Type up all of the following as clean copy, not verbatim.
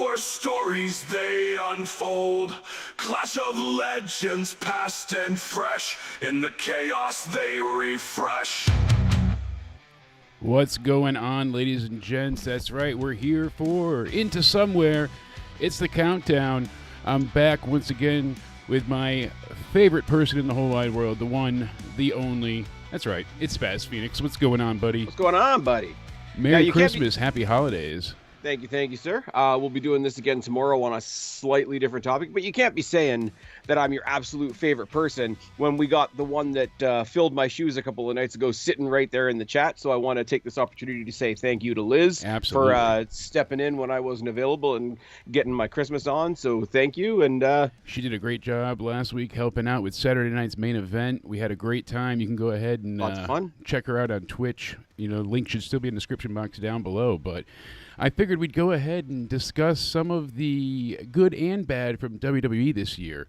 war stories they unfold. Clash of legends past and fresh. In the chaos they refresh. What's going on, ladies and gents? That's right, we're here for Into Somewhere. It's the countdown. I'm back once again with my favorite person in the whole wide world, the one, the only. That's right, it's Spaz Phoenix. What's going on, buddy? What's going on, buddy? Merry Christmas, happy holidays. Thank you, sir. We'll be doing this again tomorrow on a slightly different topic, but you can't be saying that I'm your absolute favorite person when we got the one that filled my shoes a couple of nights ago sitting right there in the chat. So I want to take this opportunity to say thank you to Liz for stepping in when I wasn't available and getting my Christmas on. So thank you. And she did a great job last week helping out with Saturday night's main event. We had a great time. You can go ahead and lots of fun. Check her out on Twitch. You know, link should still be in the description box down below, but I figured we'd go ahead and discuss some of the good and bad from WWE this year.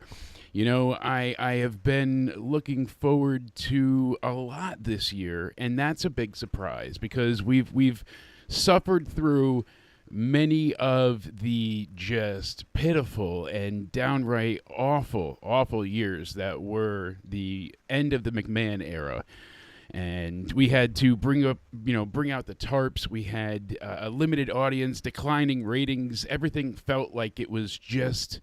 You know, I have been looking forward to a lot this year, and that's a big surprise because we've suffered through many of the just pitiful and downright awful years that were the end of the McMahon era. And we had to bring out the tarps. We had a limited audience, declining ratings. Everything felt like it was just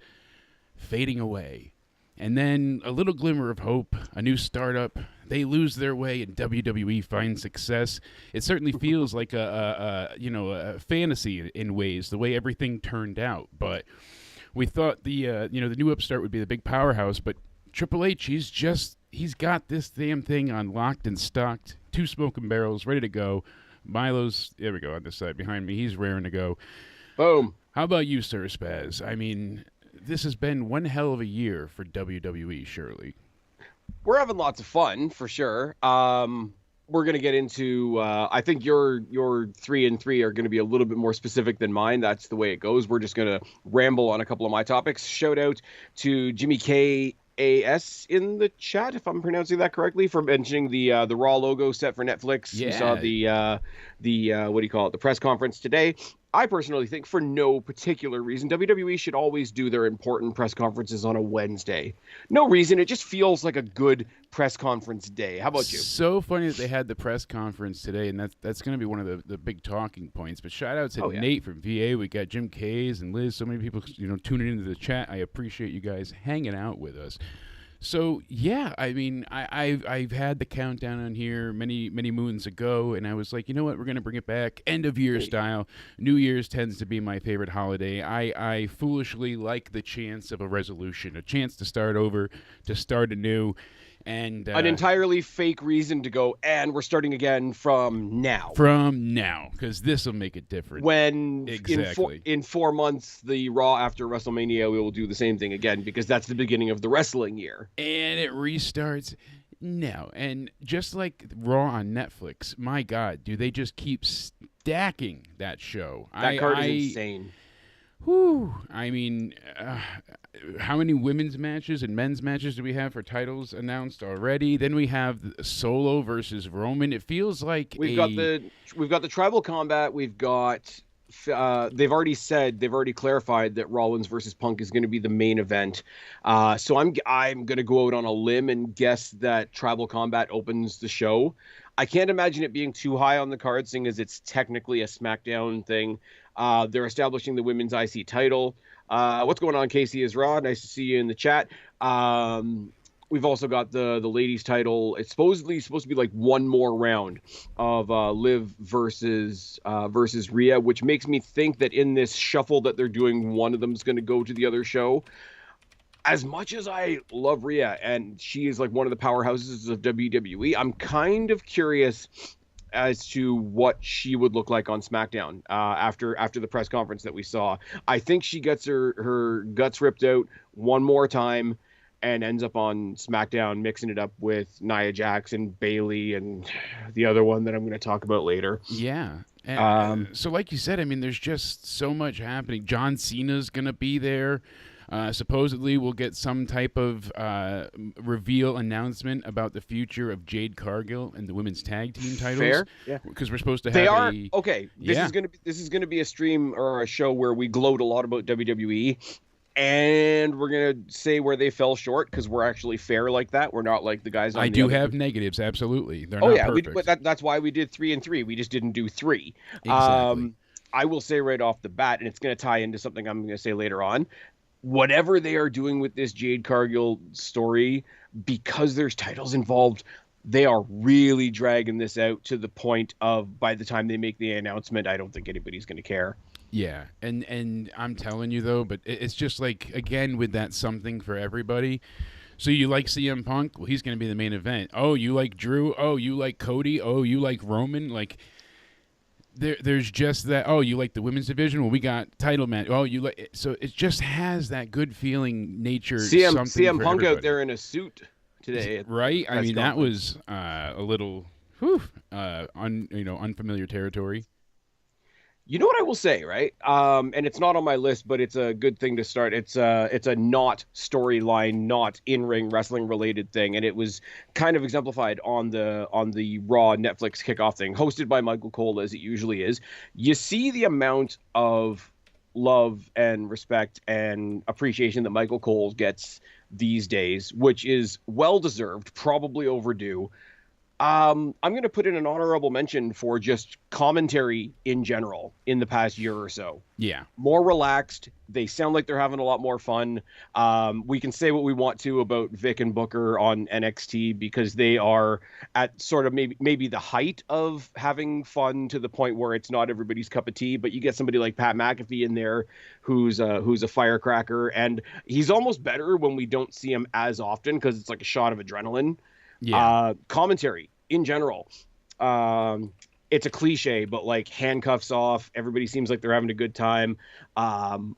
fading away. And then a little glimmer of hope, a new startup. They lose their way, and WWE finds success. It certainly feels like a fantasy in ways, the way everything turned out. But we thought the new upstart would be the big powerhouse, but Triple H, he's got this damn thing on locked and stocked. 2 smoking barrels, ready to go. Milo's, there we go, on this side behind me. He's raring to go. Boom. How about you, Sir Spaz? I mean, this has been one hell of a year for WWE, surely. We're having lots of fun, for sure. We're going to get into, I think your 3 and 3 are going to be a little bit more specific than mine. That's the way it goes. We're just going to ramble on a couple of my topics. Shout out to Jimmy K. AS in the chat, if I'm pronouncing that correctly, for mentioning the Raw logo set for Netflix. Yeah. We saw the press conference today. I personally think, for no particular reason, WWE should always do their important press conferences on a Wednesday. No reason. It just feels like a good press conference day. How about you? So funny that they had the press conference today, and that's going to be one of the big talking points. But shout out to Nate from VA. We got Jim Kays and Liz. So many people, tuning into the chat. I appreciate you guys hanging out with us. So, yeah, I mean, I've had the countdown on here many moons ago, and I was like, you know what, we're going to bring it back, end-of-year style. New Year's tends to be my favorite holiday. I foolishly like the chance of a resolution, a chance to start over, to start anew. And an entirely fake reason to go, and we're starting again from now. From now, because this will make it different. When exactly in 4 months, the Raw after WrestleMania, we will do the same thing again, because that's the beginning of the wrestling year. And it restarts now. And just like Raw on Netflix, my God, do they just keep stacking that show? That card is insane. Whew. I mean, how many women's matches and men's matches do we have for titles announced already? Then we have Solo versus Roman. It feels like we've got the tribal combat. We've got they've already clarified that Rollins versus Punk is going to be the main event. So I'm going to go out on a limb and guess that tribal combat opens the show. I can't imagine it being too high on the card, seeing as it's technically a SmackDown thing. They're establishing the women's IC title. What's going on, Casey is Raw? Nice to see you in the chat. We've also got the ladies title. It's supposed to be like one more round of Liv versus Rhea, which makes me think that in this shuffle that they're doing, one of them is going to go to the other show. As much as I love Rhea, and she is like one of the powerhouses of WWE, I'm kind of curious as to what she would look like on SmackDown after the press conference that we saw. I think she gets her guts ripped out one more time and ends up on SmackDown mixing it up with Nia Jax and Bayley and the other one that I'm going to talk about later. Yeah. And, so like you said, I mean, there's just so much happening. John Cena's going to be there. Supposedly, we'll get some type of reveal announcement about the future of Jade Cargill and the women's tag team titles. Fair, yeah. Because we're supposed to have They are a... okay. This Yeah. is gonna be a stream or a show where we gloat a lot about WWE, and we're gonna say where they fell short because we're actually fair like that. We're not like the guys on I the do other- have negatives, absolutely. They're Oh not yeah, perfect. but that's why we did 3 and 3. We just didn't do 3. Exactly. I will say right off the bat, and it's going to tie into something I'm going to say later on. Whatever they are doing with this Jade Cargill story, because there's titles involved, they are really dragging this out to the point of by the time they make the announcement, I don't think anybody's going to care. Yeah, and I'm telling you though, but it's just like, again, with that something for everybody. So you like CM Punk? Well, he's going to be the main event. Oh, you like Drew? Oh, you like Cody? Oh, you like Roman? Like, there's just that. Oh, you like the women's division? Well, we got title match. Oh, you like... So it just has that good feeling nature. CM for Punk everybody. out there in a suit today, Right? I press mean, that conference. was a little, unfamiliar territory. You know what I will say, right? And it's not on my list, but it's a good thing to start. It's a not storyline, not in-ring wrestling related thing, and it was kind of exemplified on the Raw Netflix kickoff thing, hosted by Michael Cole as it usually is. You see the amount of love and respect and appreciation that Michael Cole gets these days, which is well deserved, probably overdue. I'm going to put in an honorable mention for just commentary in general in the past year or so. Yeah. More relaxed. They sound like they're having a lot more fun. We can say what we want to about Vic and Booker on NXT because they are at sort of maybe the height of having fun to the point where it's not everybody's cup of tea. But you get somebody like Pat McAfee in there who's a firecracker, and he's almost better when we don't see him as often because it's like a shot of adrenaline. Yeah. Commentary in general. It's a cliche, but like handcuffs off, everybody seems like they're having a good time.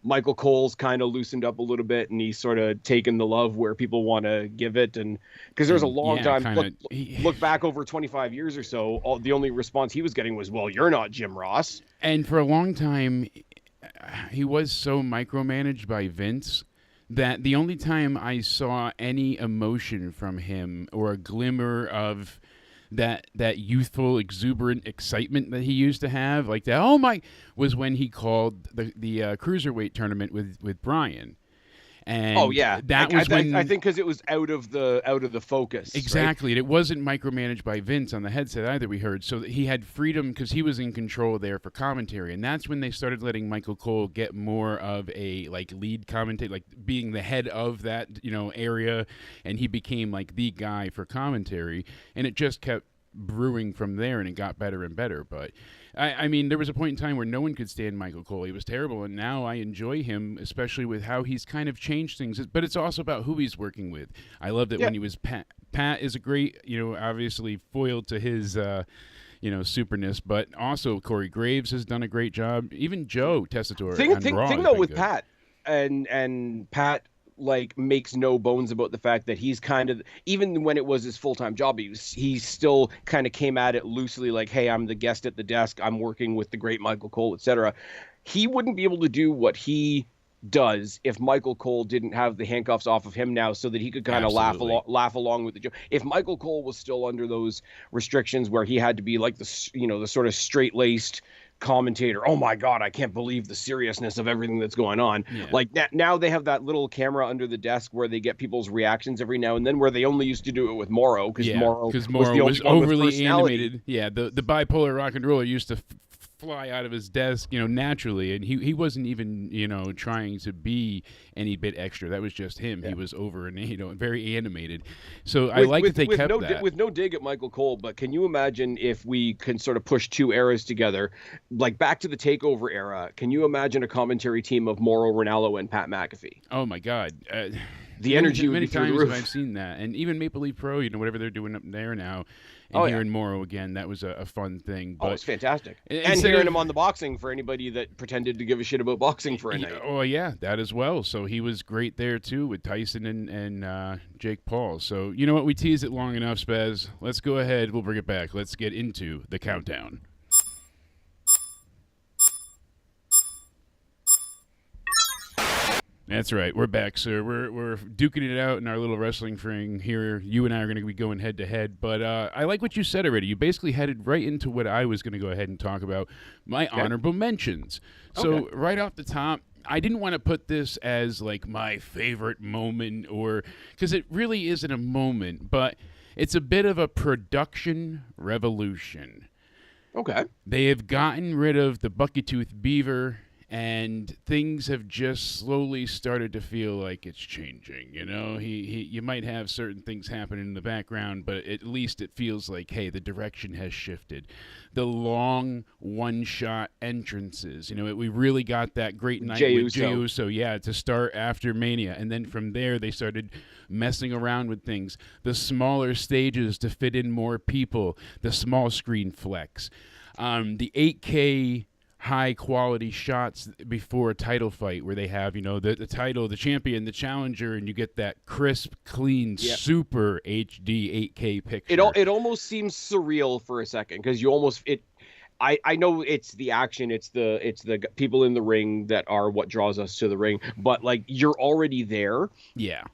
Michael Cole's kind of loosened up a little bit and he's sort of taken the love where people want to give it. And because there's a long time, look back over 25 years or so, the only response he was getting was, well, you're not Jim Ross. And for a long time, he was so micromanaged by Vince that the only time I saw any emotion from him or a glimmer of that youthful, exuberant excitement that he used to have, like that, oh my, was when he called the cruiserweight tournament with Bryan. And oh yeah, that was when I think because it was out of the focus. Exactly, right? And it wasn't micromanaged by Vince on the headset either. We heard so that he had freedom because he was in control there for commentary, and that's when they started letting Michael Cole get more of a like lead commentator, like being the head of that area, and he became like the guy for commentary, and it just kept brewing from there, and it got better and better. But I mean, there was a point in time where no one could stand Michael Cole. He was terrible, and now I enjoy him, especially with how he's kind of changed things. But it's also about who he's working with. I love that when he was Pat. Pat is a great, obviously foil to his, superness, but also Corey Graves has done a great job. Even Joe Tessitore. Thing though with Pat and Pat like makes no bones about the fact that he's kind of, even when it was his full-time job, he still kind of came at it loosely, like, hey, I'm the guest at the desk, I'm working with the great Michael Cole, etc. He wouldn't be able to do what he does if Michael Cole didn't have the handcuffs off of him now, so that he could kind of laugh along with the joke. If Michael Cole was still under those restrictions where he had to be like the sort of straight-laced commentator, oh my god, I can't believe the seriousness of everything that's going on. Yeah. Like now they have that little camera under the desk where they get people's reactions every now and then, where they only used to do it with Morrow because Morrow was overly animated. Yeah, the bipolar rock and roller used to fly out of his desk, naturally, and he wasn't even, trying to be any bit extra. That was just him. Yeah. He was over and very animated. So I like that they kept that. With no dig at Michael Cole, but can you imagine if we can sort of push two eras together, like back to the Takeover era? Can you imagine a commentary team of Mauro Ranallo and Pat McAfee? Oh my God. The energy many would be through times the roof. have I've seen that, and even Maple Leaf Pro, whatever they're doing up there now, and hearing Morrow again, that was a fun thing. But it's fantastic. And hearing him on the boxing for anybody that pretended to give a shit about boxing for a night. Oh yeah, that as well. So he was great there too with Tyson and Jake Paul. So you know what, we teased it long enough, Spaz. Let's go ahead. We'll bring it back. Let's get into the countdown. That's right. We're back, sir. We're duking it out in our little wrestling ring here. You and I are going to be going head to head. But I like what you said already. You basically headed right into what I was going to go ahead and talk about, my honorable mentions. So right off the top, I didn't want to put this as like my favorite moment, or because it really isn't a moment, but it's a bit of a production revolution. Okay. They have gotten rid of the bucky-toothed beaver, and things have just slowly started to feel like it's changing. You know, you might have certain things happening in the background, but at least it feels like, hey, the direction has shifted. The long one-shot entrances, you know, we really got that great night with Jey Uso, to start after Mania, and then from there they started messing around with things. The smaller stages to fit in more people, the small screen flex, the 8K high quality shots before a title fight where they have, you know, the title, the champion, the challenger, and you get that crisp, clean, super HD 8K picture. It almost seems surreal for a second, because you almost I know it's the action, it's the people in the ring that are what draws us to the ring, but like you're already there,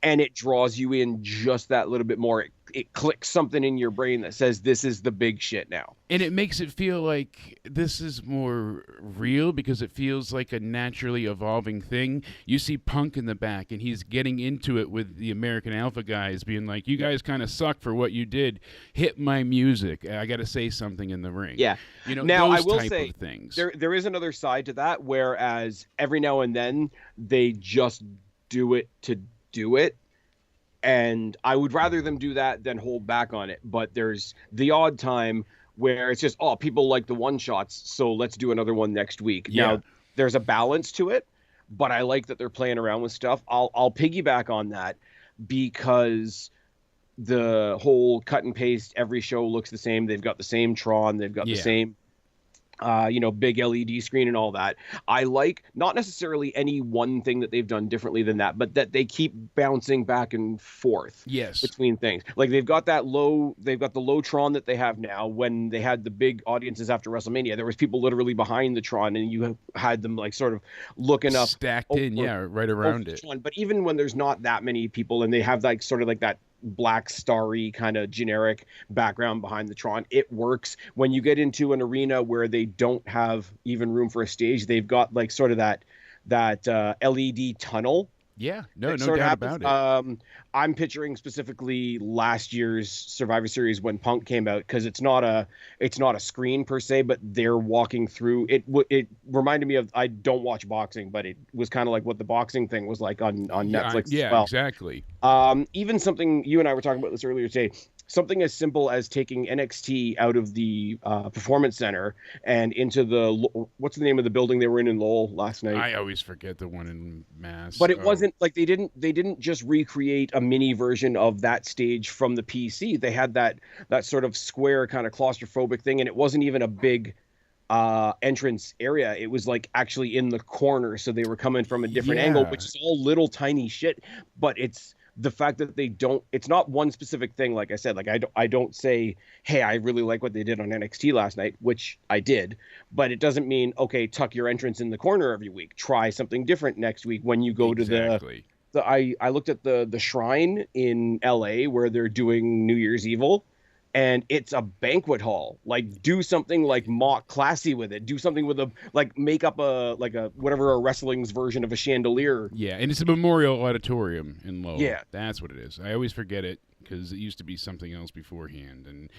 and it draws you in just that little bit more. It clicks something in your brain that says this is the big shit now. And it makes it feel like this is more real because it feels like a naturally evolving thing. You see Punk in the back, and he's getting into it with the American Alpha guys, being like, you guys kind of suck for what you did. Hit my music. I got to say something in the ring. Yeah. You know, now, those I will type say, of things. There is another side to that, whereas every now and then they just do it to do it. And I would rather them do that than hold back on it. But there's the odd time where it's just, people like the one shots, so let's do another one next week. Yeah. Now, there's a balance to it, but I like that they're playing around with stuff. I'll piggyback on that, because the whole cut and paste, every show looks the same. They've got the same Tron. They've got the same big LED screen and all that. I like not necessarily any one thing that they've done differently than that, but that they keep bouncing back and forth between things. Like they've got the low Tron that they have now. When they had the big audiences after WrestleMania, there was people literally behind the Tron, and you had them like sort of looking up, stacked in, right around it. But even when there's not that many people, and they have like sort of like that black starry kind of generic background behind the Tron, it works. When you get into an arena where they don't have even room for a stage, they've got like sort of that LED tunnel. No doubt about it. I'm picturing specifically last year's Survivor Series when Punk came out, because it's not a screen per se, but they're walking through it. It reminded me of, I don't watch boxing, but it was kind of like what the boxing thing was like on Netflix. Yeah, as well. Exactly. Even something, you and I were talking about this earlier today, something as simple as taking NXT out of the Performance Center and into what's the name of the building they were in Lowell last night? I always forget the one in Mass. But it wasn't like they didn't just recreate a mini version of that stage from the PC. They had that sort of square kind of claustrophobic thing, and it wasn't even a big entrance area. It was like actually in the corner, so they were coming from a different angle, which is all little tiny shit, but it's the fact that it's not one specific thing. Like I said, like I don't say, hey, I really like what they did on NXT last night, which I did, but it doesn't mean, okay, tuck your entrance in the corner every week. Try something different next week when you go to I looked at the Shrine in LA where they're doing New Year's Evil, and it's a banquet hall. Like, do something like mock classy with it. Do something with make up a wrestling's version of a chandelier. Yeah, and it's a memorial auditorium in Lowell. Yeah. That's what it is. I always forget it because it used to be something else beforehand. And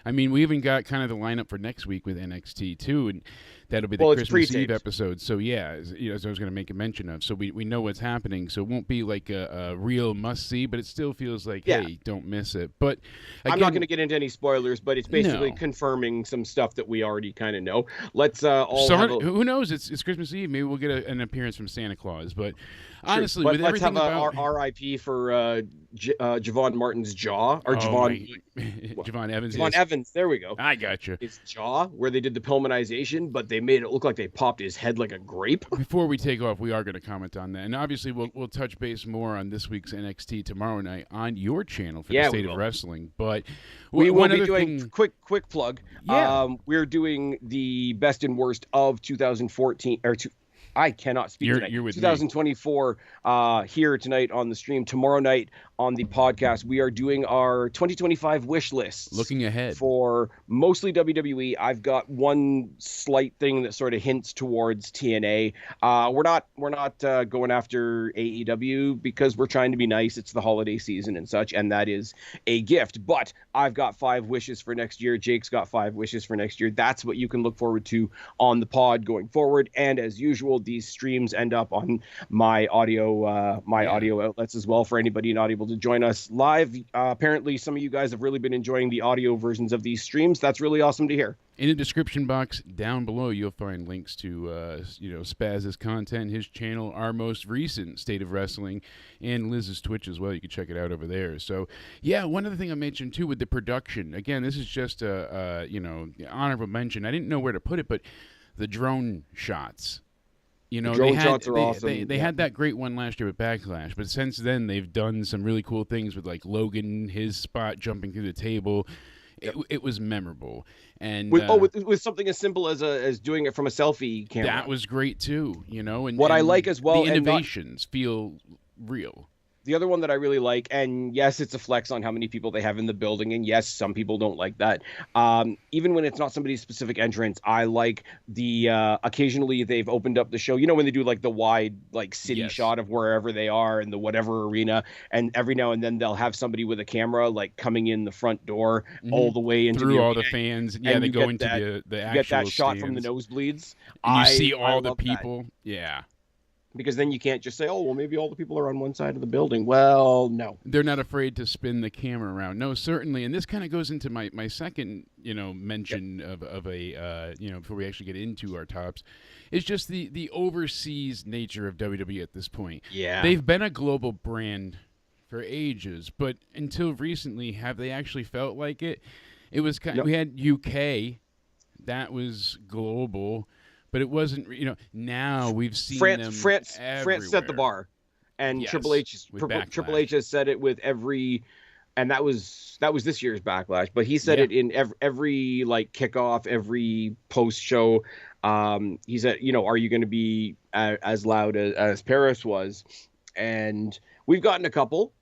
I mean, we even got kind of the lineup for next week with NXT too, and that'll be the Christmas Eve episode. So yeah, as I was going to make a mention of. So we know what's happening. So it won't be like a real must see, but it still feels like, hey, don't miss it. But again, I'm not going to get into any spoilers, but it's basically confirming some stuff that we already kind of know. Let's who knows? It's Christmas Eve. Maybe we'll get an appearance from Santa Claus. But honestly, with let's everything have about RIP for Javon Martin's jaw, or Javon Evans. Javon Evans. There we go. I got you. His jaw, where they did the pilmanization, but they made it look like they popped his head like a grape. Before we take off, we are going to comment on that, and obviously we'll touch base more on this week's NXT tomorrow night on your channel for the State of Wrestling. But we will be doing quick plug. Yeah. We're doing the best and worst of 2014 or I cannot speak tonight. You're with 2024 here tonight on the stream. Tomorrow night on the podcast, we are doing our 2025 wish lists. Looking ahead for mostly WWE. I've got one slight thing that sort of hints towards TNA. We're not going after AEW because we're trying to be nice. It's the holiday season and such, and that is a gift. But I've got 5 wishes for next year. Jake's got 5 wishes for next year. That's what you can look forward to on the pod going forward. And as usual, these streams end up on my audio audio outlets as well for anybody not able to join us live. Apparently, some of you guys have really been enjoying the audio versions of these streams. That's really awesome to hear. In the description box down below, you'll find links to Spaz's content, his channel, our most recent State of Wrestling, and Liz's Twitch as well. You can check it out over there. So, yeah, one other thing I mentioned too with the production. Again, this is just a honorable mention. I didn't know where to put it, but the drone shots. Shots are awesome. They had that great one last year with Backlash, but since then they've done some really cool things with like Logan, his spot jumping through the table. It was memorable, and with something as simple as doing it from a selfie camera. That was great too. And what I like as well, the innovations feel real. The other one that I really like, and yes, it's a flex on how many people they have in the building, and yes, some people don't like that. Even when it's not somebody's specific entrance, I like the occasionally they've opened up the show. When they do like the wide like city shot of wherever they are in the whatever arena, and every now and then they'll have somebody with a camera like coming in the front door all the way into through all the fans. Yeah, they go into the actual get that shot stands. From the nosebleeds. And you see all the people. That. Yeah. Because then you can't just say, oh, well, maybe all the people are on one side of the building. Well, no. They're not afraid to spin the camera around. No, certainly. And this kind of goes into my second, mention of a, before we actually get into our tops, is just the overseas nature of WWE at this point. Yeah. They've been a global brand for ages, but until recently, have they actually felt like it? It was kind of, we had UK, that was global. But it wasn't, now we've seen them France everywhere. set the bar. And yes, Triple H has said it with every, and that was this year's Backlash, but he said it in every like kickoff, every post show. He said, are you going to be as loud as Paris was? And we've gotten a couple.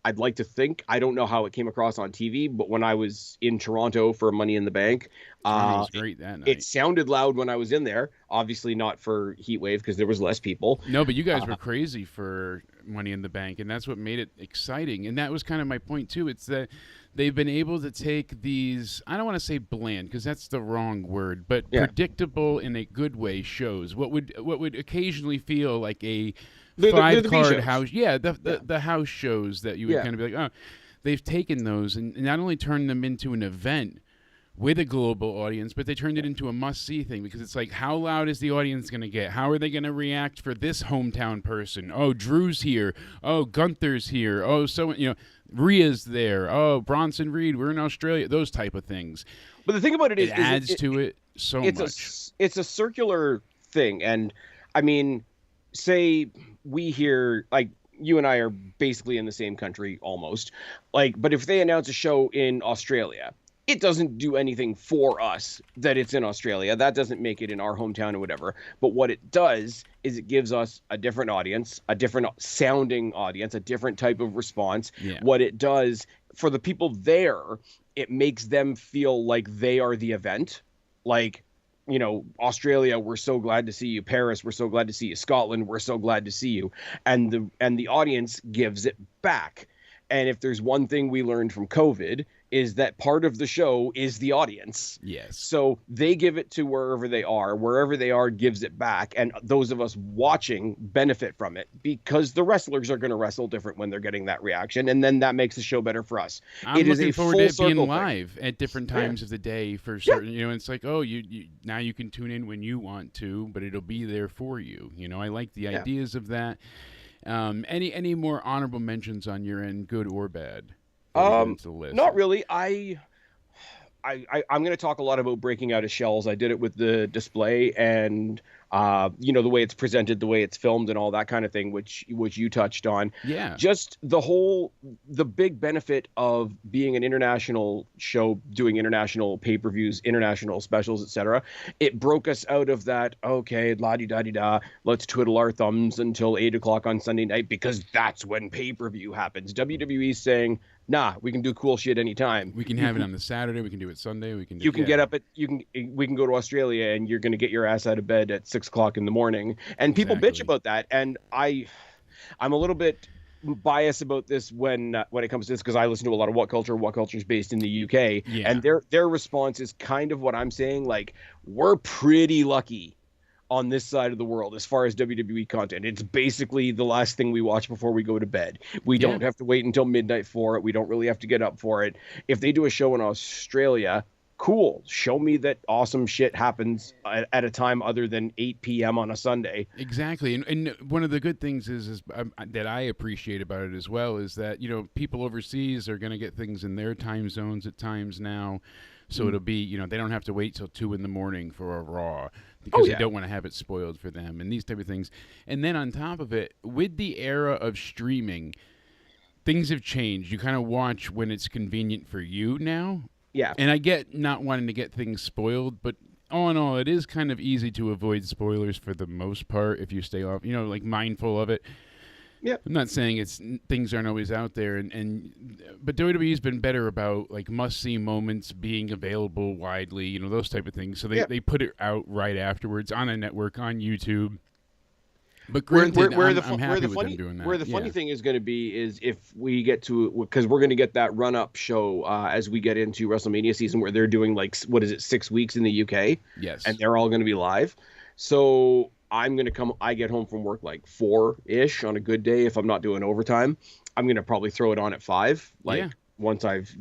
I'd like to think, I don't know how it came across on TV, but when I was in Toronto for Money in the Bank, it was great that night. It sounded loud when I was in there. Obviously not for Heatwave because there was less people. No, but you guys were crazy for Money in the Bank, and that's what made it exciting. And that was kind of my point too. It's that they've been able to take these, I don't want to say bland because that's the wrong word, but predictable in a good way shows. What would occasionally feel like a five-card house. Yeah, the house shows that you would kind of be like, oh, they've taken those and not only turned them into an event with a global audience, but they turned it into a must-see thing because it's like, how loud is the audience going to get? How are they going to react for this hometown person? Oh, Drew's here. Oh, Gunther's here. Oh, Rhea's there. Oh, Bronson Reed, we're in Australia. Those type of things. But the thing about it is, adds to it so much. It's a circular thing, and I mean, say we here, like you and I are basically in the same country almost, but if they announce a show in Australia, it doesn't do anything for us that it's in Australia. That doesn't make it in our hometown or whatever. But what it does is it gives us a different audience, a different sounding audience, a different type of response. Yeah. What it does for the people there, it makes them feel like they are the event. Like, Australia, we're so glad to see you. Paris, we're so glad to see you. Scotland, we're so glad to see you. And the audience gives it back. And if there's one thing we learned from COVID, is that part of the show is the audience. Yes. So they give it to wherever they are gives it back. And those of us watching benefit from it because the wrestlers are going to wrestle different when they're getting that reaction. And then that makes the show better for us. I'm looking forward to it being live at different times of the day for certain, it's like, oh, you now you can tune in when you want to, but it'll be there for you. I like the ideas of that. Any more honorable mentions on your end, good or bad? Not really. I'm going to talk a lot about breaking out of shells. I did it with the display, and the way it's presented, the way it's filmed, and all that kind of thing, which you touched on. Yeah. Just the big benefit of being an international show, doing international pay-per-views, international specials, etc. It broke us out of that, okay, la-di-da-di-da, let's twiddle our thumbs until 8 o'clock on Sunday night because that's when pay-per-view happens. WWE's saying, nah, we can do cool shit anytime. We can have it on the Saturday. We can do it Sunday. We can do. You can get up we can go to Australia and you're going to get your ass out of bed at 6 o'clock in the morning. And people bitch about that. And I'm a little bit biased about this when it comes to this because I listen to a lot of What Culture. What Culture is based in the UK, and their response is kind of what I'm saying. Like, we're pretty lucky on this side of the world as far as WWE content. It's basically the last thing we watch before we go to bed. We don't have to wait until midnight for it. We don't really have to get up for it. If they do a show in Australia, cool. Show me that awesome shit happens at a time other than 8 p.m. on a Sunday. Exactly. And one of the good things is that I appreciate about it as well is that, people overseas are going to get things in their time zones at times now. So it'll be, they don't have to wait till 2 a.m. for a Raw because they don't want to have it spoiled for them and these type of things. And then on top of it, with the era of streaming, things have changed. You kind of watch when it's convenient for you now. Yeah. And I get not wanting to get things spoiled, but all in all, it is kind of easy to avoid spoilers for the most part if you stay off, mindful of it. Yeah, I'm not saying things aren't always out there, but WWE's been better about like must-see moments being available widely, those type of things. So they put it out right afterwards on a network on YouTube. But granted, I'm happy with them doing that. Where the funny thing is going to be is if we get to, because we're going to get that run-up show as we get into WrestleMania season where they're doing 6 weeks in the UK? Yes. And they're all going to be live. So I get home from work 4-ish on a good day if I'm not doing overtime. I'm going to probably throw it on at 5. Once I've,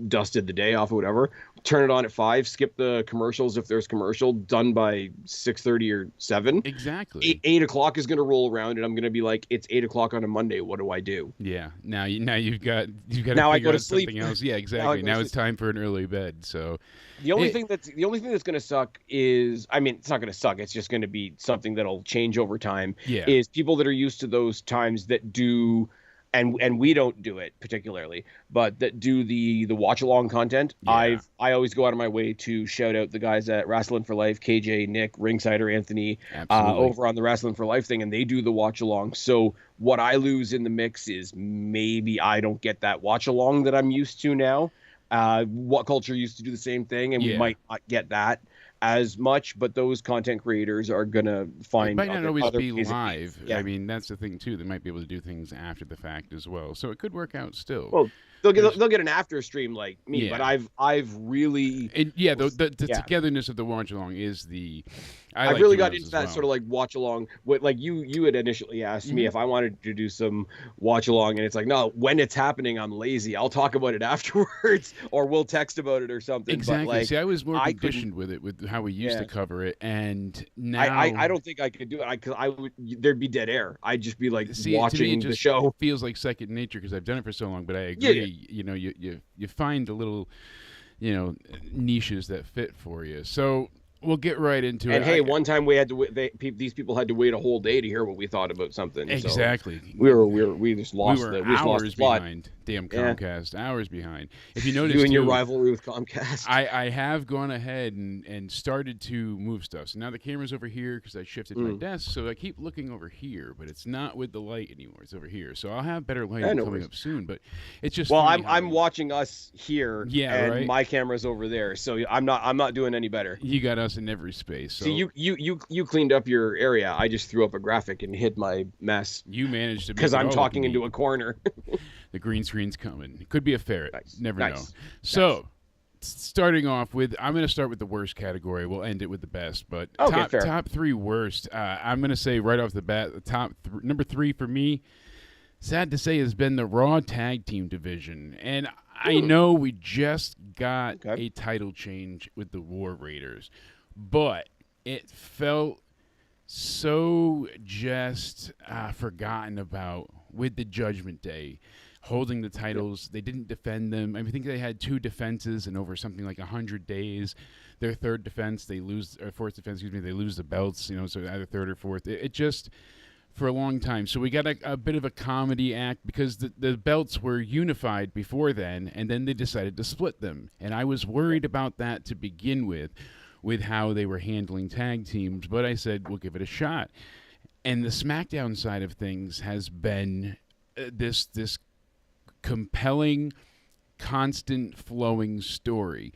dusted the day off or whatever, turn it on at 5, skip the commercials if there's commercial, done by 6:30 or 7. Exactly. 8 o'clock is going to roll around and I'm going to be like, it's 8 o'clock on a Monday. What do I do? Yeah. Now you've got to now I figure go to out sleep. something else. Yeah, exactly. Now it's time for an early bed. So the only thing that's going to suck is, it's not going to suck. It's just going to be something that'll change over time. Yeah. Is people that are used to those times that do, and we don't do it particularly, but that do the watch along content. Yeah. I always go out of my way to shout out the guys at Wrestling for Life, KJ, Nick, Ringsider, Anthony, over on the Wrestling for Life thing, and they do the watch along. So what I lose in the mix is maybe I don't get that watch along that I'm used to now. What Culture used to do the same thing, and we might not get that as much, but those content creators are gonna find it might not always be ways live. Yeah. I mean, that's the thing too. They might be able to do things after the fact as well, so it could work out still. Well, they'll get an after stream like me, but I've really the togetherness of the watch along is the. I've really got into that sort of watch along. What you had initially asked me if I wanted to do some watch along, and it's like, no, when it's happening, I'm lazy. I'll talk about it afterwards, or we'll text about it or something. Exactly. But See, I was more conditioned with it, with how we used to cover it, and now I don't think I could do it because there'd be dead air. I'd just be watching to me, the show. It feels like second nature because I've done it for so long. But I agree. Yeah. You find the little niches that fit for you. So we'll get right into it. And hey, one time we had to these people had to wait a whole day to hear what we thought about something. Exactly. So we just lost hours the plot. behind. Damn Comcast, hours behind. If you notice, you and your rivalry with Comcast. I have gone ahead and started to move stuff. So now the camera's over here because I shifted my desk. So I keep looking over here, but it's not with the light anymore. It's over here. So I'll have better lighting coming up soon. But it's just I'm watching us here. Yeah, and right. My camera's over there. So I'm not doing any better. You got us in every space. So see, you cleaned up your area. I just threw up a graphic and hid my mess. You managed to because I'm talking into a corner. The green screen's coming. It could be a ferret. Nice. Never know. So, starting off with, I'm going to start with the worst category. We'll end it with the best. But top 3 worst. I'm going to say right off the bat, the top number 3 for me, sad to say, has been the Raw Tag Team division. And I know we just got a title change with the War Raiders, but it felt so just forgotten about with the Judgment Day. holding the titles. They didn't defend them. I think they had 2 defenses in over something like 100 days. Their third defense, they lose, or fourth defense, excuse me, they lose the belts, so either third or fourth. It just, for a long time. So we got a bit of a comedy act because the belts were unified before then, and then they decided to split them. And I was worried about that to begin with how they were handling tag teams. But I said, we'll give it a shot. And the SmackDown side of things has been this compelling, constant flowing story.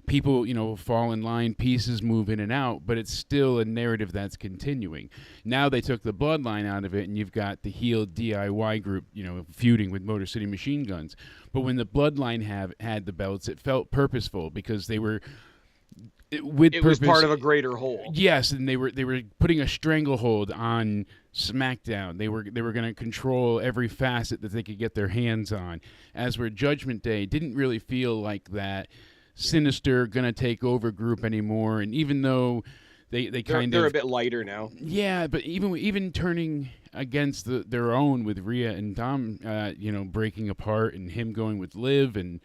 People, fall in line, pieces move in and out, but it's still a narrative that's continuing. Now they took the bloodline out of it, and you've got the heel DIY group, feuding with Motor City Machine Guns. But when the bloodline had the belts, it felt purposeful because they were it was part of a greater whole. Yes, and they were putting a stranglehold on SmackDown. They were going to control every facet that they could get their hands on. As where Judgment Day didn't really feel like that sinister gonna take over group anymore, and even though they're a bit lighter now. Yeah, but even turning against their own with Rhea and Dom, breaking apart, and him going with Liv, and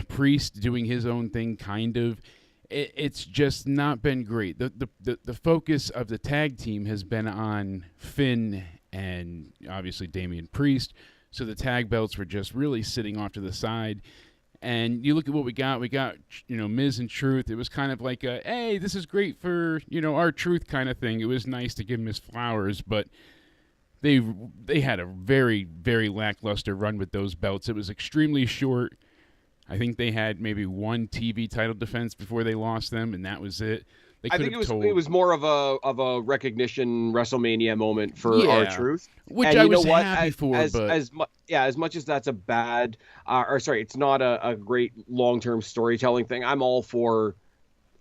Priest doing his own thing, kind of. It's just not been great. The focus of the tag team has been on Finn and obviously Damian Priest, so the tag belts were just really sitting off to the side. And you look at what we got. We got, Miz and Truth. It was kind of like a, hey, this is great for, our Truth kind of thing. It was nice to give Miz flowers, but they had a very, very lackluster run with those belts. It was extremely short. I think they had maybe 1 TV title defense before they lost them, and that was it. I think it was more of a recognition WrestleMania moment for R-Truth, which I was happy for. As much as that's a bad, it's not a great long-term storytelling thing. I'm all for,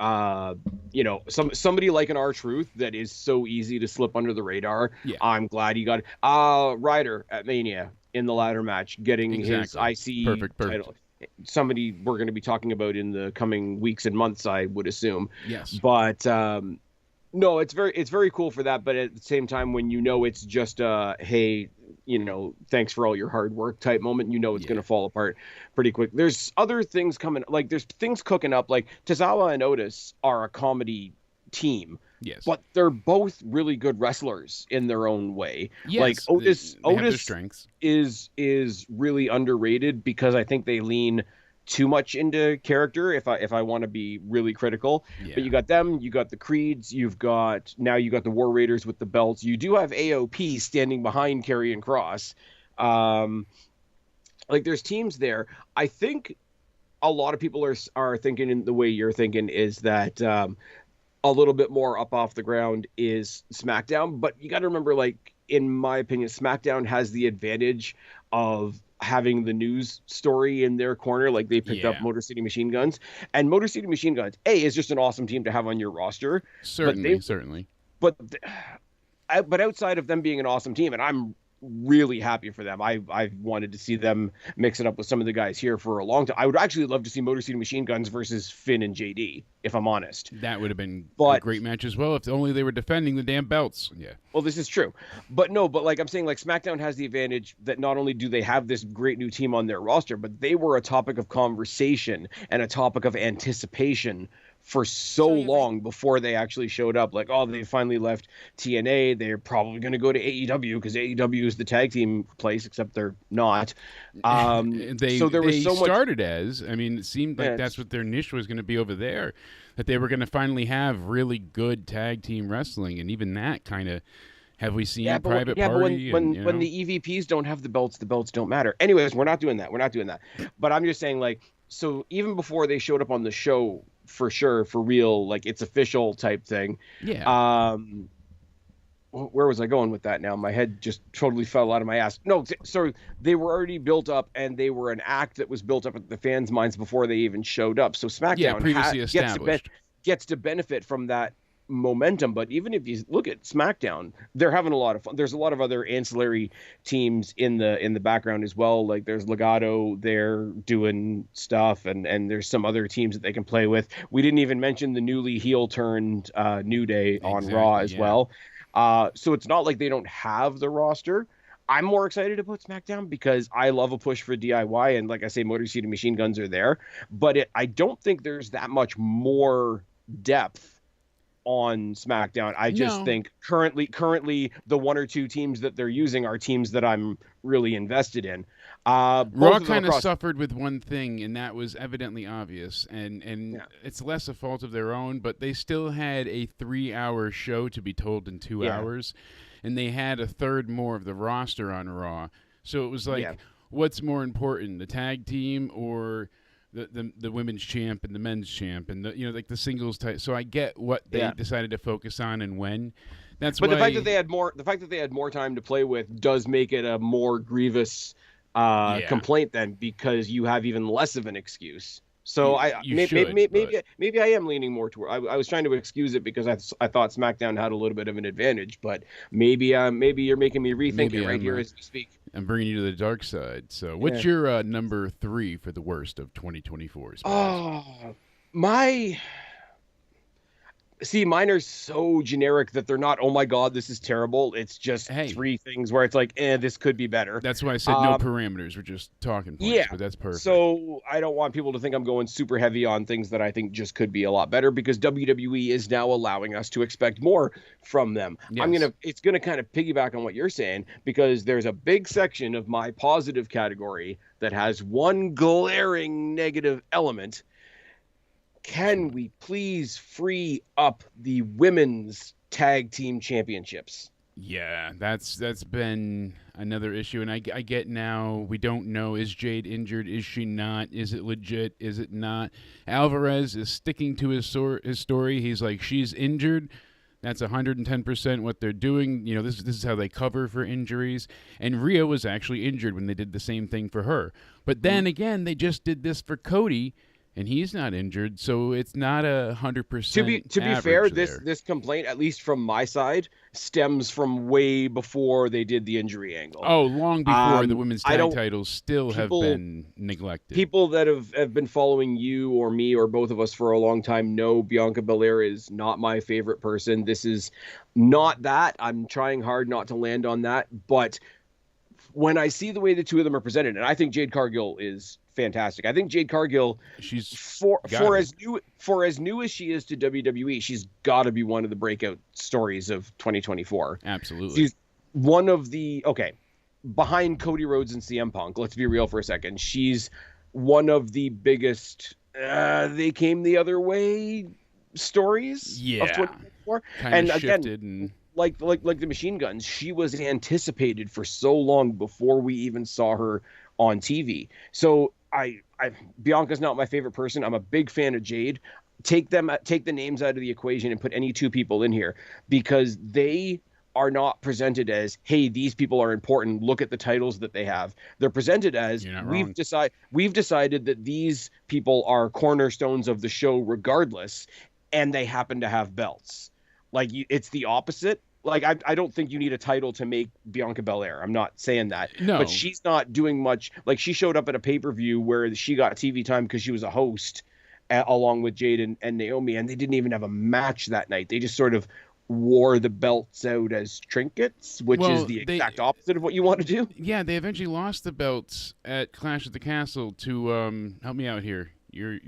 somebody like an R-Truth that is so easy to slip under the radar. Yeah. I'm glad he got it. Ryder at Mania in the ladder match, getting his IC perfect title. Somebody we're going to be talking about in the coming weeks and months, I would assume. Yes. But no, it's very cool for that. But at the same time, when it's just hey, thanks for all your hard work type moment, it's going to fall apart pretty quick. There's other things coming, like there's things cooking up. Like Tozawa and Otis are a comedy team. Yes. But they're both really good wrestlers in their own way. Yes, like Otis have their strengths. is really underrated because I think they lean too much into character if I want to be really critical. Yeah. But you got them, you got the Creeds, you got the War Raiders with the belts. You do have AOP standing behind Karrion Kross. There's teams there. I think a lot of people are thinking in the way you're thinking is that a little bit more up off the ground is SmackDown, but you got to remember, in my opinion, SmackDown has the advantage of having the news story in their corner. Like they picked up Motor City Machine Guns, and Motor City Machine Guns, is just an awesome team to have on your roster. Certainly. But outside of them being an awesome team, and I'm really happy for them. I wanted to see them mix it up with some of the guys here for a long time. I would actually love to see Motor City Machine Guns versus Finn and JD, if I'm honest. That would have been a great match as well, if only they were defending the damn belts. Yeah. Well, this is true. But I'm saying SmackDown has the advantage that not only do they have this great new team on their roster, but they were a topic of conversation and a topic of anticipation for so long before they actually showed up. They finally left TNA. They're probably going to go to AEW because AEW is the tag team place, except they're not. It seemed like that's what their niche was going to be over there, that they were going to finally have really good tag team wrestling, and even that kind of. Have we seen Private Party? But when the EVPs don't have the belts don't matter. Anyways, we're not doing that. But I'm just saying, so even before they showed up on the show, for sure, for real, it's official type thing. Yeah. Where was I going with that now? My head just totally fell out of my ass. No, sorry. They were already built up, and they were an act that was built up at the fans' minds before they even showed up. So SmackDown previously established. Gets to benefit from that momentum. But even if you look at SmackDown, they're having a lot of fun. There's a lot of other ancillary teams in the background as well. There's Legado, they're doing stuff, and there's some other teams that they can play with. We didn't even mention the newly heel turned New Day on Raw as well. So it's not like they don't have the roster. I'm more excited about SmackDown because I love a push for DIY, and like I say, Motor City Machine Guns are there, but I don't think there's that much more depth on SmackDown. I just No, think currently the one or two teams that they're using are teams that I'm really invested in. Both Raw of them kind of across. suffered with one thing, and that was evidently obvious. And Yeah, it's less a fault of their own, but they still had a 3-hour show to be told in two yeah, hours, and they had a third more of the roster on Raw. So it was yeah, like, what's more important, the tag team or the women's champ and the men's champ and the like the singles type. So I get what they yeah. decided to focus on and when. That's But why. the fact that they had more time to play with does make it a more grievous Yeah, complaint then, because you have even less of an excuse. So you should, but maybe I am leaning more toward. I was trying to excuse it because I thought SmackDown had a little bit of an advantage, but maybe you're making me rethink maybe it right here as we speak. I'm bringing you to the dark side. So, Yeah. what's your number 3 for the worst of 2024, Spaz? Oh, my. See, mine are so generic that they're not, oh my God, this is terrible. It's just Hey, three things where it's like, this could be better. that's why I said no Um, parameters. We're just talking points, Yeah. but that's perfect. So I don't want people to think I'm going super heavy on things that I think just could be a lot better, because WWE is now allowing us to expect more from them. Yes. It's gonna kind of piggyback on what you're saying, because there's a big section of my positive category that has one glaring negative element. Can we please free up the women's tag team championships? Yeah, that's been another issue, and I get now we don't know, is Jade injured? Is she not? Is it legit? Is it not? Alvarez is sticking to his story. He's like, she's injured. That's 110% what they're doing. This is how they cover for injuries. And Rhea was actually injured when they did the same thing for her. But then again, they just did this for Cody, and he's not injured, so it's not 100% To be fair, average this there. this complaint, at least from my side, stems from way before they did the injury angle. Oh, long before the women's I tag don't titles still have people been neglected. people that have been following you or me or both of us for a long time know Bianca Belair is not my favorite person. This is not that. I'm trying hard not to land on that, but when I see the way the two of them are presented, and I think Jade Cargill is fantastic. I think Jade Cargill, She's for got it. as new as she is to WWE, she's got to be one of the breakout stories of 2024. Absolutely. She's one of the behind Cody Rhodes and CM Punk. Let's be real for a second. She's one of the biggest they came the other way stories of Yeah. 2024. Kind And of again, shifted and like the Machine Guns, she was anticipated for so long before we even saw her on TV. So Bianca's not my favorite person. I'm a big fan of Jade. Take the names out of the equation and put any two people in here, because they are not presented as, hey, these people are important, look at the titles that they have. They're presented as, you're not wrong. we've decided that these people are cornerstones of the show regardless, and they happen to have belts. Like, it's the opposite. Like, I don't think you need a title to make Bianca Belair. I'm not saying that. No. But she's not doing much. Like, she showed up at a pay-per-view where she got TV time because she was a host along with Jade and Naomi, and they didn't even have a match that night. They just sort of wore the belts out as trinkets, which is the exact opposite of what you want to do. Yeah, they eventually lost the belts at Clash at the Castle to help me out here. Your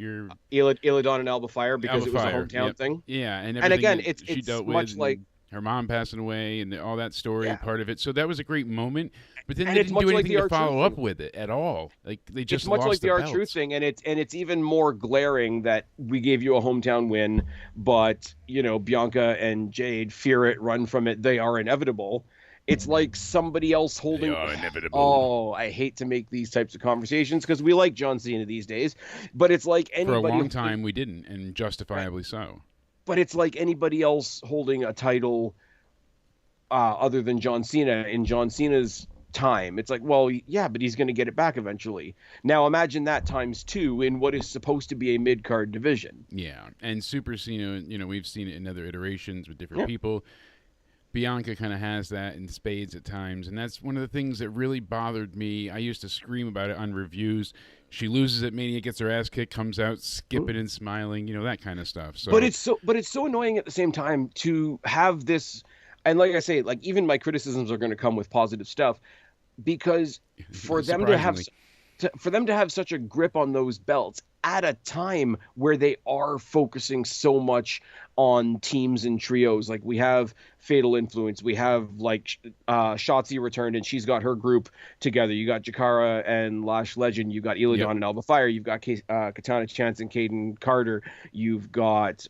Illidan and Alba Fire, because Alba it was Fire, a hometown yep. thing. Yeah, and And again, everything that she it's dealt much with, like her mom passing away and all that story, Yeah. part of it. So that was a great moment. But then And they it's didn't much do like anything the to follow R-Truth up with it at all. Like they just It's much lost like the belts. R-Truth thing, and it's even more glaring that we gave you a hometown win, but Bianca and Jade fear it, run from it. They are inevitable. It's like somebody else holding. They are inevitable. Oh, I hate to make these types of conversations because we like John Cena these days, but it's like For anybody. a long time, we didn't, and justifiably so. But it's like anybody else holding a title other than John Cena in John Cena's time. It's like, well, yeah, but he's going to get it back eventually. Now imagine that times 2 in what is supposed to be a mid-card division. Yeah, and Super Cena, we've seen it in other iterations with different people. Bianca kind of has that in spades at times, and that's one of the things that really bothered me. I used to scream about it on reviews. She loses at Mania, gets her ass kicked, comes out skipping and smiling, that kind of stuff. So, but it's so annoying at the same time to have this. And like I say, like even my criticisms are going to come with positive stuff. because for them to have Surprisingly. for them to have such a grip on those belts at a time where they are focusing so much on teams and trios. Like we have Fatal Influence, we have like Shotzi returned and she's got her group together. You got Jakara and Lash Legend, you got Illidan Yep. and Alba Fire, you've got Katana Chance and Caden Carter, you've got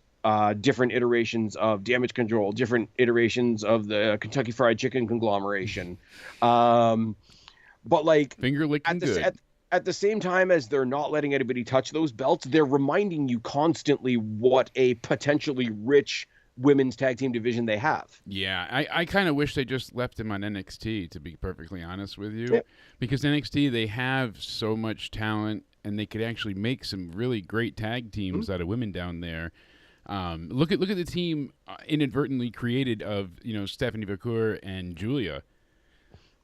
different iterations of Damage Control, different iterations of the Kentucky Fried Chicken conglomeration. But like Finger licking good. at the same time as they're not letting anybody touch those belts, they're reminding you constantly what a potentially rich women's tag team division they have. Yeah, I kind of wish they just left him on NXT, to be perfectly honest with you. Yeah. Because NXT, they have so much talent, and they could actually make some really great tag teams out of women down there. Look at the team inadvertently created of Stephanie Vacour and Julia.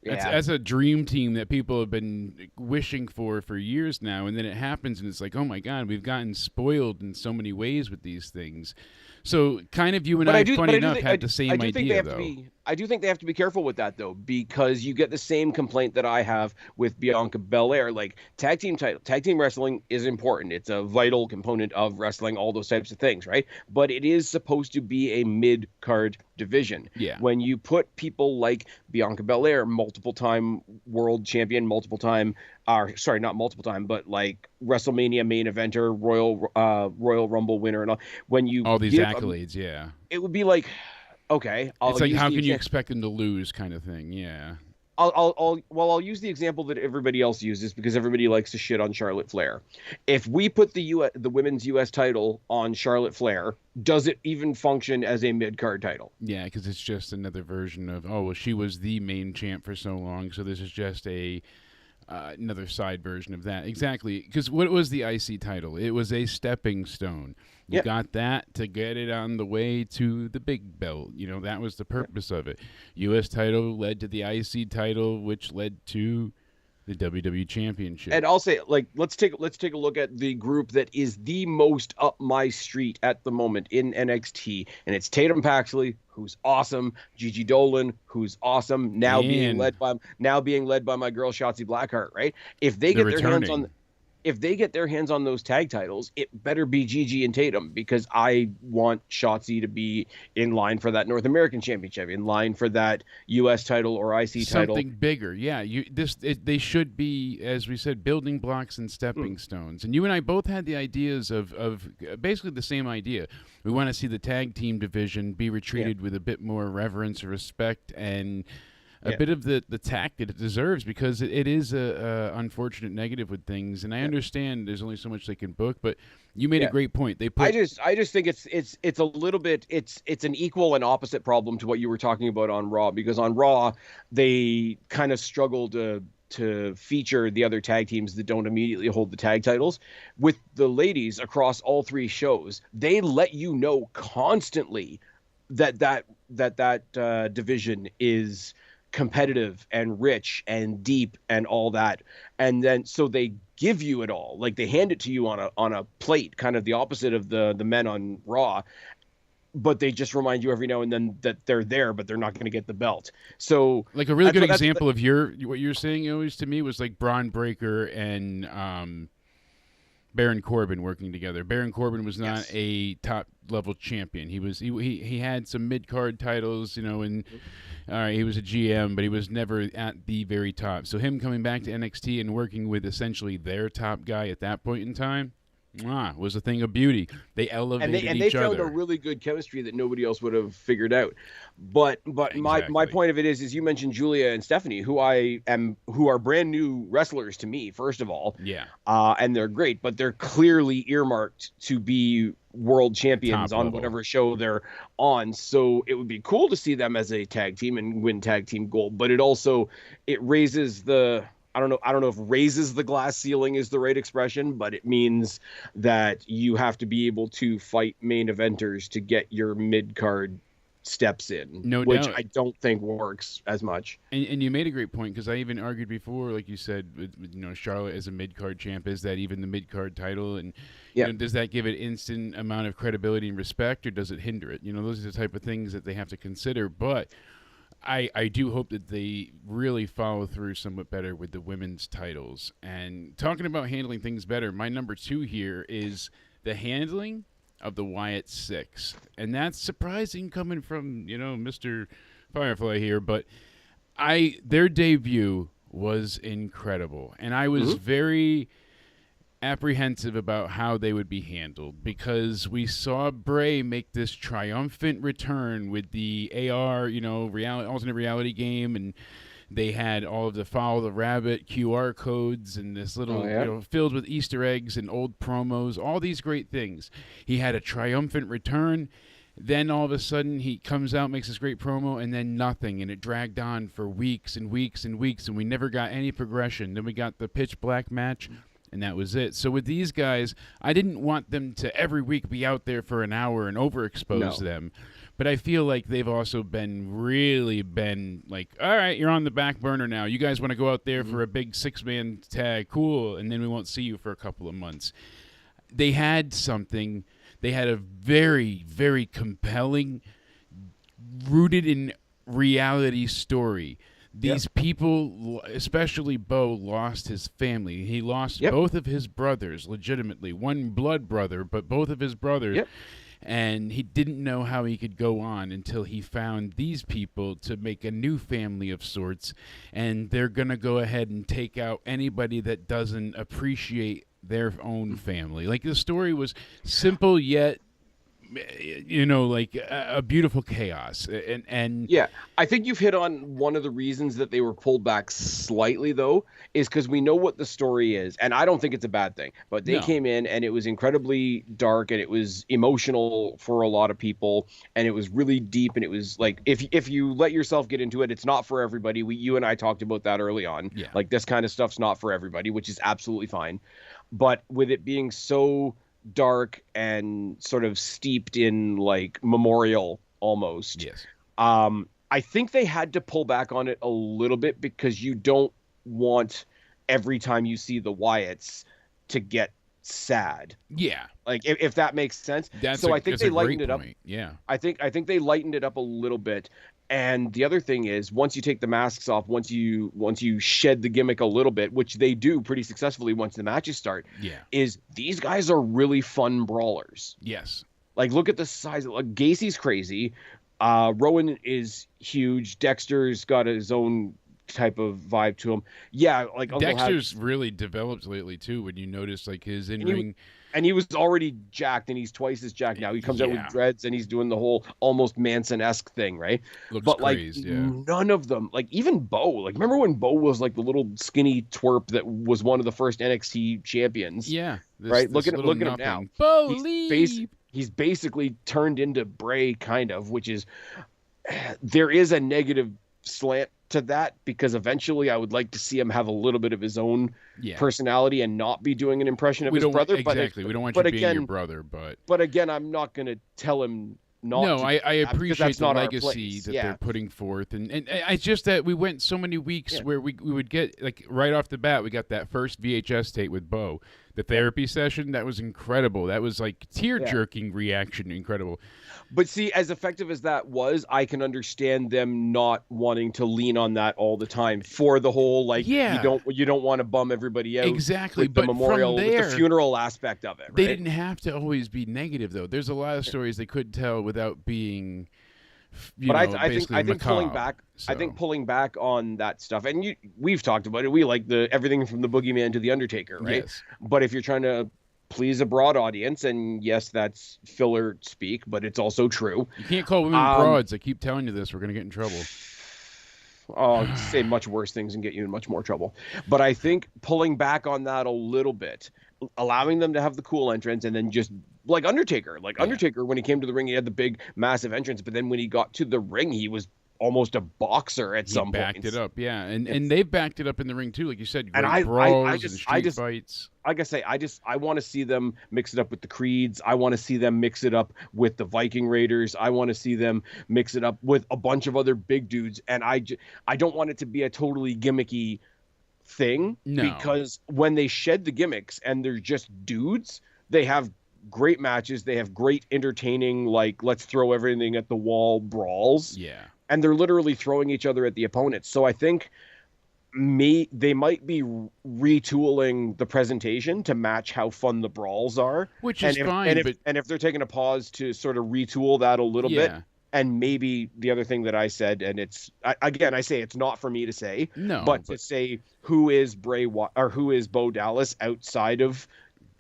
That's a dream team that people have been wishing for years now, and then it happens, and it's like, oh my God, we've gotten spoiled in so many ways with these things. So, kind of you and I, funny enough, had the same idea, though. I do think they have to be careful with that, though, because you get the same complaint that I have with Bianca Belair. Like, tag team wrestling is important. It's a vital component of wrestling, all those types of things, right? But it is supposed to be a mid-card division. Yeah. When you put people like Bianca Belair, multiple-time world champion, not multiple-time, but like WrestleMania main eventer, Royal Rumble winner, and all. When you all these accolades, yeah, it would be like, okay, it's like, how can you expect them to lose, kind of thing. Yeah. I'll use the example that everybody else uses because everybody likes to shit on Charlotte Flair. If we put the women's US title on Charlotte Flair, does it even function as a mid-card title? Yeah, because it's just another version of, she was the main champ for so long, so this is just another side version of that. Exactly, because what was the IC title? It was a stepping stone. You got that to get it on the way to the big belt. That was the purpose of it. U.S. title led to the IC title, which led to the WWE Championship. And I'll say, like, let's take a look at the group that is the most up my street at the moment in NXT, and it's Tatum Paxley, who's awesome, Gigi Dolan, who's awesome, now being led by my girl Shotzi Blackheart, right? If they get their hands on those tag titles, it better be Gigi and Tatum, because I want Shotzi to be in line for that North American Championship, in line for that U.S. title or IC title. Something bigger, yeah. They should be, as we said, building blocks and stepping stones. And you and I both had the ideas of basically the same idea. We want to see the tag team division be treated with a bit more reverence or respect and a bit of the tact that it deserves, because it is a unfortunate negative with things, and I understand there's only so much they can book, but you made a great point. I just think it's a little bit, it's an equal and opposite problem to what you were talking about on Raw, because on Raw they kind of struggle to feature the other tag teams that don't immediately hold the tag titles. With the ladies across all three shows, they let you know constantly that division is competitive and rich and deep and all that, and then so they give you it all, like they hand it to you on a plate, kind of the opposite of the men on Raw, but they just remind you every now and then that they're there, but they're not going to get the belt. So like a really good example of what you're saying always to me was like Braun Breaker and Baron Corbin working together. Baron Corbin was not a top level champion. He had some mid card titles, and he was a GM, but he was never at the very top. So him coming back to NXT and working with essentially their top guy at that point in time was a thing of beauty. They elevated each other. And they found a really good chemistry that nobody else would have figured out. But exactly. my point of it is you mentioned Julia and Stephanie, who are brand new wrestlers to me, first of all. Yeah. And they're great, but they're clearly earmarked to be world champions top on level. Whatever show they're on. So it would be cool to see them as a tag team and win tag team gold, but it raises the, I don't know if raises the glass ceiling is the right expression, but it means that you have to be able to fight main eventers to get your mid-card steps in, which I don't think works as much. And you made a great point, because I even argued before, like you said, with Charlotte as a mid-card champ, is that even the mid-card title, and does that give it instant amount of credibility and respect, or does it hinder it? Those are the type of things that they have to consider, but I do hope that they really follow through somewhat better with the women's titles. And talking about handling things better, my number 2 here is the handling of the Wyatt Six. And that's surprising coming from, Mr. Firefly here, but their debut was incredible. And I was very apprehensive about how they would be handled because we saw Bray make this triumphant return with the AR, alternate reality game, and they had all of the Follow the Rabbit QR codes and this little, filled with Easter eggs and old promos, all these great things. He had a triumphant return. Then all of a sudden he comes out, makes this great promo, and then nothing, and it dragged on for weeks and weeks and weeks, and we never got any progression. Then we got the pitch black match, and that was it. So with these guys, I didn't want them to every week be out there for an hour and overexpose them. But I feel like they've also been like, all right, you're on the back burner now. You guys want to go out there for a big 6-man tag, cool, and then we won't see you for a couple of months. They had something. They had a very, very compelling, rooted in reality story. These people, especially Bo, lost his family. He lost both of his brothers, legitimately. One blood brother, but both of his brothers. And he didn't know how he could go on until he found these people to make a new family of sorts. And they're going to go ahead and take out anybody that doesn't appreciate their own family. Like, the story was simple yet, like a beautiful chaos. And yeah, I think you've hit on one of the reasons that they were pulled back slightly, though, is because we know what the story is, and I don't think it's a bad thing. But they came in, and it was incredibly dark, and it was emotional for a lot of people, and it was really deep, and it was like, if you let yourself get into it, it's not for everybody. You and I talked about that early on. Yeah. Like, this kind of stuff's not for everybody, which is absolutely fine. But with it being so dark and sort of steeped in like memorial almost. Yes. I think they had to pull back on it a little bit because you don't want every time you see the Wyatts to get sad. Yeah. Like if that makes sense. I think they lightened it up. Yeah. I think they lightened it up a little bit. And the other thing is, once you take the masks off, once you shed the gimmick a little bit, which they do pretty successfully once the matches start, is these guys are really fun brawlers. Yes. Like, look at the size. Like, Gacy's crazy. Rowan is huge. Dexter's got his own type of vibe to him. Yeah, like Dexter's really developed lately too. When you notice like his in-ring. And he was already jacked, and he's twice as jacked now. He comes out with dreads, and he's doing the whole almost Manson-esque thing, right? Looks crazy, none of them, like even Bo. Like, remember when Bo was like the little skinny twerp that was one of the first NXT champions? Yeah, right. Look at him now. Bo, he's basically turned into Bray, kind of, which is there is a negative slant to that because eventually I would like to see him have a little bit of his own personality and not be doing an impression of his brother. Exactly. We don't want you being your brother, but again, I'm not going to tell him not. No, to I appreciate the legacy that they're putting forth, and it's just that we went so many weeks where we would get like right off the bat we got that first VHS tape with Bo, the therapy session. That was incredible. That was like tear-jerking reaction, incredible. But see, as effective as that was, I can understand them not wanting to lean on that all the time for the whole like you don't want to bum everybody out. Exactly, with the memorial, with the funeral aspect of it. Right? They didn't have to always be negative though. There's a lot of stories they could tell without being. I think pulling back. So. I think pulling back on that stuff, and we've talked about it. We like everything from the Boogeyman to the Undertaker, right? Yes. But if you're trying to please a broad audience, and yes, that's filler speak, but it's also true. You can't call women broads. I keep telling you this. We're gonna get in trouble. Oh, say much worse things and get you in much more trouble. But I think pulling back on that a little bit, allowing them to have the cool entrance, and then just like Undertaker. Undertaker, when he came to the ring, he had the big, massive entrance, but then when he got to the ring, he was almost a boxer at some point. Backed it up, and they've backed it up in the ring too, like you said. Great brawls and street fights. Like I say, I want to see them mix it up with the Creeds. I want to see them mix it up with the Viking Raiders. I want to see them mix it up with a bunch of other big dudes. And I don't want it to be a totally gimmicky thing, because when they shed the gimmicks and they're just dudes, they have great matches. They have great entertaining, like, let's throw everything at the wall brawls. Yeah. and they're literally throwing each other at the opponents. So I think they might be retooling the presentation to match how fun the brawls are, which is fine. And if they're taking a pause to sort of retool that a little bit, yeah. and maybe the other thing that I said, and I say it's not for me to say, but to say who is who is Bo Dallas outside of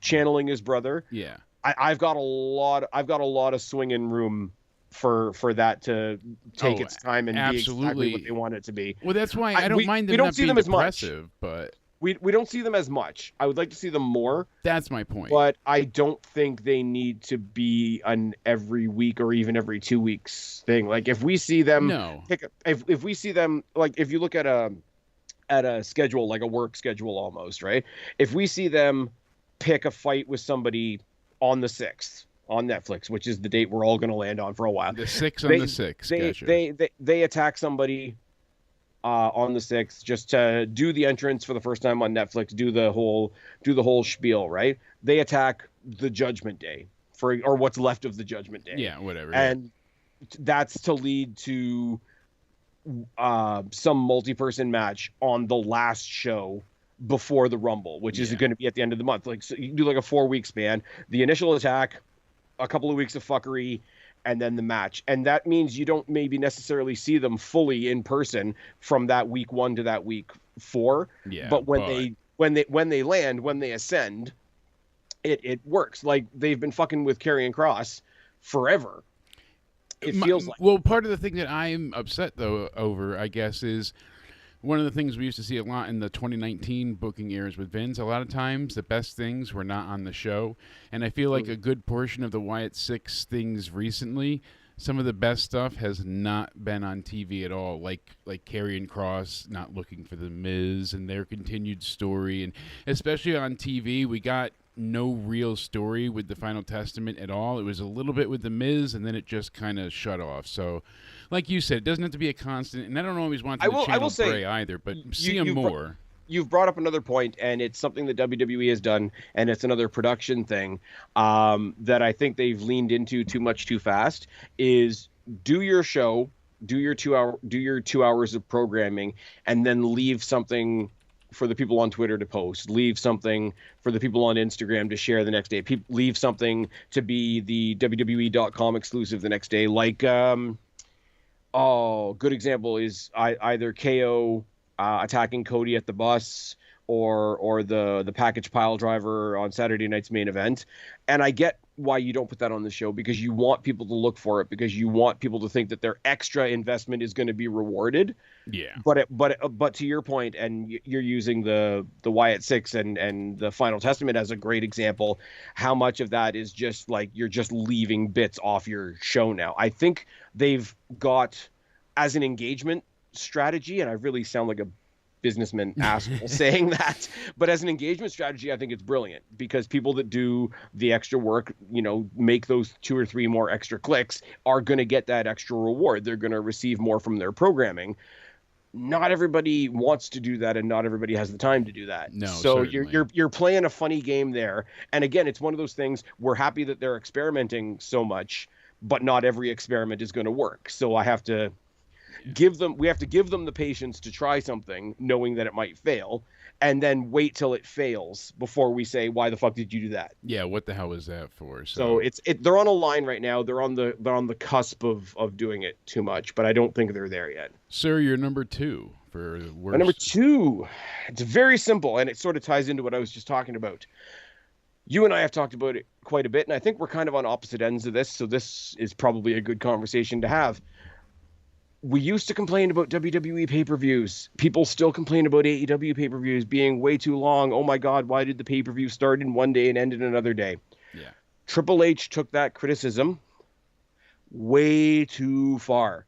channeling his brother. Yeah, I've got a lot of swinging room for that to take its time and be exactly what they want it to be. Well, that's why I don't mind them. We don't not see being them as depressive, much, but we don't see them as much. I would like to see them more. That's my point. But I don't think they need to be an every week or even every 2 weeks thing. Like if we see them, if we see them, like if you look at a schedule, like a work schedule almost, right? If we see them pick a fight with somebody on the 6th on Netflix, which is the date we're all going to land on for a while. The 6th on the 6th. They attack somebody on the 6th just to do the entrance for the first time on Netflix, do the whole spiel, right? They attack the Judgment Day or what's left of the Judgment Day. Yeah, whatever. And that's to lead to some multi-person match on the last show before the Rumble, which is going to be at the end of the month. Like, so you can do like a 4-week span, the initial attack, a couple of weeks of fuckery, and then the match. And that means you don't maybe necessarily see them fully in person from that week 1 to that week 4. Yeah. But when they land, when they ascend, it works. Like they've been fucking with Karrion Kross forever. It feels like. Well, part of the thing that I'm upset though over, I guess, is one of the things we used to see a lot in the 2019 booking years with Vince. A lot of times, the best things were not on the show, and I feel like a good portion of the Wyatt Six things recently, some of the best stuff has not been on TV at all. Like Karrion Kross not looking for the Miz and their continued story, and especially on TV, we got no real story with the Final Testament at all. It was a little bit with the Miz, and then it just kind of shut off. So, like you said, it doesn't have to be a constant, and I don't always want to channel Bray either, but see him more. You've brought up another point, and it's something that WWE has done, and it's another production thing that I think they've leaned into too much too fast, is do your show, do your 2 hours of programming, and then leave something for the people on Twitter to post, leave something for the people on Instagram to share the next day, leave something to be the WWE.com exclusive the next day. Like, good example is either KO attacking Cody at the bus or the package pile driver on Saturday night's main event. And I get why you don't put that on the show, because you want people to look for it, because you want people to think that their extra investment is going to be rewarded. Yeah. But to your point, and you're using the Wyatt Six and the Final Testament as a great example, how much of that is just like you're just leaving bits off your show now. I think they've got, as an engagement strategy, and I really sound like a businessman asshole saying that, but as an engagement strategy, I think it's brilliant, because people that do the extra work, make those 2 or 3 more extra clicks, are going to get that extra reward. They're going to receive more from their programming. Not everybody wants to do that, and not everybody has the time to do that. No, so certainly. you're playing a funny game there. And again, it's one of those things, we're happy that they're experimenting so much, but not every experiment is going to work. So I have to give them the patience to try something, knowing that it might fail, and then wait till it fails before we say, why the fuck did you do that? Yeah, what the hell was that for? So they're on a line right now. They're on the cusp of doing it too much, but I don't think they're there yet. Sir, you're number 2 for worst. Number 2, it's very simple, and it sort of ties into what I was just talking about. You and I have talked about it quite a bit, and I think we're kind of on opposite ends of this, so this is probably a good conversation to have. We used to complain about WWE pay-per-views. People still complain about AEW pay-per-views being way too long. Oh my God, why did the pay-per-view start in one day and end in another day? Yeah. Triple H took that criticism way too far.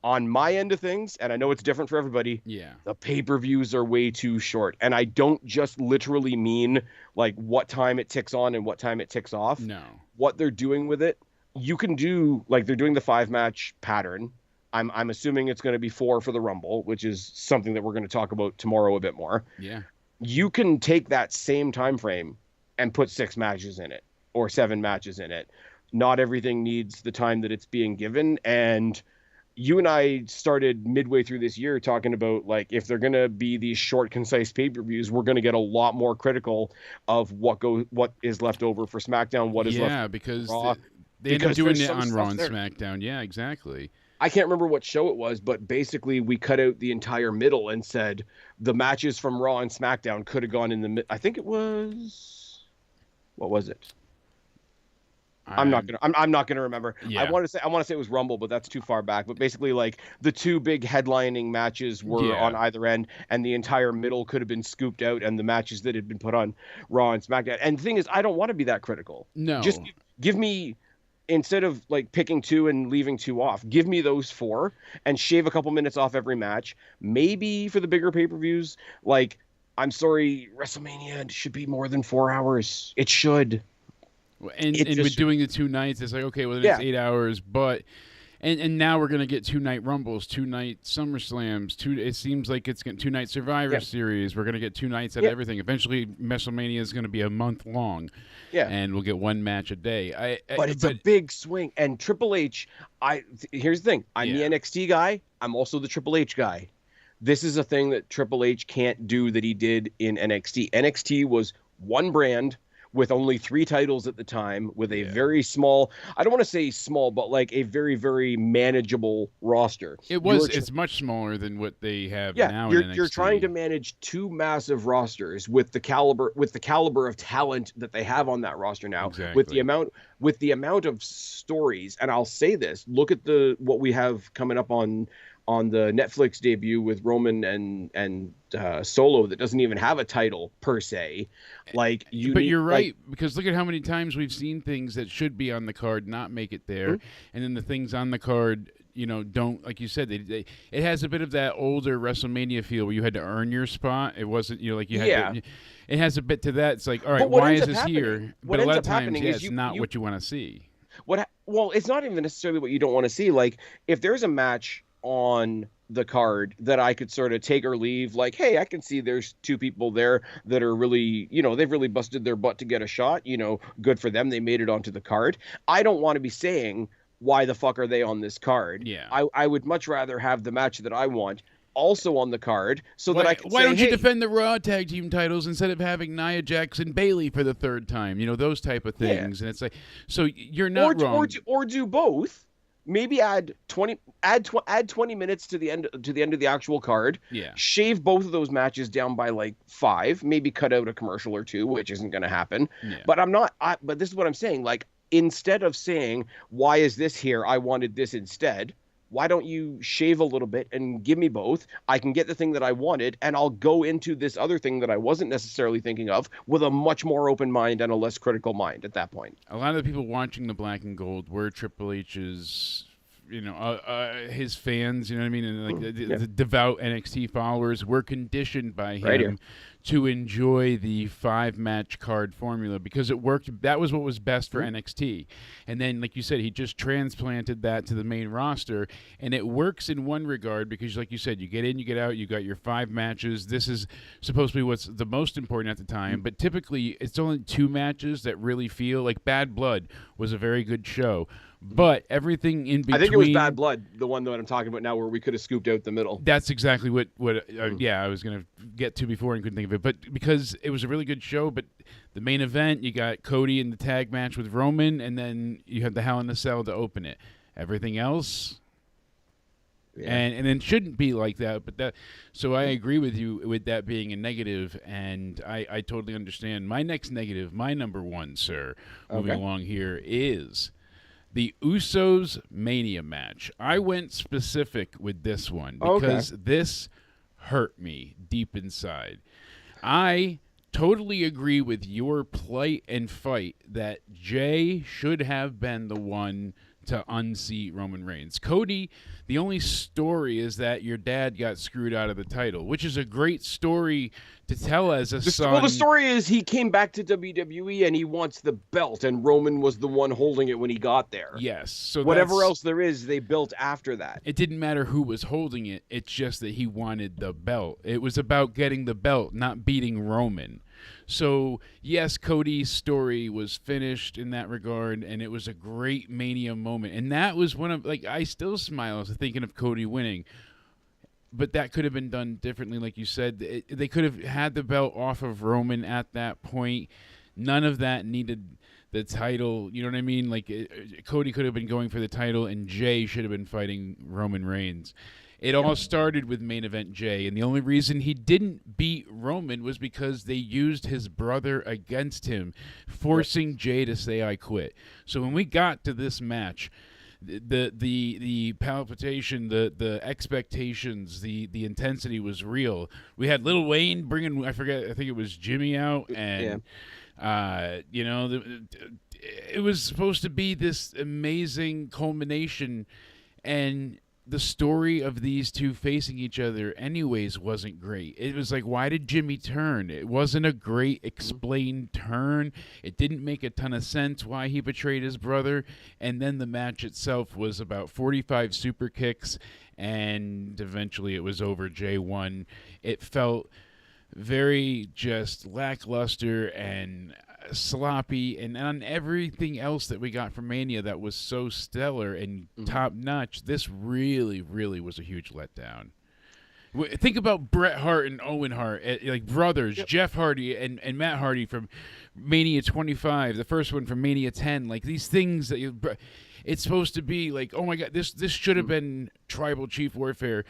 On my end of things, and I know it's different for everybody, the pay-per-views are way too short. And I don't just literally mean like what time it ticks on and what time it ticks off. No. What they're doing with it, you can do, like they're doing the 5-match pattern. I'm assuming it's going to be 4 for the Rumble, which is something that we're going to talk about tomorrow a bit more. Yeah. You can take that same time frame and put 6 matches in it or 7 matches in it. Not everything needs the time that it's being given. And you and I started midway through this year talking about, like, if they're going to be these short, concise pay-per-views, we're going to get a lot more critical of what is left over for SmackDown, what is left Yeah, over because for Raw, they end up because doing there's it some on Raw stuff and there. SmackDown. Yeah, exactly. I can't remember what show it was, but basically we cut out the entire middle and said the matches from Raw and SmackDown could have gone in the I think it was, what was it? I'm not gonna remember. Yeah. I want to say it was Rumble, but that's too far back. But basically, like, the two big headlining matches were on either end, and the entire middle could have been scooped out, and the matches that had been put on Raw and SmackDown. And the thing is, I don't want to be that critical. No. Just give me, instead of like picking two and leaving two off, give me those four and shave a couple minutes off every match. Maybe for the bigger pay-per-views, like, I'm sorry, WrestleMania should be more than 4 hours. It should. And with doing the 2 nights, it's like, okay, well, then it's 8 hours, but and now we're gonna get 2-night Rumbles, 2-night SummerSlams, it seems like it's getting 2-night Survivor Series. We're gonna get 2 nights at everything. Eventually, WrestleMania is gonna be a month long. Yeah, and we'll get 1 match a day. But it's a big swing. And Triple H, here's the thing: I'm the NXT guy. I'm also the Triple H guy. This is a thing that Triple H can't do that he did in NXT. NXT was one brand with only 3 titles at the time, with a very small, I don't want to say small, but like a very, very manageable roster. It's much smaller than what they have now in NXT. You're trying to manage 2 massive rosters with the caliber of talent that they have on that roster now, with the amount of stories. And I'll say this, look at what we have coming up on the Netflix debut with Roman and Solo that doesn't even have a title per se. Like, you're right, because look at how many times we've seen things that should be on the card not make it there, and then the things on the card, don't, like you said, it has a bit of that older WrestleMania feel where you had to earn your spot. It wasn't, like you had to, it has a bit to that. It's like, all right, why is this here? But a lot of times, it's not what you want to see. Well, it's not even necessarily what you don't want to see. Like, if there's a match on the card that I could sort of take or leave, like, hey, I can see there's 2 people there that are really, they've really busted their butt to get a shot, good for them, they made it onto the card. I don't want to be saying, why the fuck are they on this card? Yeah. I would much rather have the match that I want also on the card, so that I can why don't you defend the Raw tag team titles instead of having Nia Jax and Bayley for the 3rd time? Those type of things. And it's like, so you're not wrong. Or do both. Maybe add 20 minutes to the end of the actual card. Yeah. Shave both of those matches down by like 5. Maybe cut out a commercial or 2, which isn't going to happen. Yeah. But but this is what I'm saying. Like, instead of saying, why is this here? I wanted this instead. Why don't you shave a little bit and give me both? I can get the thing that I wanted, and I'll go into this other thing that I wasn't necessarily thinking of with a much more open mind and a less critical mind at that point. A lot of the people watching the Black and Gold were Triple H's, his fans, you know what I mean? And like the devout NXT followers were conditioned by him to enjoy the 5-match card formula because it worked. That was what was best for NXT. And then, like you said, he just transplanted that to the main roster, and it works in one regard because, like you said, you get in, you get out, you got your 5 matches. This is supposed to be what's the most important at the time, but typically it's only 2 matches that really feel like Bad Blood was a very good show. But everything in between... I think it was Bad Blood, the one that I'm talking about now, where we could have scooped out the middle. That's exactly what I was going to get to before and couldn't think of it. But because it was a really good show, but the main event, you got Cody in the tag match with Roman, and then you had the Hell in a Cell to open it. Everything else... Yeah. And it shouldn't be like that, so I agree with you with that being a negative, and I totally understand. My next negative, my number 1, sir, moving along here, is... the Usos Mania match. I went specific with this one because this hurt me deep inside. I totally agree with your plight and fight that Jay should have been the one to unseat Roman Reigns. Cody, the only story is that your dad got screwed out of the title, which is a great story to tell as a son. Well, the story is he came back to WWE and he wants the belt, and Roman was the one holding it when he got there. Yes. So whatever else there is, they built after that. It didn't matter who was holding it. It's just that he wanted the belt. It was about getting the belt, not beating Roman. So, yes, Cody's story was finished in that regard, and it was a great Mania moment. And that was one of, like, I still smile thinking of Cody winning. But that could have been done differently, like you said. They could have had the belt off of Roman at that point. None of that needed the title. You know what I mean? Like, Cody could have been going for the title, and Jay should have been fighting Roman Reigns. It all started with main event Jay, and the only reason he didn't beat Roman was because they used his brother against him, forcing Jay to say, "I quit." So when we got to this match, the palpitation, the expectations, the intensity was real. We had Lil Wayne bringing, I think it was Jimmy out, and you know, it was supposed to be this amazing culmination, and the story of these two facing each other anyways wasn't great. It was like, why did Jimmy turn? It wasn't a great explained turn. It didn't make a ton of sense why he betrayed his brother. And then the match itself was about 45 super kicks, and eventually it was over. Jay won. It felt very just lackluster and sloppy, and on everything else that we got from Mania that was so stellar and top notch, this really, really was a huge letdown. Think about Bret Hart and Owen Hart, like brothers, Jeff Hardy and Matt Hardy from Mania 25, the first one from Mania 10. Like, these things that it's supposed to be like, oh my God, this should have been Tribal Chief Warfare.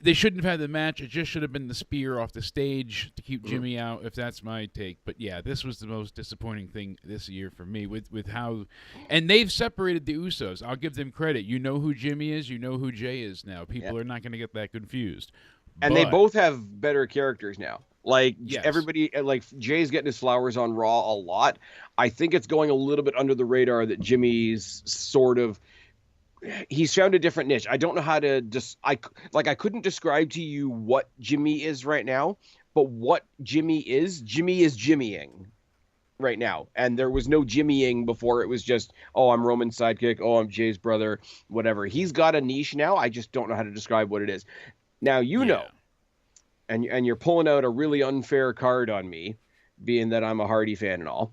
They shouldn't have had the match. It just should have been the spear off the stage to keep Jimmy out, if that's my take. But yeah, this was the most disappointing thing this year for me with how, and they've separated the Usos. I'll give them credit. You know who Jimmy is. You know who Jay is now. People are not going to get that confused. And they both have better characters now. Like, everybody, like, Jay's getting his flowers on Raw a lot. I think it's going a little bit under the radar that Jimmy's sort of, he's found a different niche. I don't know how to I couldn't describe to you what Jimmy is right now, but what Jimmy is Jimmying right now. And there was no Jimmying before. It was just, oh, I'm Roman's sidekick. Oh, I'm Jay's brother, whatever. He's got a niche now. I just don't know how to describe what it is. Now, you know, and you're pulling out a really unfair card on me, being that I'm a Hardy fan and all.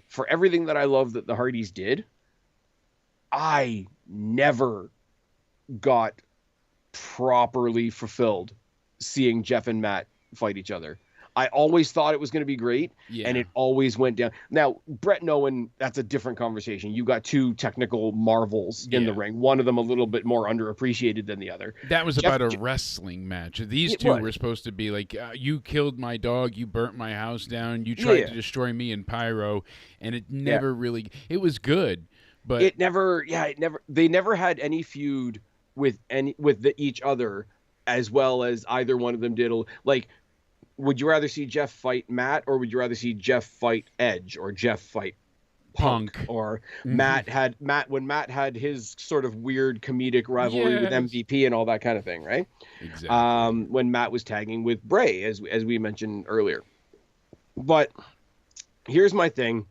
For everything that I love that the Hardys did, I never got properly fulfilled seeing Jeff and Matt fight each other. I always thought it was going to be great, and it always went down. Now, Brett and Owen, that's a different conversation. You got two technical marvels in the ring. One of them a little bit more underappreciated than the other. That was about a wrestling match. These two were supposed to be like, you killed my dog, you burnt my house down, you tried to destroy me in Pyro, and it never really, it was good. But they never had any feud with each other as well as either one of them did. Like, would you rather see Jeff fight Matt, or would you rather see Jeff fight Edge, or Jeff fight Punk? Or when Matt had his sort of weird comedic rivalry with MVP and all that kind of thing, right? Exactly. When Matt was tagging with Bray, as we mentioned earlier. But here's my thing,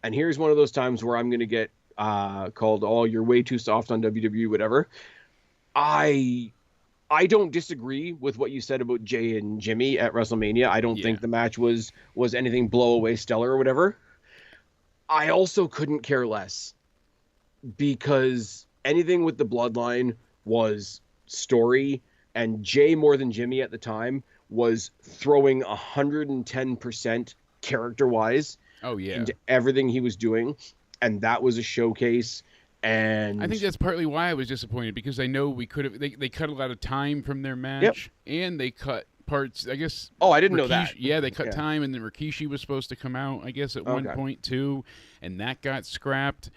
and here's one of those times where I'm going to get called, oh, you're way too soft on WWE, whatever. I don't disagree with what you said about Jay and Jimmy at WrestleMania. I don't think the match was anything blow away stellar or whatever. I also couldn't care less, because anything with the bloodline was story, and Jay, more than Jimmy at the time, was throwing 110% character-wise into everything he was doing, and that was a showcase. And I think that's partly why I was disappointed, because I know we could have. They cut a lot of time from their match, and they cut parts. I guess. Oh, I didn't know that. Yeah, they cut time, and then Rikishi was supposed to come out, I guess, at one point too, and that got scrapped.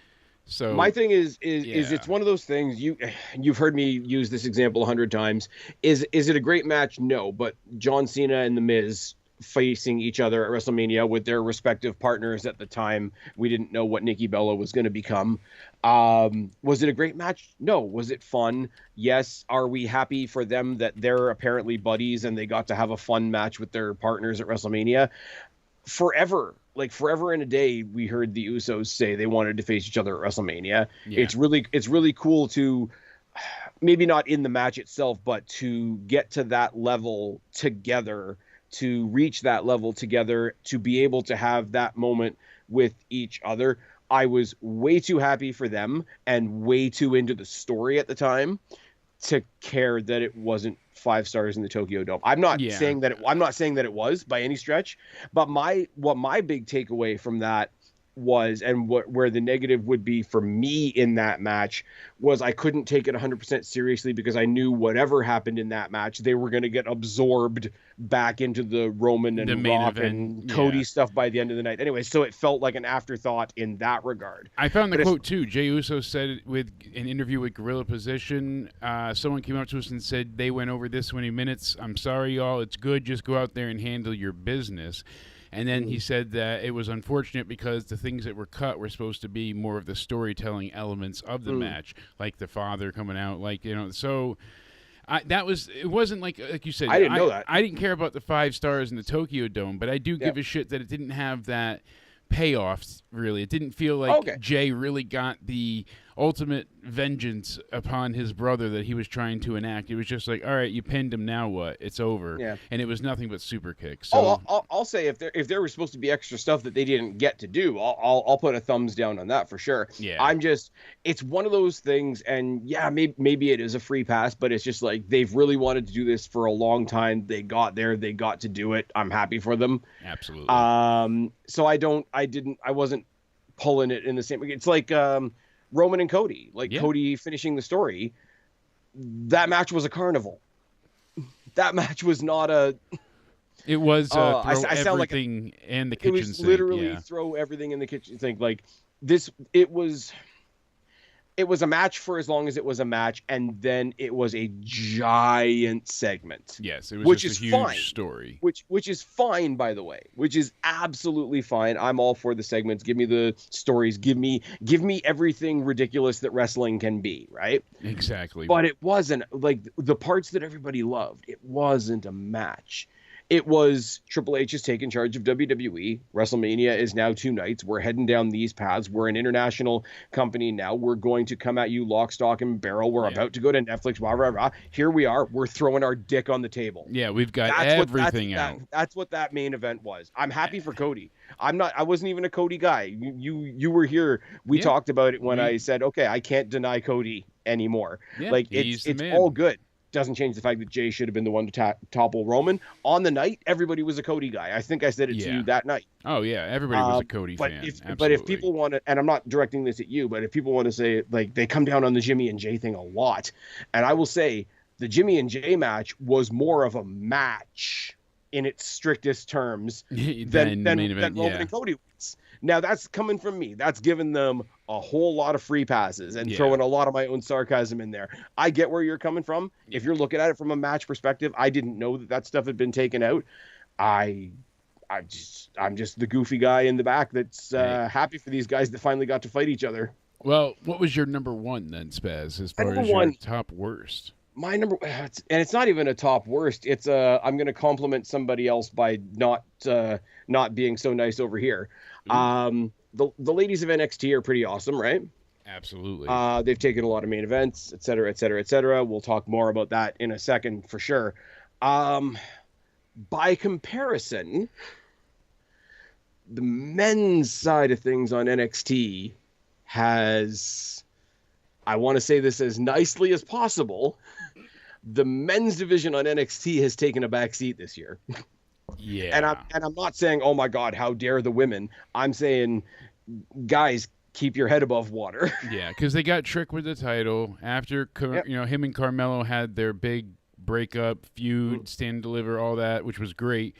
So my thing is it's one of those things. You've heard me use this example 100 times. Is it a great match? No, but John Cena and The Miz facing each other at WrestleMania with their respective partners at the time. We didn't know what Nikki Bella was going to become. Was it a great match? No. Was it fun? Yes. Are we happy for them that they're apparently buddies and they got to have a fun match with their partners at WrestleMania? Forever and a day, we heard the Usos say they wanted to face each other at WrestleMania. Yeah. It's really cool to, maybe not in the match itself, but to get to that level together, to reach that level together, to be able to have that moment with each other. I was way too happy for them and way too into the story at the time to care that it wasn't 5 stars in the Tokyo Dome. I'm not saying that it was by any stretch, but my big takeaway from that was, and where the negative would be for me in that match, was I couldn't take it 100% seriously because I knew whatever happened in that match, they were going to get absorbed back into the Roman and The main Rock event, and Cody stuff by the end of the night. Anyway, so it felt like an afterthought in that regard. I found the quote too. Jey Uso said it with an interview with Gorilla Position. Someone came up to us and said they went over this many minutes. I'm sorry, y'all. It's good. Just go out there and handle your business. And then he said that it was unfortunate because the things that were cut were supposed to be more of the storytelling elements of the match, like the father coming out, like, you know. So it wasn't like you said. I didn't know that. I didn't care about the 5 stars in the Tokyo Dome, but I do give a shit that it didn't have that payoffs, really. It didn't feel like Jay really got the ultimate vengeance upon his brother that he was trying to enact. It was just like, all right, you pinned him, now what? It's over. Yeah. And it was nothing but super kicks. So, I'll say if there was supposed to be extra stuff that they didn't get to do, I'll put a thumbs down on that for sure. Yeah. It's one of those things, and yeah, maybe it is a free pass, but it's just like they've really wanted to do this for a long time. They got there, they got to do it. I'm happy for them. Absolutely. So I wasn't pulling it in the same. It's like Roman and Cody, Cody finishing the story. That match was a carnival. That match was not a. It was throw I sound like everything in the kitchen sink. It was sink. literally throw everything in the kitchen sink. Like this, it was a match for as long as it was a match, and then it was a giant segment. Yes, it was just a huge story. Which is fine, by the way. Which is absolutely fine. I'm all for the segments. Give me the stories. Give me everything ridiculous that wrestling can be, right? Exactly. But it wasn't like the parts that everybody loved. It wasn't a match. It was Triple H is taking charge of WWE. WrestleMania is now 2 nights. We're heading down these paths. We're an international company now. We're going to come at you lock, stock, and barrel. We're about to go to Netflix. Rah, rah, rah. Here we are. We're throwing our dick on the table. Yeah, we've got everything out. That's what that main event was. I'm happy for Cody. I wasn't even a Cody guy. You were here. We talked about it when I said, okay, I can't deny Cody anymore. Yeah, like it's all good. Doesn't change the fact that Jay should have been the one to topple Roman. On the night, everybody was a Cody guy. I think I said it to you that night. Oh, yeah. Everybody was a Cody fan. But if people want to, and I'm not directing this at you, but if people want to say, like, they come down on the Jimmy and Jay thing a lot. And I will say the Jimmy and Jay match was more of a match in its strictest terms than Roman and Cody was. Now, that's coming from me. That's giving them a whole lot of free passes and throwing a lot of my own sarcasm in there. I get where you're coming from. If you're looking at it from a match perspective, I didn't know that stuff had been taken out. I'm just the goofy guy in the back that's happy for these guys that finally got to fight each other. Well, what was your number one then, Spaz, as far as your top worst? My number, and it's not even a top worst. It's I'm going to compliment somebody else by not being so nice over here. The ladies of NXT are pretty awesome, right? Absolutely. They've taken a lot of main events, et cetera, et cetera, et cetera. We'll talk more about that in a second for sure. By comparison, the men's side of things on NXT has, I want to say this as nicely as possible, the men's division on NXT has taken a back seat this year. Yeah. And I'm not saying, oh my God, how dare the women. I'm saying, guys, keep your head above water. Yeah, because they got tricked with the title after him and Carmelo had their big breakup, feud, stand and deliver, all that, which was great.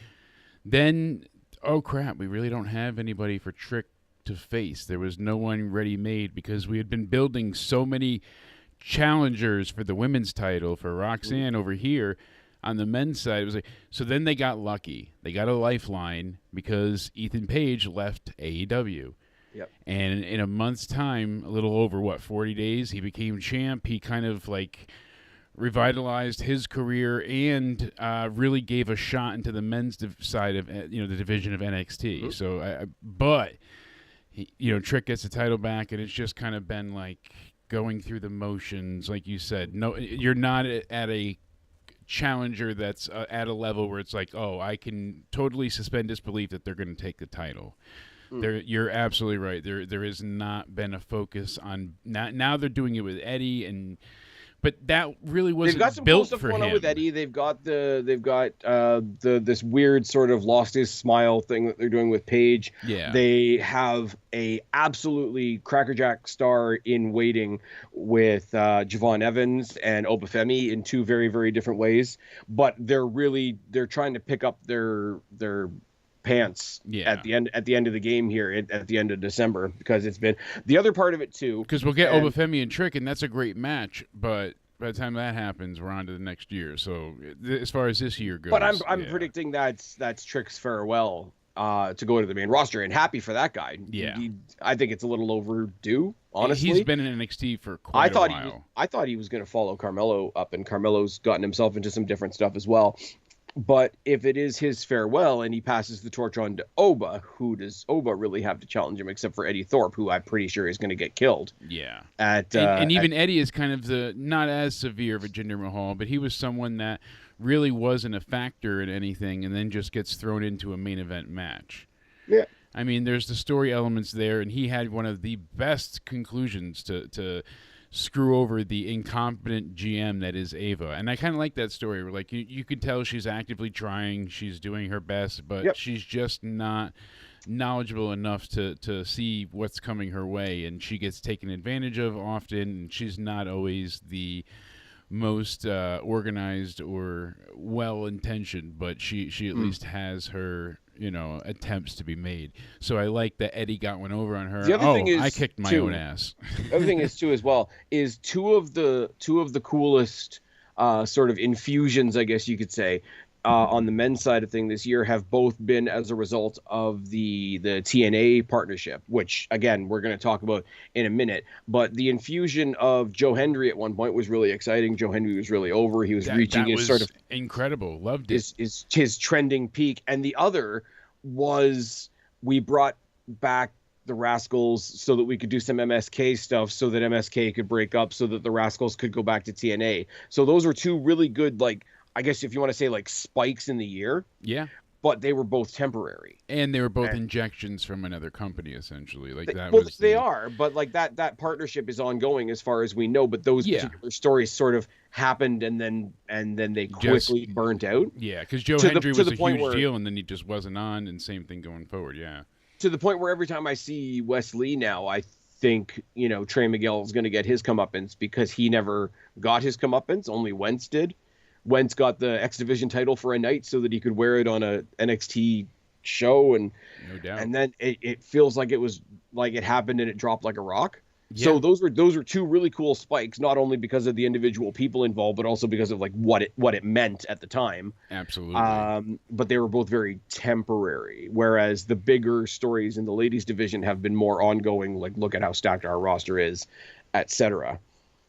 Then, oh crap, we really don't have anybody for Trick to face. There was no one ready made because we had been building so many challengers for the women's title for Roxanne over here. On the men's side, it was like, so then they got lucky. They got a lifeline because Ethan Page left AEW. Yep. And in a month's time, a little over 40 days, he became champ. He kind of like revitalized his career and really gave a shot into the men's side of the division of NXT. Mm-hmm. So, but Trick gets the title back, and it's just kind of been like going through the motions, like you said. No, you're not at a challenger that's at a level where it's like, oh, I can totally suspend disbelief that they're going to take the title. You're absolutely right. There has not been a focus on now. They're doing it with Eddie, but that really wasn't They've got some built cool stuff for going him. on with Eddie. They've got this weird sort of lost his smile thing that they're doing with Paige. Yeah. They have a absolutely crackerjack star in waiting with Javon Evans and Obafemi in two very, very different ways. But they're trying to pick up their pants at the end of the game here at the end of December, because it's been the other part of it too. Because we'll get Obafemi and Trick, and that's a great match, but by the time that happens, we're on to the next year. So as far as this year goes, but I'm predicting that's Trick's farewell to go to the main roster, and happy for that guy. Yeah, I think it's a little overdue. Honestly, he's been in NXT for quite a while. I thought he was going to follow Carmelo up, and Carmelo's gotten himself into some different stuff as well. But if it is his farewell and he passes the torch on to Oba, who does Oba really have to challenge him except for Eddie Thorpe, who I'm pretty sure is going to get killed? Yeah. And even Eddie is kind of not as severe of a Jinder Mahal, but he was someone that really wasn't a factor in anything and then just gets thrown into a main event match. Yeah. I mean, there's the story elements there, and he had one of the best conclusions to screw over the incompetent GM that is Ava. And I kind of like that story where, like, you could tell she's actively trying, she's doing her best, but she's just not knowledgeable enough to see what's coming her way, and she gets taken advantage of often, and she's not always the most organized or well-intentioned, but she at least has her attempts to be made. So I like that Eddie got one over on her. The other thing is, I kicked my own ass. The other thing is too, as well, is two of the coolest sort of infusions, I guess you could say, on the men's side of thing this year have both been as a result of the TNA partnership, which again we're going to talk about in a minute. But the infusion of Joe Hendry at one point was really exciting. Joe Hendry was really over. He was reaching his sort of incredible. Loved it. His trending peak. And the other was we brought back the Rascals so that we could do some MSK stuff, so that MSK could break up, so that the Rascals could go back to TNA. So those were two really good, like, I guess if you want to say, like, spikes in the year. Yeah. But they were both temporary. And they were both injections from another company, essentially. Like that. Well, they are, but like that partnership is ongoing as far as we know. But those particular stories sort of happened, and then they quickly burnt out. Yeah, because Joe Hendry was a huge deal, and then he just wasn't on, and same thing going forward. Yeah. To the point where every time I see Wes Lee now, I think Trey Miguel is going to get his comeuppance, because he never got his comeuppance. Only Wentz did. Wentz got the X Division title for a night so that he could wear it on a NXT show, and no doubt. And then it feels like it was like it happened and it dropped like a rock. Yeah. So those were two really cool spikes, not only because of the individual people involved, but also because of like what it meant at the time. Absolutely. But they were both very temporary, whereas the bigger stories in the ladies division have been more ongoing. Like, look at how stacked our roster is, etc.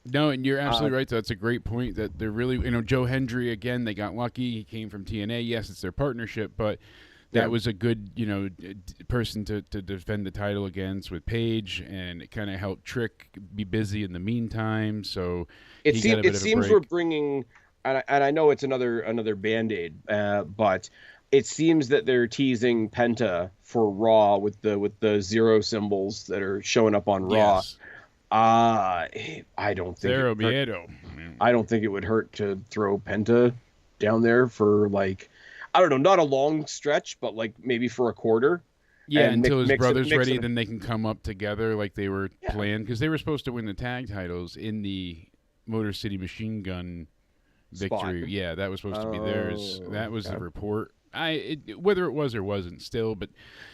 No, and you're absolutely right. That's a great point, that they're really, Joe Hendry, again, they got lucky. He came from TNA. Yes, it's their partnership, but that was a good, person to defend the title against with Paige, and it kind of helped Trick be busy in the meantime. So it seems we're bringing, and I know it's another Band-Aid, but it seems that they're teasing Penta for Raw with the zero symbols that are showing up on Raw. Yes. I don't think I don't think it would hurt to throw Penta down there for, like, I don't know, not a long stretch, but like maybe for a quarter. Yeah, until his brother's ready, then they can come up together like they were planned, because they were supposed to win the tag titles in the Motor City Machine Gun victory. Spot. Yeah, that was supposed to be theirs. That was the report. Whether it was or wasn't still, but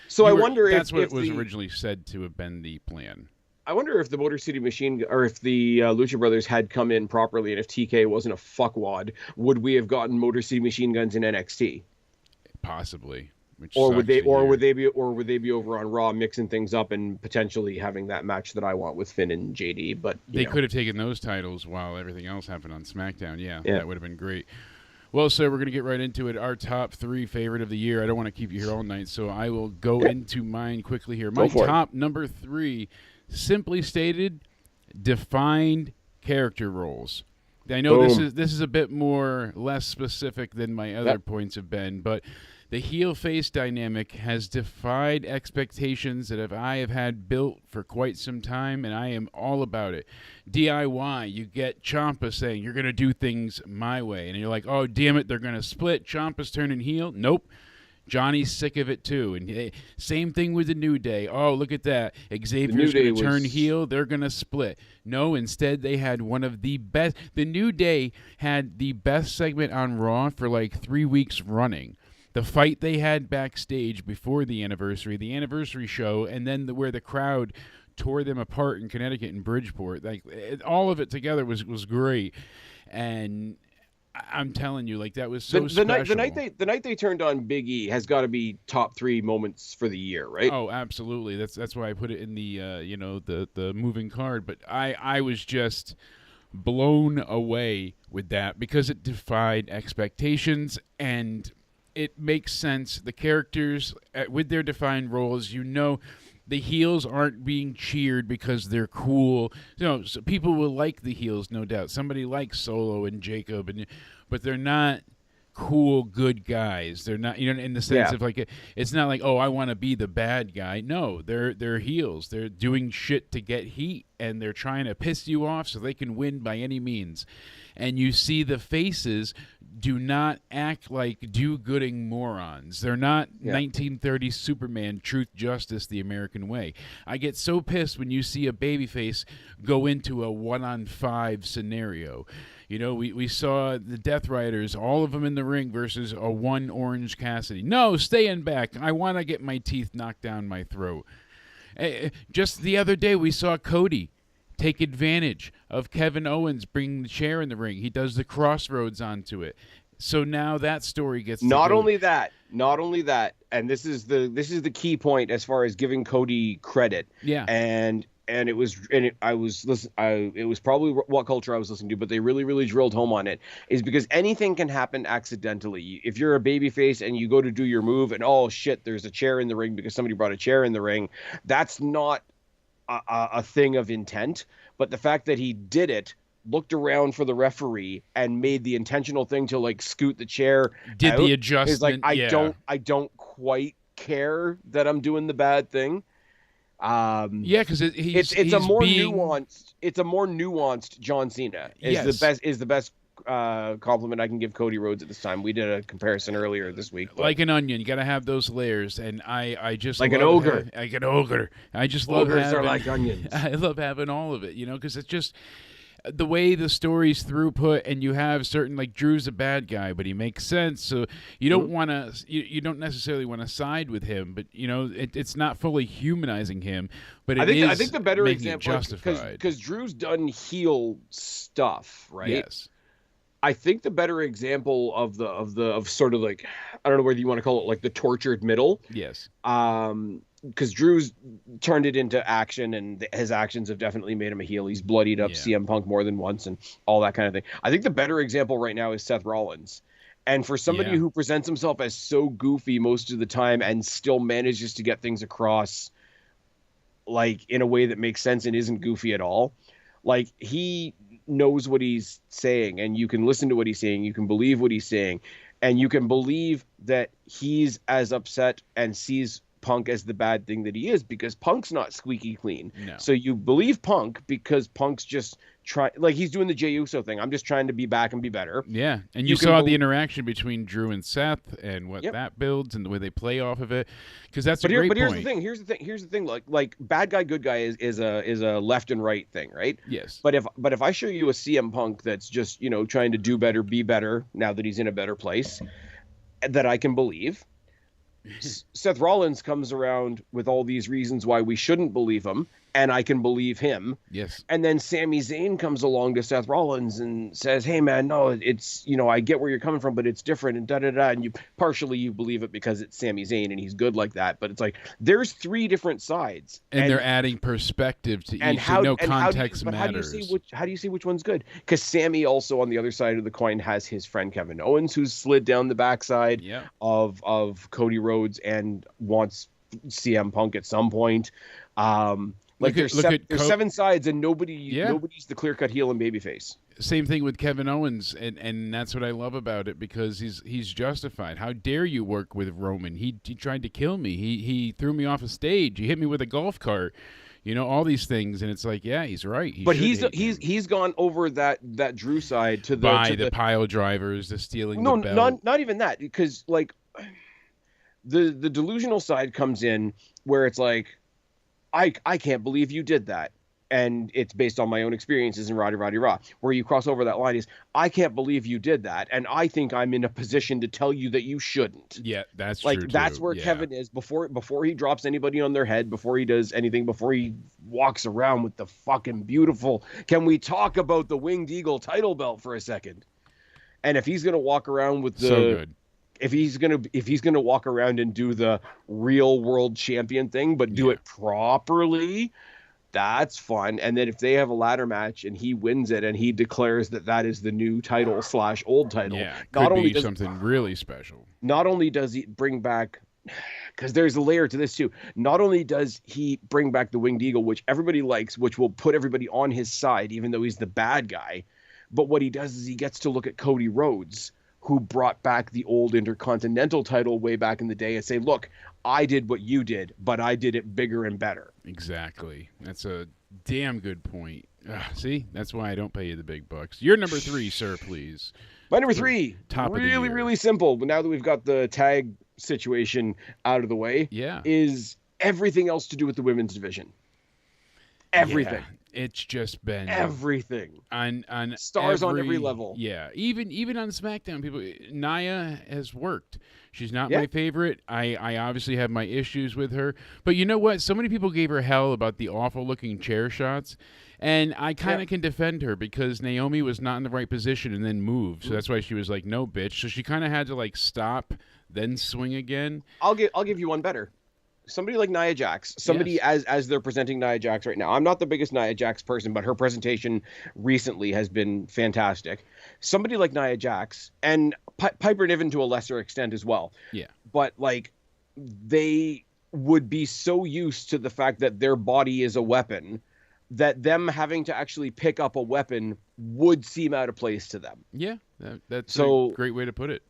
so I wonder if that's what it was originally said to have been the plan. I wonder if the Motor City Machine, or if the Lucha Brothers had come in properly, and if TK wasn't a fuckwad, would we have gotten Motor City Machine Guns in NXT? Possibly. Or would they be over on Raw mixing things up and potentially having that match that I want with Finn and JD? But they could have taken those titles while everything else happened on SmackDown. Yeah, that would have been great. Well, sir, we're going to get right into it. Our top 3 favorite of the year. I don't want to keep you here all night, so I will go into mine quickly here. My top number 3, simply stated, defined character roles. I know Boom. this is a bit more less specific than my other Yep. points have been, but the heel face dynamic has defied expectations that I have had built for quite some time, and I am all about it. DIY, you get Ciampa saying you're gonna do things my way, and you're like, oh damn it, they're gonna split. Ciampa's turning heel. Nope. Johnny's sick of it too, and same thing with the New Day. Oh, look at that! Xavier's going to turn heel. They're going to split. No, instead they had one of the best. The New Day had the best segment on Raw for like 3 weeks running. The fight they had backstage before the anniversary show, and then where the crowd tore them apart in Connecticut and Bridgeport. Like all of it together was great, and I'm telling you, like that was so special. The night they turned on Big E has got to be top 3 moments for the year, right? Oh, absolutely. That's why I put it in the the moving card. But I was just blown away with that because it defied expectations and it makes sense. The characters with their defined roles, the heels aren't being cheered because they're cool. So people will like the heels, no doubt. Somebody likes Solo and Jacob, but they're not cool, good guys. They're not, in the sense of like it's not like, oh, I want to be the bad guy. No, they're heels. They're doing shit to get heat, and they're trying to piss you off so they can win by any means. And you see the faces do not act like do-gooding morons. They're not 1930s Superman, truth, justice, the American way. I get so pissed when you see a babyface go into a 1-on-5 scenario. We saw the Death Riders, all of them in the ring versus a one Orange Cassidy. No, stay in back. I want to get my teeth knocked down my throat. Just the other day, we saw Cody take advantage of Kevin Owens bringing the chair in the ring. He does the crossroads onto it. So now that story gets not only that, and this is the key point as far as giving Cody credit. Yeah. It was probably What Culture I was listening to, but they really drilled home on it, is because anything can happen accidentally. If you're a babyface and you go to do your move and oh shit, there's a chair in the ring because somebody brought a chair in the ring, that's not a thing of intent. But the fact that he did it, looked around for the referee and made the intentional thing to like scoot the chair, did the adjustment, is like I don't quite care that I'm doing the bad thing. Because it's a more nuanced John Cena is the best compliment I can give Cody Rhodes at this time. We did a comparison earlier this week. Like an onion, you got to have those layers, and I just like an ogre. Like an ogre. I just love Ogres having, are like onions. I love having all of it, because it's just the way the story's throughput, and you have certain, like Drew's a bad guy, but he makes sense. So you don't want to, you don't necessarily want to side with him, but it's not fully humanizing him. But I think the better example, because Drew's done heel stuff, right? Yes. I think the better example of sort of like, I don't know whether you want to call it like the tortured middle. Yes. Because Drew's turned it into action, and his actions have definitely made him a heel. He's bloodied up CM Punk more than once and all that kind of thing. I think the better example right now is Seth Rollins. And for somebody who presents himself as so goofy most of the time and still manages to get things across like in a way that makes sense and isn't goofy at all, like he knows what he's saying, and you can listen to what he's saying, you can believe what he's saying, and you can believe that he's as upset and sees Punk as the bad thing that he is, because Punk's not squeaky clean. No. So you believe Punk because Punk's just he's doing the Jey Uso thing. I'm just trying to be back and be better. Yeah, and you saw the interaction between Drew and Seth and what that builds and the way they play off of it, because that's a great point. But here's the thing. Like bad guy, good guy is a left and right thing, right? Yes. But if I show you a CM Punk that's just trying to do better, be better now that he's in a better place, that I can believe. Seth Rollins comes around with all these reasons why we shouldn't believe him, and I can believe him. Yes. And then Sami Zayn comes along to Seth Rollins and says, hey man, no, it's, I get where you're coming from, but it's different, and da-da-da. And you believe it because it's Sami Zayn and he's good like that. But it's like, there's 3 different sides. And they're adding perspective to each, so context matters. How do you see which one's good? Because Sami also on the other side of the coin has his friend Kevin Owens, who's slid down the backside of Cody Rhodes and wants CM Punk at some point. Like there's 7 sides and Yeah. nobody's the clear cut heel and babyface. Same thing with Kevin Owens, and that's what I love about it, because he's justified. How dare you work with Roman? He tried to kill me. He threw me off a stage. He hit me with a golf cart. You know, all these things, and it's like, yeah, he's right. But he's gone over that Drew side to the pile drivers, the stealing no, the belt. not even that, because like the delusional side comes in where it's like, I can't believe you did that. And it's based on my own experiences in Roddy Raw. Where you cross over that line is, I can't believe you did that, and I think I'm in a position to tell you that you shouldn't. Yeah, that's like true that's too. where Yeah. Kevin is before he drops anybody on their head, before he does anything, before he walks around with the fucking beautiful. Can we talk about the Winged Eagle title belt for a second? And if he's gonna walk around with the So good. If he's gonna walk around and do the real world champion thing, but do it properly, that's fun. And then if they have a ladder match and he wins it and he declares that is the new title / old title, not only be something really special. Not only does he bring back, because there's a layer to this too. Not only does he bring back the Winged Eagle, which everybody likes, which will put everybody on his side, even though he's the bad guy, but what he does is he gets to look at Cody Rhodes, who brought back the old Intercontinental title way back in the day, and say, look, I did what you did, but I did it bigger and better. Exactly. That's a damn good point. See, that's why I don't pay you the big bucks. You're number 3, sir, please. My number 3, top of the year. Really simple. But now that we've got the tag situation out of the way, is everything else to do with the women's division. Everything. Yeah. It's just been everything on stars on every level. Yeah, even on SmackDown, people. Nia has worked. She's not my favorite. I obviously have my issues with her, but you know what? So many people gave her hell about the awful looking chair shots, and I kind of can defend her because Naomi was not in the right position and then moved, so that's why she was like, "No, bitch." So she kind of had to like stop, then swing again. I'll give you one better. Somebody like Nia Jax, as they're presenting Nia Jax right now. I'm not the biggest Nia Jax person, but her presentation recently has been fantastic. Somebody like Nia Jax and Piper Niven to a lesser extent as well. Yeah. But like they would be so used to the fact that their body is a weapon that them having to actually pick up a weapon would seem out of place to them. Yeah, that's a great way to put it.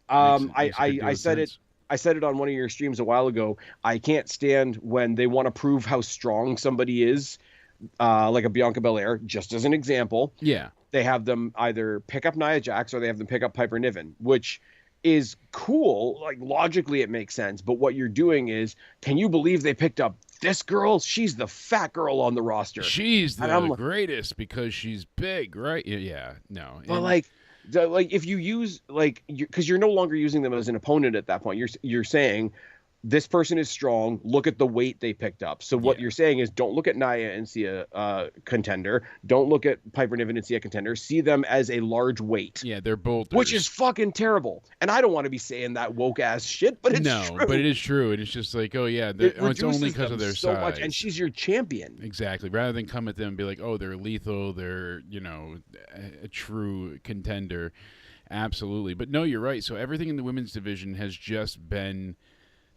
I said it on one of your streams a while ago. I can't stand when they want to prove how strong somebody is, like a Bianca Belair, just as an example. Yeah. They have them either pick up Nia Jax or they have them pick up Piper Niven, which is cool. Like, logically, it makes sense. But what you're doing is, can you believe they picked up this girl? She's the fat girl on the roster. She's the greatest because she's big, right? Yeah. No. But if you use because you're no longer using them as an opponent at that point, you're saying this person is strong. Look at the weight they picked up. So what you're saying is, don't look at Nia and see a contender. Don't look at Piper Niven and see a contender. See them as a large weight. Yeah, they're both, which is fucking terrible. And I don't want to be saying that woke ass shit, but it's true. But it is true. And it's just like, oh yeah, it's only because of their so size. much, and she's your champion. Exactly. Rather than come at them and be like, oh, they're lethal. They're a true contender. Absolutely. But no, you're right. So everything in the women's division has just been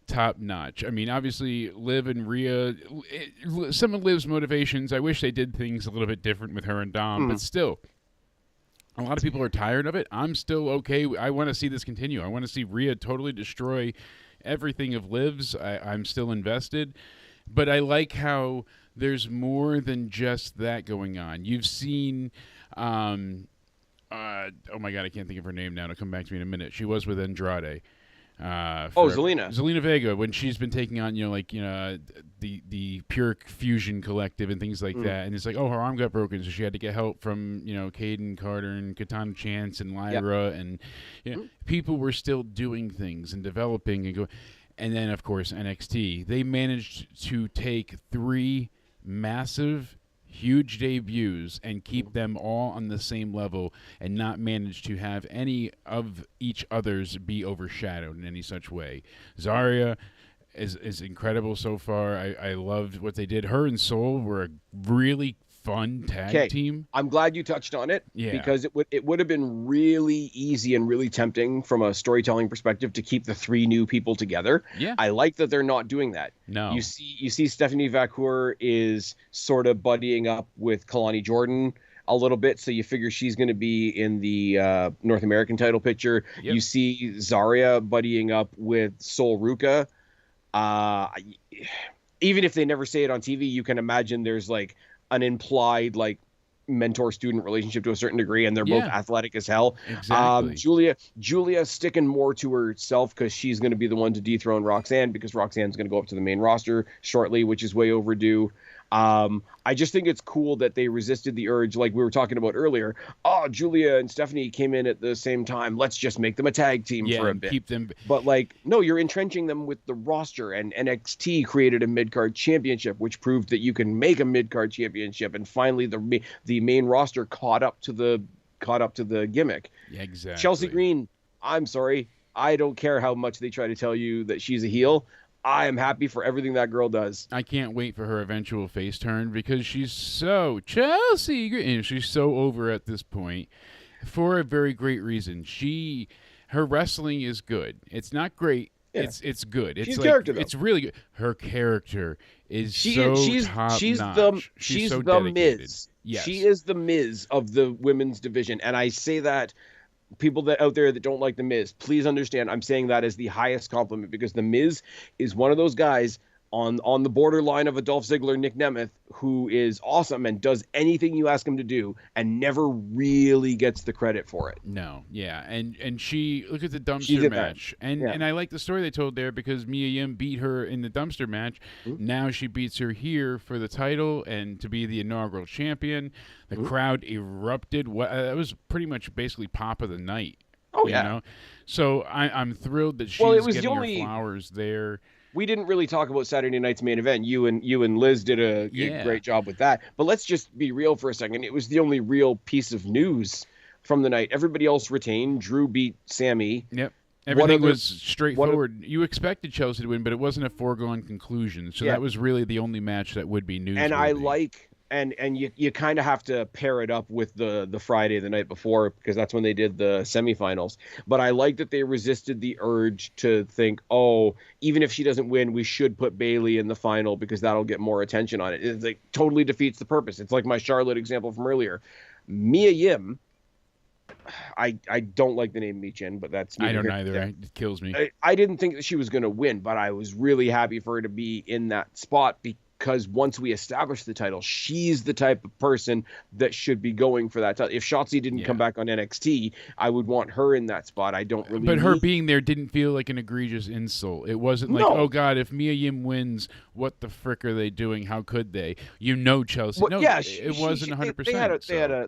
top notch. I mean, obviously, Liv and Rhea, some of Liv's motivations, I wish they did things a little bit different with her and Dom, but still, a lot of people are tired of it. I'm still okay. I want to see this continue. I want to see Rhea totally destroy everything of Liv's. I'm still invested, but I like how there's more than just that going on. You've seen, oh my God, I can't think of her name now. It'll come back to me in a minute. She was with Andrade. Zelina Vega, when she's been taking on the Pure Fusion Collective and things like that, and it's like, oh, her arm got broken, so she had to get help from Caden Carter and Katana Chance and Lyra, and people were still doing things and developing and going. And then of course NXT, they managed to take 3 massive, huge debuts and keep them all on the same level and not manage to have any of each other's be overshadowed in any such way. Zarya is incredible so far. I loved what they did. Her and Soul were a really fun tag team. I'm glad you touched on it, Yeah. because it would have been really easy and really tempting from a storytelling perspective to keep the three new people together. Yeah. I like that they're not doing that. No. You see Stephanie Vacour is sort of buddying up with Kalani Jordan a little bit, so you figure she's going to be in the North American title picture. Yep. You see Zarya buddying up with Sol Ruka. Even if they never say it on TV, you can imagine there's like an implied like mentor-student relationship to a certain degree, and they're both athletic as hell. Exactly. Julia sticking more to herself because she's going to be the one to dethrone Roxanne, because Roxanne's going to go up to the main roster shortly, which is way overdue. I just think it's cool that they resisted the urge, like we were talking about earlier. Oh, Julia and Stephanie came in at the same time. Let's just make them a tag team for a bit. Keep them. But like, no, you're entrenching them with the roster, and NXT created a mid-card championship, which proved that you can make a mid-card championship. And finally, the main roster caught up to the gimmick. Yeah, exactly. Chelsea Green, I'm sorry, I don't care how much they try to tell you that she's a heel. I am happy for everything that girl does. I can't wait for her eventual face turn, because she's so Chelsea Green, and she's so over at this point for a very great reason. Her wrestling is good. It's not great. Yeah. It's good. It's she's like character, though. It's really good. Her character is she's top notch. She's so the dedicated. Miz. Yes. She is the Miz of the women's division, and I say that. People that out there that don't like the Miz, please understand I'm saying that as the highest compliment, because the Miz is one of those guys on the borderline of a Dolph Ziggler, Nick Nemeth, who is awesome and does anything you ask him to do and never really gets the credit for it. No, yeah, and she, look at the dumpster match, and I like the story they told there, because Mia Yim beat her in the dumpster match. Mm-hmm. Now she beats her here for the title and to be the inaugural champion. The crowd erupted. That was pretty much basically pop of the night. Oh, you know? So I'm thrilled that she's getting her flowers there. We didn't really talk about Saturday night's main event. You and Liz did a great job with that. But let's just be real for a second. It was the only real piece of news from the night. Everybody else retained. Drew beat Sammy. Yep. Everything was straightforward. You expected Chelsea to win, but it wasn't a foregone conclusion. So that was really the only match that would be newsworthy. And I like... And you kind of have to pair it up with the Friday the night before, because that's when they did the semifinals. But I like that they resisted the urge to think, oh, even if she doesn't win, we should put Bayley in the final because that'll get more attention on it. It like totally defeats the purpose. It's like my Charlotte example from earlier. Mia Yim, I don't like the name Michin, but that's... I don't either. It kills me. I didn't think that she was going to win, but I was really happy for her to be in that spot because once we establish the title, she's the type of person that should be going for that title. If Shotzi didn't come back on NXT, I would want her in that spot. I don't really... But her being there didn't feel like an egregious insult. It wasn't like, oh, God, if Mia Yim wins, what the frick are they doing? How could they? You know Chelsea. Well, no, yeah, it wasn't 100%.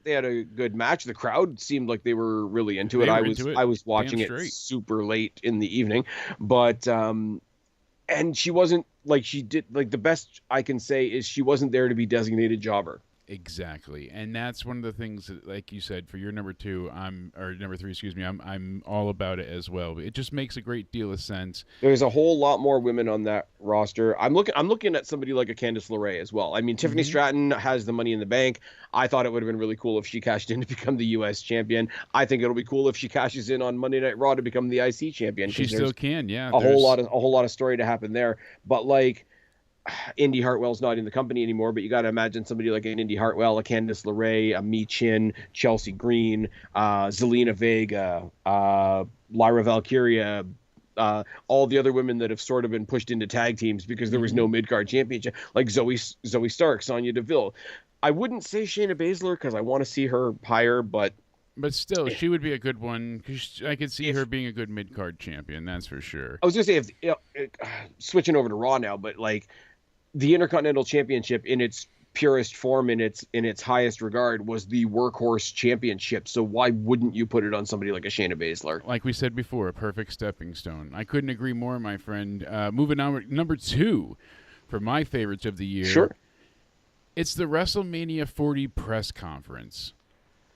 They had a good match. The crowd seemed like they were really into it. I was watching it super late in the evening. But... and she wasn't like she did. Like the best I can say is she wasn't there to be designated jobber. Exactly, and that's one of the things that, like you said, for your number two, number three, excuse me, I'm all about it as well. It just makes a great deal of sense. There's a whole lot more women on that roster. I'm looking at somebody like a Candice LeRae as well. I mean, Tiffany Stratton has the Money in the Bank. I thought it would have been really cool if she cashed in to become the U.S. champion. I think it'll be cool if she cashes in on Monday Night Raw to become the IC champion. She still can, yeah. A whole lot of story to happen there. But like, Indy Hartwell's not in the company anymore, but you got to imagine somebody like an Indy Hartwell, a Candice LeRae, a Mi Chin, Chelsea Green, Zelina Vega, Lyra Valkyria, all the other women that have sort of been pushed into tag teams because there was no mid-card championship, like Zoe Stark, Sonya Deville. I wouldn't say Shayna Baszler because I want to see her higher, but still, she would be a good one because I could see her being a good mid-card champion, that's for sure. I was going to say, switching over to Raw now, but like, the Intercontinental Championship in its purest form, in its highest regard, was the workhorse championship. So why wouldn't you put it on somebody like a Shayna Baszler? Like we said before, a perfect stepping stone. I couldn't agree more, my friend. Moving on, number two for my favorites of the year. Sure. It's the WrestleMania 40 press conference.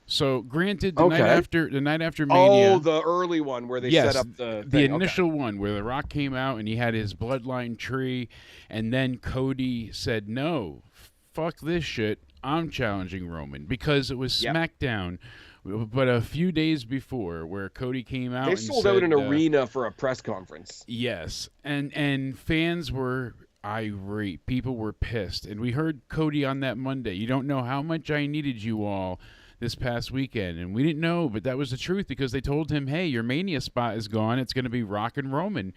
So, granted, the night after Mania. Oh, the early one where they set up the initial one where The Rock came out and he had his bloodline tree, and then Cody said, "No, fuck this shit. I'm challenging Roman because it was Yep. SmackDown, but a few days before where Cody came out They and sold said, out an arena for a press conference. yes, and fans were irate. People were pissed, and we heard Cody on that Monday. You don't know how much I needed you all this past weekend, and we didn't know, but that was the truth because they told him, "Hey, your Mania spot is gone. It's going to be Rock and Roman."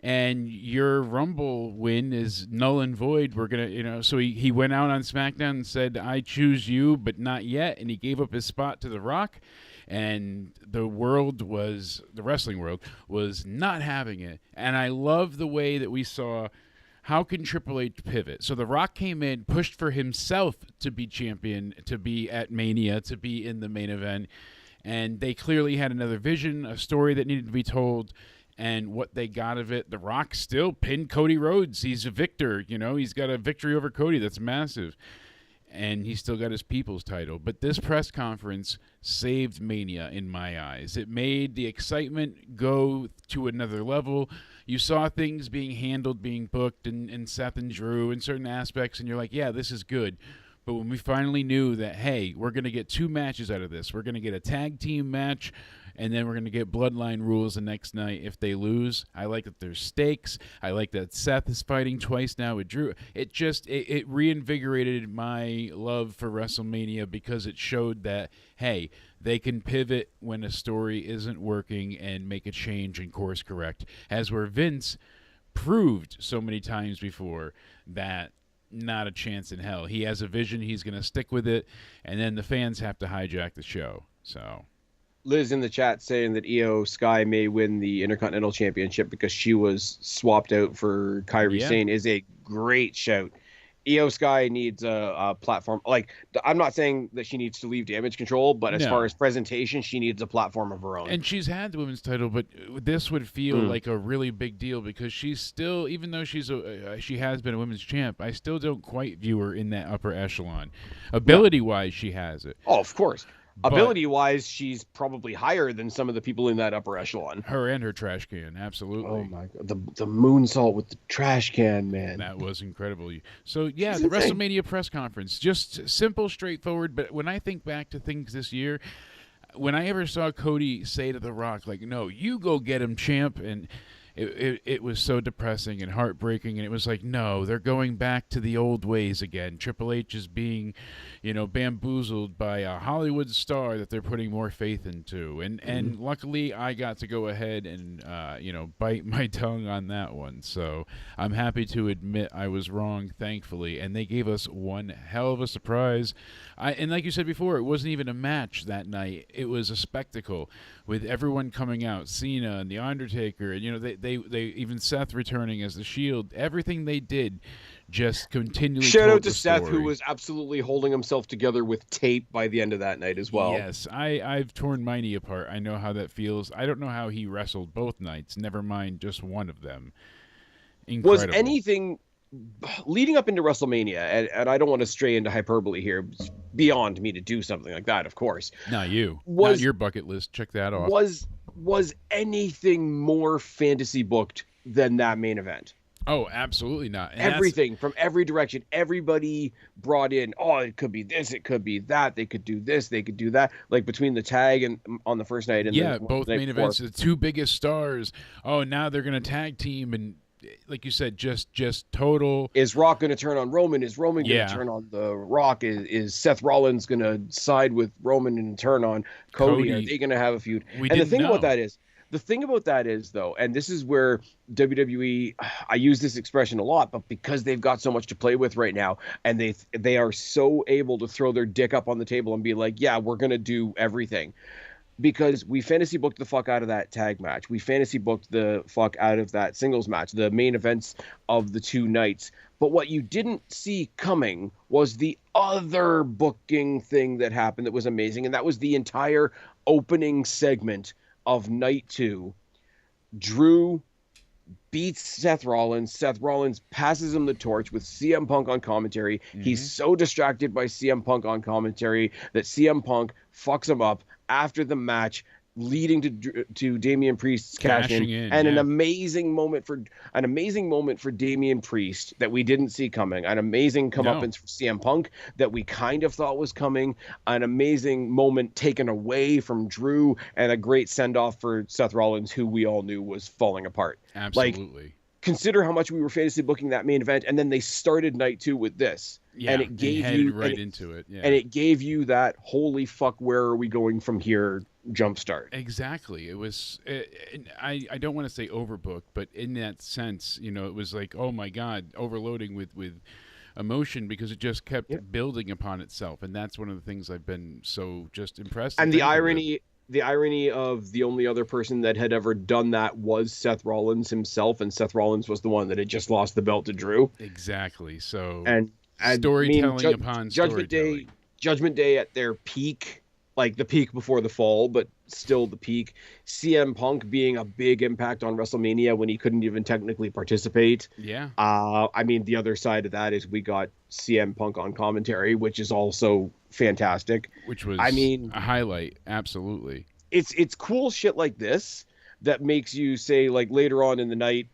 And your Rumble win is null and void. We're going to, so he went out on SmackDown and said, I choose you, but not yet. And he gave up his spot to The Rock. And the wrestling world was not having it. And I love the way that we saw how can Triple H pivot. So The Rock came in, pushed for himself to be champion, to be at Mania, to be in the main event. And they clearly had another vision, a story that needed to be told. And what they got of it, The Rock still pinned Cody Rhodes. He's a victor, He's got a victory over Cody that's massive. And he's still got his People's title. But this press conference saved Mania in my eyes. It made the excitement go to another level. You saw things being handled, being booked, and Seth and Drew in certain aspects, and you're like, yeah, this is good. But when we finally knew that, hey, we're going to get 2 matches out of this. We're going to get a tag team match, and then we're going to get bloodline rules the next night if they lose. I like that there's stakes. I like that Seth is fighting twice now with Drew. It reinvigorated my love for WrestleMania because it showed that, hey, they can pivot when a story isn't working and make a change and course correct. As where Vince proved so many times before that not a chance in hell. He has a vision. He's going to stick with it. And then the fans have to hijack the show. So Liz in the chat saying that Io Sky may win the Intercontinental Championship because she was swapped out for Kairi Sane is a great shout. Io Sky needs a platform. Like, I'm not saying that she needs to leave Damage Control, but as far as presentation, she needs a platform of her own. And she's had the women's title, but this would feel like a really big deal because she's still, even though she has been a women's champ, I still don't quite view her in that upper echelon. Ability-wise, she has it. Oh, of course. Ability-wise, she's probably higher than some of the people in that upper echelon. Her and her trash can, absolutely. Oh, my God. The moonsault with the trash can, man. That was incredible. So, yeah, the WrestleMania press conference, just simple, straightforward. But when I think back to things this year, when I ever saw Cody say to The Rock, like, no, you go get him, champ, and it was so depressing and heartbreaking, and it was like, no, they're going back to the old ways again. Triple H is being, bamboozled by a Hollywood star that they're putting more faith into. And luckily, I got to go ahead and, bite my tongue on that one. So I'm happy to admit I was wrong, thankfully. And they gave us one hell of a surprise. And like you said before, it wasn't even a match that night. It was a spectacle with everyone coming out, Cena and The Undertaker, and, they even Seth returning as the Shield. Everything they did just continually shout out to story. Seth, who was absolutely holding himself together with tape by the end of that night as well. Yes, I've torn my knee apart. I know how that feels. I don't know how he wrestled both nights, never mind just one of them. Incredible. Was anything leading up into WrestleMania, and I don't want to stray into hyperbole here, it's beyond me to do something like that, of course. Not you. Not your bucket list. Check that off. Was anything more fantasy booked than that main event? Oh, absolutely not. And everything from every direction. Everybody brought in, it could be this, it could be that. They could do this, they could do that. Like between the tag and on the first night and both main events, the 2 biggest stars. Oh, now they're going to tag team and, like you said, just total. Is Rock going to turn on Roman? Is Roman going to turn on The Rock? Is Seth Rollins going to side with Roman and turn on Cody? Are they going to have a feud? And the thing about that is, though, and this is where WWE, I use this expression a lot, but because they've got so much to play with right now, and they are so able to throw their dick up on the table and be like, yeah, we're going to do everything. Because we fantasy booked the fuck out of that tag match. We fantasy booked the fuck out of that singles match, the main events of the 2 nights. But what you didn't see coming was the other booking thing that happened that was amazing. And that was the entire opening segment of night 2. Drew beats Seth Rollins. Seth Rollins passes him the torch with CM Punk on commentary. He's so distracted by CM Punk on commentary that CM Punk fucks him up. After the match, leading to Damian Priest's cash Cashing in, in, and yeah. an amazing moment for Damian Priest that we didn't see coming, an amazing comeuppance for CM Punk that we kind of thought was coming, an amazing moment taken away from Drew, and a great send off for Seth Rollins, who we all knew was falling apart. Absolutely. Consider how much we were fantasy booking that main event, and then they started night 2 with this, and it gave you right into it. Yeah, and it gave you that holy fuck, where are we going from here jumpstart. Exactly. It was. I don't want to say overbooked, but in that sense, you know, it was like, oh my god, overloading with emotion, because it just kept building upon itself, and that's one of the things I've been so just impressed. And the irony of the only other person that had ever done that was Seth Rollins himself, and Seth Rollins was the one that had just lost the belt to Drew. Exactly. So and storytelling upon storytelling. Judgment Day at their peak, like the peak before the fall, but still the peak. CM Punk being a big impact on WrestleMania when he couldn't even technically participate. Yeah. I mean, the other side of that is we got CM Punk on commentary, which is also fantastic. Which was, a highlight. Absolutely. It's cool shit like this that makes you say, like, later on in the night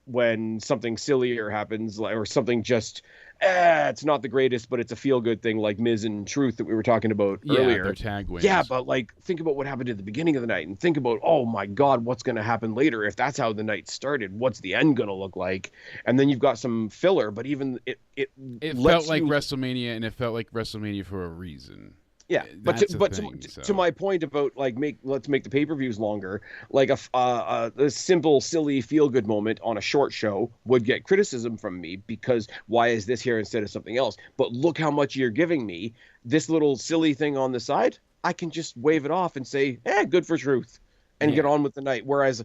when something sillier happens, or something just it's not the greatest, but it's a feel-good thing, like Miz and Truth that we were talking about earlier. Their tag wins. Yeah, but like, think about what happened at the beginning of the night, and think about, oh my god, what's going to happen later? If that's how the night started, what's the end going to look like? And then you've got some filler, but even it felt like WrestleMania, and it felt like WrestleMania for a reason. Yeah, to my point about, like, let's make the pay-per-views longer, like a simple, silly, feel-good moment on a short show would get criticism from me, because why is this here instead of something else? But look how much you're giving me. This little silly thing on the side, I can just wave it off and say, good for Truth, and get on with the night. Whereas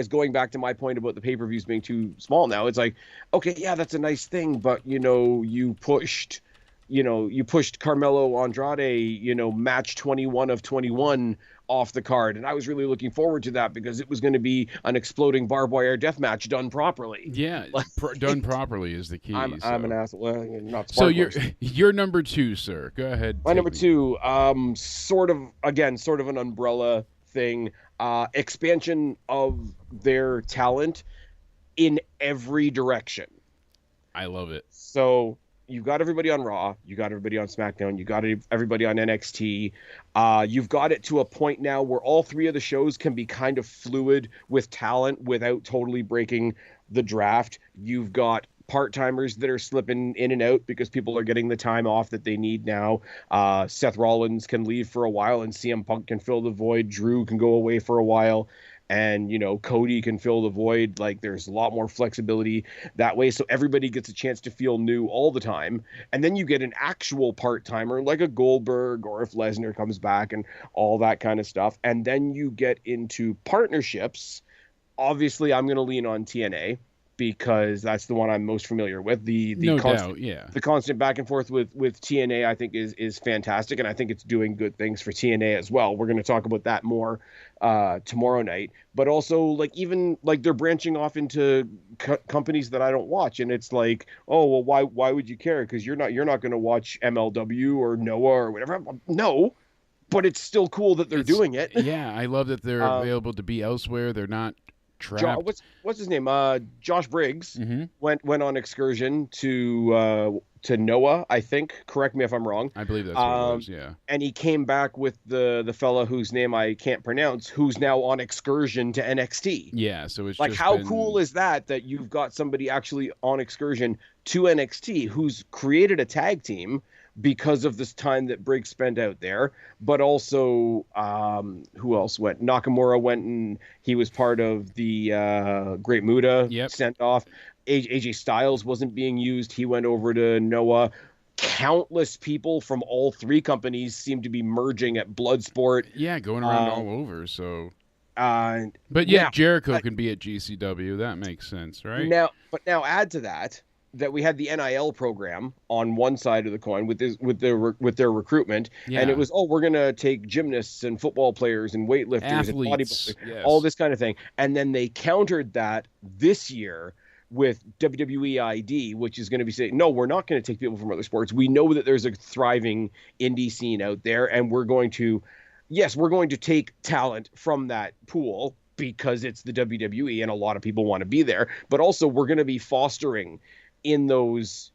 going back to my point about the pay-per-views being too small now, it's like, okay, yeah, that's a nice thing, but, you pushed Carmelo Andrade, match 21 of 21 off the card. And I was really looking forward to that, because it was going to be an exploding barbed wire death match done properly. Yeah, done properly is the key. I'm an asshole. Well, not so you're number 2, sir. Go ahead. My number 2, sort of an umbrella thing. Expansion of their talent in every direction. I love it. So you've got everybody on Raw, you got everybody on SmackDown, you got everybody on NXT. You've got it to a point now where all 3 of the shows can be kind of fluid with talent without totally breaking the draft. You've got part-timers that are slipping in and out because people are getting the time off that they need now. Seth Rollins can leave for a while and CM Punk can fill the void. Drew can go away for a while, and Cody can fill the void. Like, there's a lot more flexibility that way, so everybody gets a chance to feel new all the time. And then you get an actual part-timer like a Goldberg, or if Lesnar comes back, and all that kind of stuff. And then you get into partnerships. Obviously, I'm going to lean on TNA, because that's the one I'm most familiar with. The constant back and forth with TNA, I think is fantastic, and I think it's doing good things for TNA as well. We're going to talk about that more tomorrow night. But also, like, even like they're branching off into companies that I don't watch, and it's like, oh well, why would you care? Because you're not going to watch MLW or Noah or whatever. No. But it's still cool that they're doing it. Yeah, I love that they're available to be elsewhere. They're not trapped. What's his name? Josh Briggs went on excursion to Noah, I think. Correct me if I'm wrong. I believe that's what it was, yeah. And he came back with the fella whose name I can't pronounce, who's now on excursion to NXT. Yeah, so it's like, just how cool is that you've got somebody actually on excursion to NXT who's created a tag team because of this time that Briggs spent out there. But also, who else went? Nakamura went, and he was part of the Great Muta sent off. AJ Styles wasn't being used. He went over to Noah. Countless people from all 3 companies seem to be merging at Bloodsport. Yeah, going around all over. So, but Jericho can be at GCW. That makes sense, right? Now add to that we had the NIL program on one side of the coin with their recruitment, and it was, we're gonna take gymnasts and football players and weightlifters, athletes, and bodybuilders, all this kind of thing, and then they countered that this year with WWE ID, which is going to be saying, no, we're not going to take people from other sports. We know that there's a thriving indie scene out there, and we're going to yes, we're going to take talent from that pool because it's the WWE and a lot of people want to be there, but also we're going to be fostering in those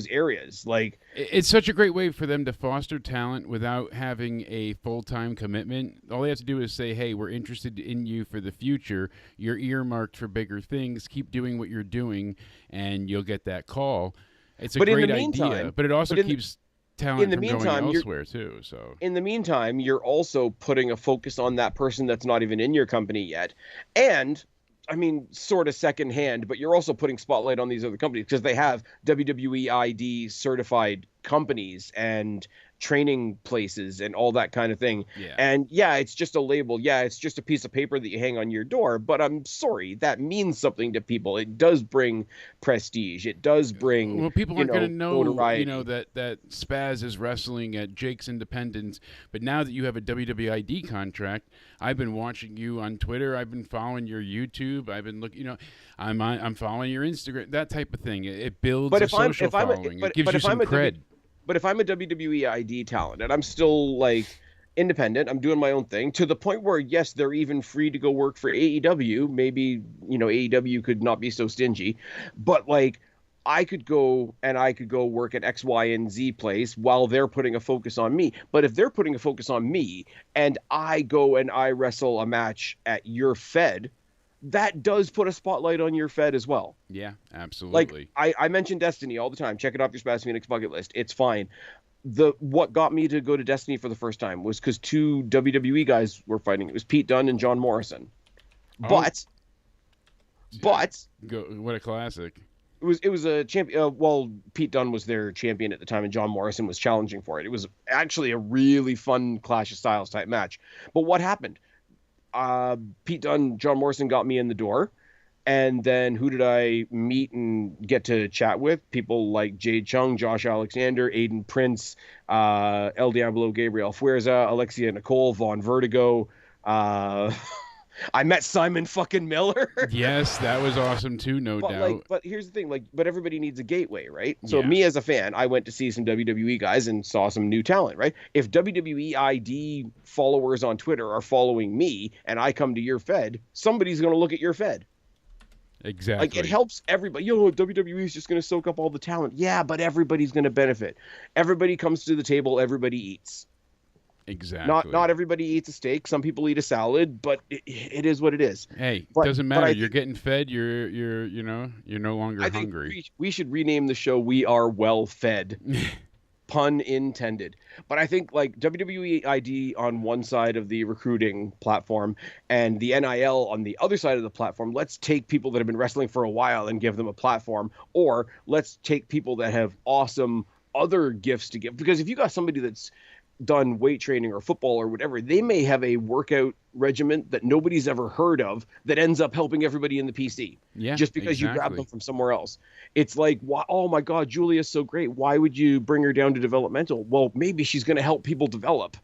areas. Like, It's such a great way for them to foster talent without having a full-time commitment. All they have to do is say, hey, we're interested in you for the future. You're earmarked for bigger things. Keep doing what you're doing, and you'll get that call. It's a but in the great idea, meantime, but it also but keeps in talent the from going meantime, you're elsewhere, too. So in the meantime, you're also putting a focus on that person that's not even in your company yet. And I mean, sort of secondhand, but you're also putting spotlight on these other companies because they have WWE ID certified companies and training places and all that kind of thing. yeah. And yeah, it's just a label. Yeah, it's just a piece of paper that you hang on your door. But I'm sorry, that means something to people. It does bring prestige. It does bring, Well, people aren't going to know, notoriety. that Spaz is wrestling at Jake's Independence. But now that you have a WWID contract, I've been watching you on Twitter. I've been following your YouTube. I've been looking, I'm following your Instagram. That type of thing. It builds But a if I'm social if I'm a, following. It but gives but you if I'm some a cred. But if I'm a WWE ID talent and I'm still like independent, I'm doing my own thing to the point where, yes, they're even free to go work for AEW. Maybe, AEW could not be so stingy, but like I could go work at X, Y, and Z place while they're putting a focus on me. But if they're putting a focus on me and I go and I wrestle a match at your Fed, that does put a spotlight on your Fed as well. Yeah, Like absolutely. I mention Destiny all the time. Check it off your Spaz Phoenix bucket list. It's fine. What got me to go to Destiny for the first time was because two WWE guys were fighting. It was Pete Dunne and John Morrison. Oh, But but what a classic. it was a champion. Well, Pete Dunne was their champion at the time, and John Morrison was challenging for it. It was actually a really fun Clash of Styles type match. But what happened? Pete Dunne, John Morrison got me in the door. And then who did I meet and get to chat with? People like Jade Chung, Josh Alexander, Aiden Prince, El Diablo, Gabriel Fuerza, Alexia Nicole, Vaughn Vertigo. Uh, I met Simon fucking Miller. Yes, that was awesome too, no doubt. But here's the thing, but everybody needs a gateway, right? So Yeah. me as a fan, I went to see some WWE guys and saw some new talent, right? If WWE ID followers on Twitter are following me and I come to your Fed, somebody's going to look at your Fed. Exactly. Like, it helps everybody. WWE is just going to soak up all the talent. Yeah, but everybody's going to benefit. Everybody comes to the table. Everybody eats. Exactly. Not everybody eats a steak. Some people eat a salad, but it is what it is. Hey, But- doesn't but matter. I You're think- getting fed. You're no longer I think hungry. we should rename the show "We Are Well Fed," pun intended. But I think like WWE ID on one side of the recruiting platform and the NIL on the other side of the platform. Let's take people that have been wrestling for a while and give them a platform, or let's take people that have awesome other gifts to give. Because if you got somebody that's done weight training or football or whatever, they may have a workout regiment that nobody's ever heard of that ends up helping everybody in the PC. Yeah, Just because you grabbed exactly. them from somewhere else. It's like, why, oh my God, Julia's so great. Why would you bring her down to developmental? Well, maybe she's going to help people develop.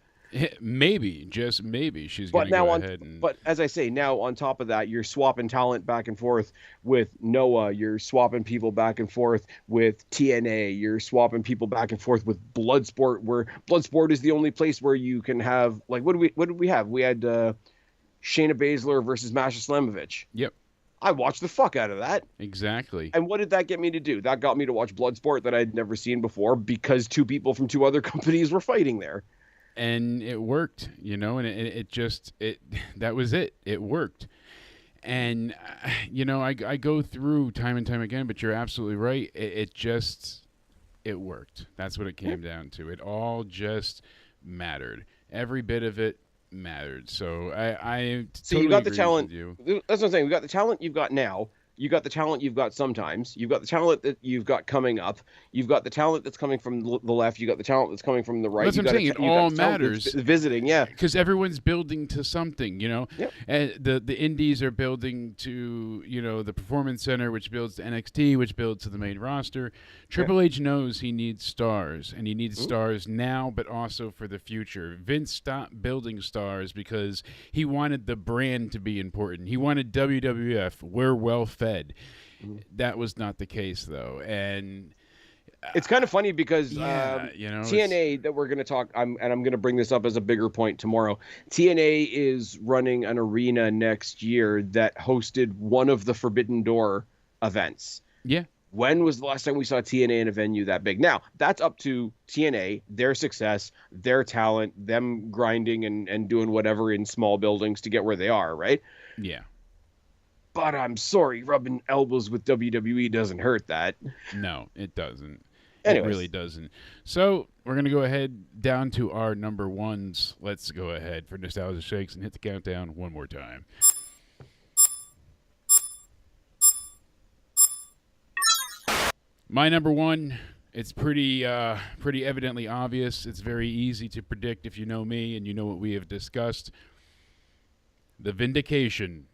Maybe, just maybe, she's going But to now go on, ahead and. but as I say, now on top of that, you're swapping talent back and forth with Noah. You're swapping people back and forth with TNA. You're swapping people back and forth with Bloodsport, where Bloodsport is the only place where you can have, like, what did we have? We had Shayna Baszler versus Masha Slamovich. Yep, I watched the fuck out of that. exactly. And what did that get me to do? That got me to watch Bloodsport that I'd never seen before because two people from two other companies were fighting there. And it worked, and it just that was it. It worked. And I go through time and time again, but you're absolutely right. It worked. That's what it came down to. It all just mattered. Every bit of it mattered. So I So totally you got the agree talent. with you. That's what I'm saying. We got the talent you've got now. You got the talent you've got sometimes. You've got the talent that you've got coming up. You've got the talent that's coming from the left. You got the talent that's coming from the right. That's what I'm saying. It all matters. Visiting, yeah. Because everyone's building to something, Yep. And the indies are building to, the Performance Center, which builds to NXT, which builds to the main roster. Triple H knows he needs stars, and he needs stars now, but also for the future. Vince stopped building stars because he wanted the brand to be important. He wanted WWF. We're well fed. That was not the case, though, and It's kind of funny because TNA that we're going to talk, I'm going to bring this up as a bigger point tomorrow. TNA is running an arena next year that hosted one of the Forbidden Door events. Yeah. When was the last time we saw TNA in a venue that big? Now, that's up to TNA, their success, their talent, them grinding and doing whatever in small buildings to get where they are, right? Yeah. But I'm sorry, rubbing elbows with WWE doesn't hurt that. No, it doesn't. Anyways. It really doesn't. So we're going to go ahead down to our number ones. Let's go ahead for Nostalgia Shakes and hit the countdown one more time. My number one, it's pretty evidently obvious. It's very easy to predict if you know me and you know what we have discussed. The vindication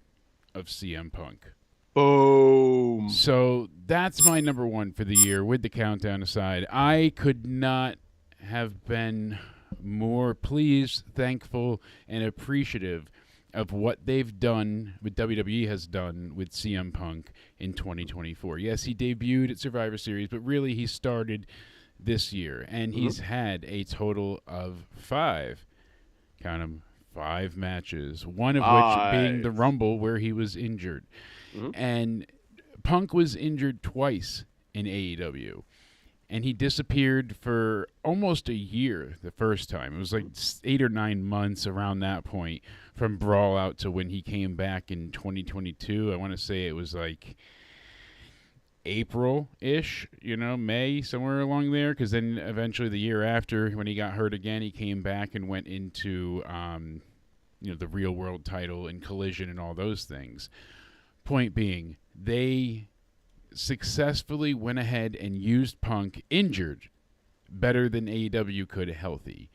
of CM Punk. Boom. So that's my number one for the year with the countdown aside. I could not have been more pleased, thankful, and appreciative of what they've done, what WWE has done with CM Punk in 2024. Yes, he debuted at Survivor Series, but really he started this year, and he's had a total of 5, count them, 5 matches, one of which being the Rumble where he was injured. And Punk was injured twice in AEW, and he disappeared for almost a year the first time. It was like 8 or 9 months around that point from Brawl out to when he came back in 2022. I want to say it was like April-ish, May, somewhere along there, because then eventually the year after, when he got hurt again, he came back and went into the real world title and Collision and all those things. Point being, they successfully went ahead and used Punk injured better than AEW could healthy.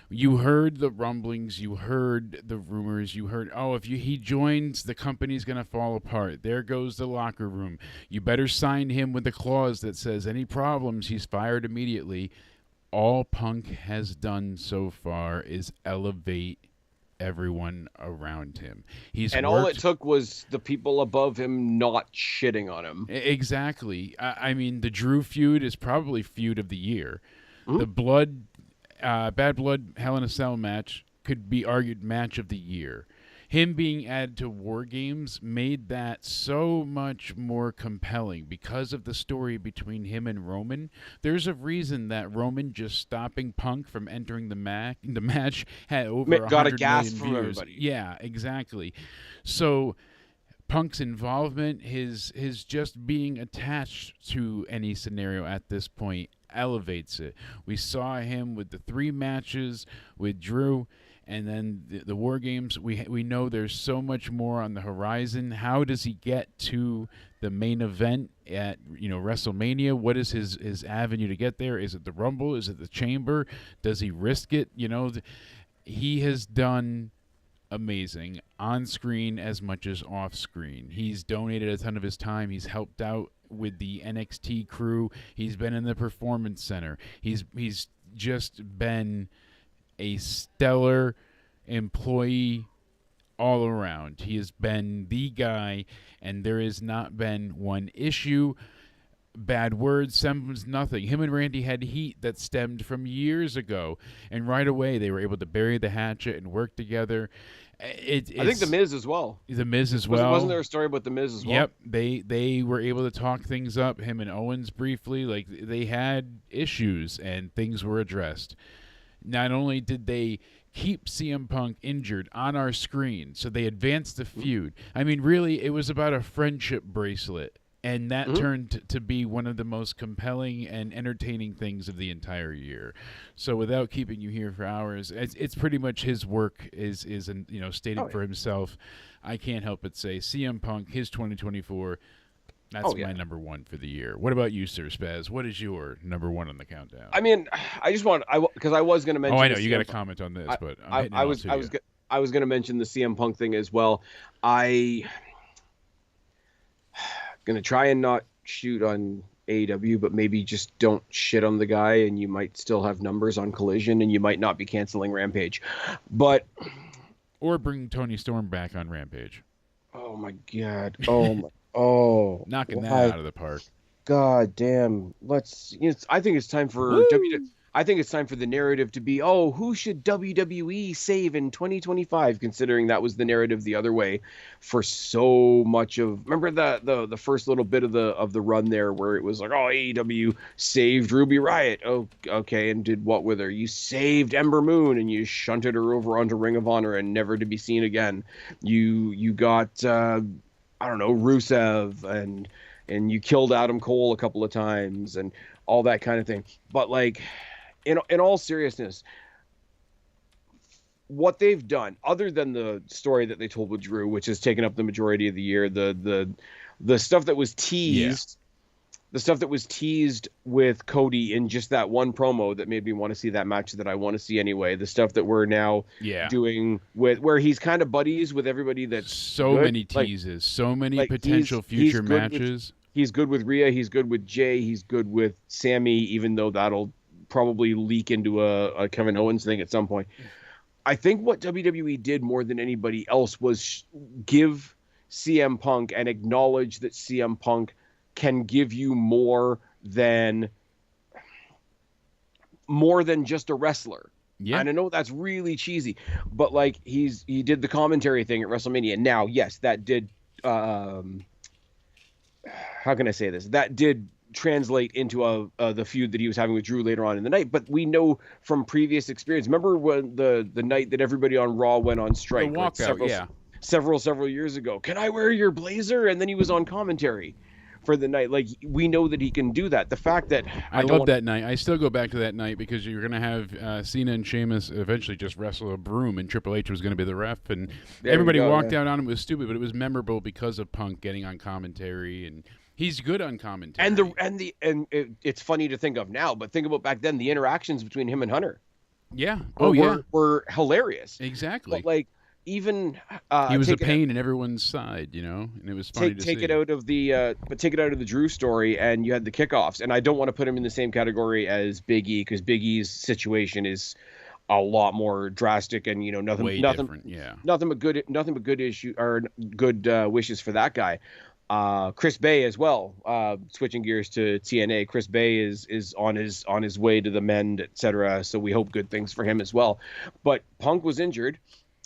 You heard the rumblings, you heard the rumors, you heard, if he joins, the company's going to fall apart. There goes the locker room. You better sign him with a clause that says any problems, he's fired immediately. All Punk has done so far is elevate everyone around him. All it took was the people above him not shitting on him. Exactly. I mean, the Drew feud is probably feud of the year. The Bad Blood Hell in a Cell match could be argued match of the year. Him being added to War Games made that so much more compelling because of the story between him and Roman. There's a reason that Roman just stopping Punk from entering the match had over 100 million from views. everybody. Yeah, exactly. So Punk's involvement, his just being attached to any scenario at this point elevates it. We saw him with the 3 matches with Drew. And then the War Games, we know there's so much more on the horizon. How does he get to the main event at WrestleMania? What is his avenue to get there? Is it the Rumble? Is it the Chamber? Does he risk it? He has done amazing on screen as much as off screen. He's donated a ton of his time. He's helped out with the NXT crew. He's been in the Performance Center. He's just been a stellar employee all around. He has been the guy, and there has not been one issue, bad words, semblance, nothing. Him and Randy had heat that stemmed from years ago, and right away they were able to bury the hatchet and work together. I think The Miz as well. The Miz as well. Wasn't there a story about The Miz as well? Yep. They were able to talk things up, him and Owens briefly. Like, they had issues, and things were addressed. Not only did they keep CM Punk injured on our screen, so they advanced the feud. I mean, really, it was about a friendship bracelet, and that turned to be one of the most compelling and entertaining things of the entire year. So without keeping you here for hours, it's pretty much his work is stated for himself. I can't help but say CM Punk, his 2024, that's my number one for the year. What about you, Sir Spaz? What is your number one on the countdown? I mean, because I was going to mention. Oh, I know you got to comment on this, but I was going to mention the CM Punk thing as well. I going to try and not shoot on AEW, but maybe just don't shit on the guy, and you might still have numbers on Collision, and you might not be canceling Rampage, or bring Tony Storm back on Rampage. Oh my God! Oh my. Oh, knocking that out of the park. God damn. I think it's time for Woo! I think it's time for the narrative to be, oh, who should WWE save in 2025, considering that was the narrative the other way for so much of. Remember the first little bit of the run there where it was like, oh, AEW saved Ruby Riott. Oh, okay, and did what with her? You saved Ember Moon and you shunted her over onto Ring of Honor and never to be seen again. You got I don't know, Rusev, and you killed Adam Cole a couple of times and all that kind of thing. But like, in all seriousness, what they've done, other than the story that they told with Drew, which has taken up the majority of the year, the stuff that was teased, the stuff that was teased with Cody in just that one promo that made me want to see that match that I want to see anyway. The stuff that we're now doing with where he's kind of buddies with everybody. That's so good. many teases, so many potential future matches. He's good with Rhea. He's good with Jay. He's good with Sammy, even though that'll probably leak into a Kevin Owens thing at some point. I think what WWE did more than anybody else was give CM Punk and acknowledge that CM Punk can give you more than just a wrestler. Yeah. And I know that's really cheesy, but like he did the commentary thing at WrestleMania. Now, yes, that did how can I say this? That did translate into the feud that he was having with Drew later on in the night. But we know from previous experience. Remember when the night that everybody on Raw went on strike? The walkout, several years ago. Can I wear your blazer? And then he was on commentary for the night. Like, we know that he can do that. The fact that I love that night. I still go back to that night because you're going to have Cena and Sheamus eventually just wrestle a broom, and Triple H was going to be the ref, and everybody walked out on him. It was stupid, but it was memorable because of Punk getting on commentary, and he's good on commentary. And it's funny to think of now, but think about back then. The interactions between him and Hunter, were hilarious. Exactly. But like, even he was a pain in everyone's side, and it was funny to see. Take it out of the Drew story, and you had the kickoffs. And I don't want to put him in the same category as Big E, because Big E's situation is a lot more drastic, and nothing different. Yeah, nothing but good issue or good wishes for that guy. Chris Bay as well. Switching gears to TNA, Chris Bay is on his way to the mend, etc. So we hope good things for him as well. But Punk was injured,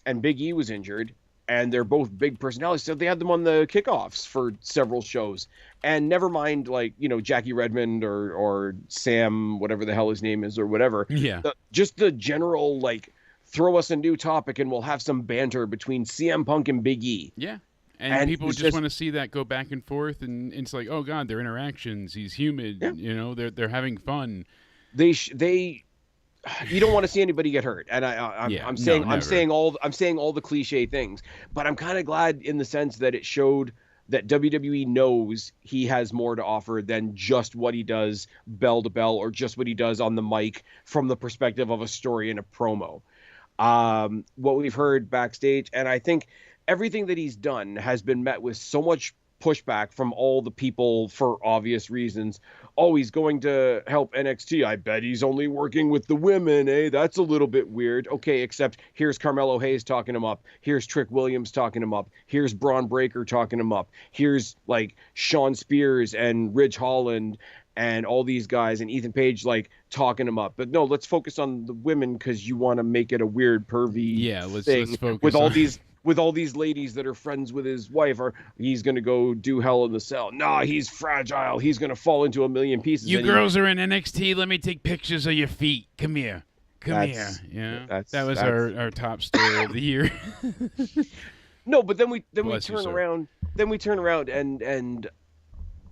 and Big E was injured, and they're both big personalities. So they had them on the kickoffs for several shows. And never mind, like, Jackie Redmond or Sam, whatever the hell his name is or whatever. Yeah. Just the general, like, throw us a new topic and we'll have some banter between CM Punk and Big E. Yeah. And people just want to see that go back and forth, and it's like, oh God, their interactions. He's humid, they're having fun. You don't want to see anybody get hurt, and I'm saying all the cliche things, but I'm kind of glad in the sense that it showed that WWE knows he has more to offer than just what he does bell to bell or just what he does on the mic from the perspective of a story and a promo. What we've heard backstage, and I think everything that he's done has been met with so much pushback from all the people for obvious reasons. Oh, he's going to help NXT. I bet he's only working with the women, eh? That's a little bit weird. Okay, except here's Carmelo Hayes talking him up. Here's Trick Williams talking him up. Here's Braun Breaker talking him up. Here's like Sean Spears and Ridge Holland and all these guys and Ethan Page like talking him up. But no, let's focus on the women because you want to make it a weird pervy thing let's focus with on... all these ladies that are friends with his wife, or he's going to go do Hell in the Cell. Nah, he's fragile. He's going to fall into a million pieces. You girls are in NXT. Let me take pictures of your feet. Come here. Yeah, that was our top story of the year. No, but then we turn around. Then we turn around and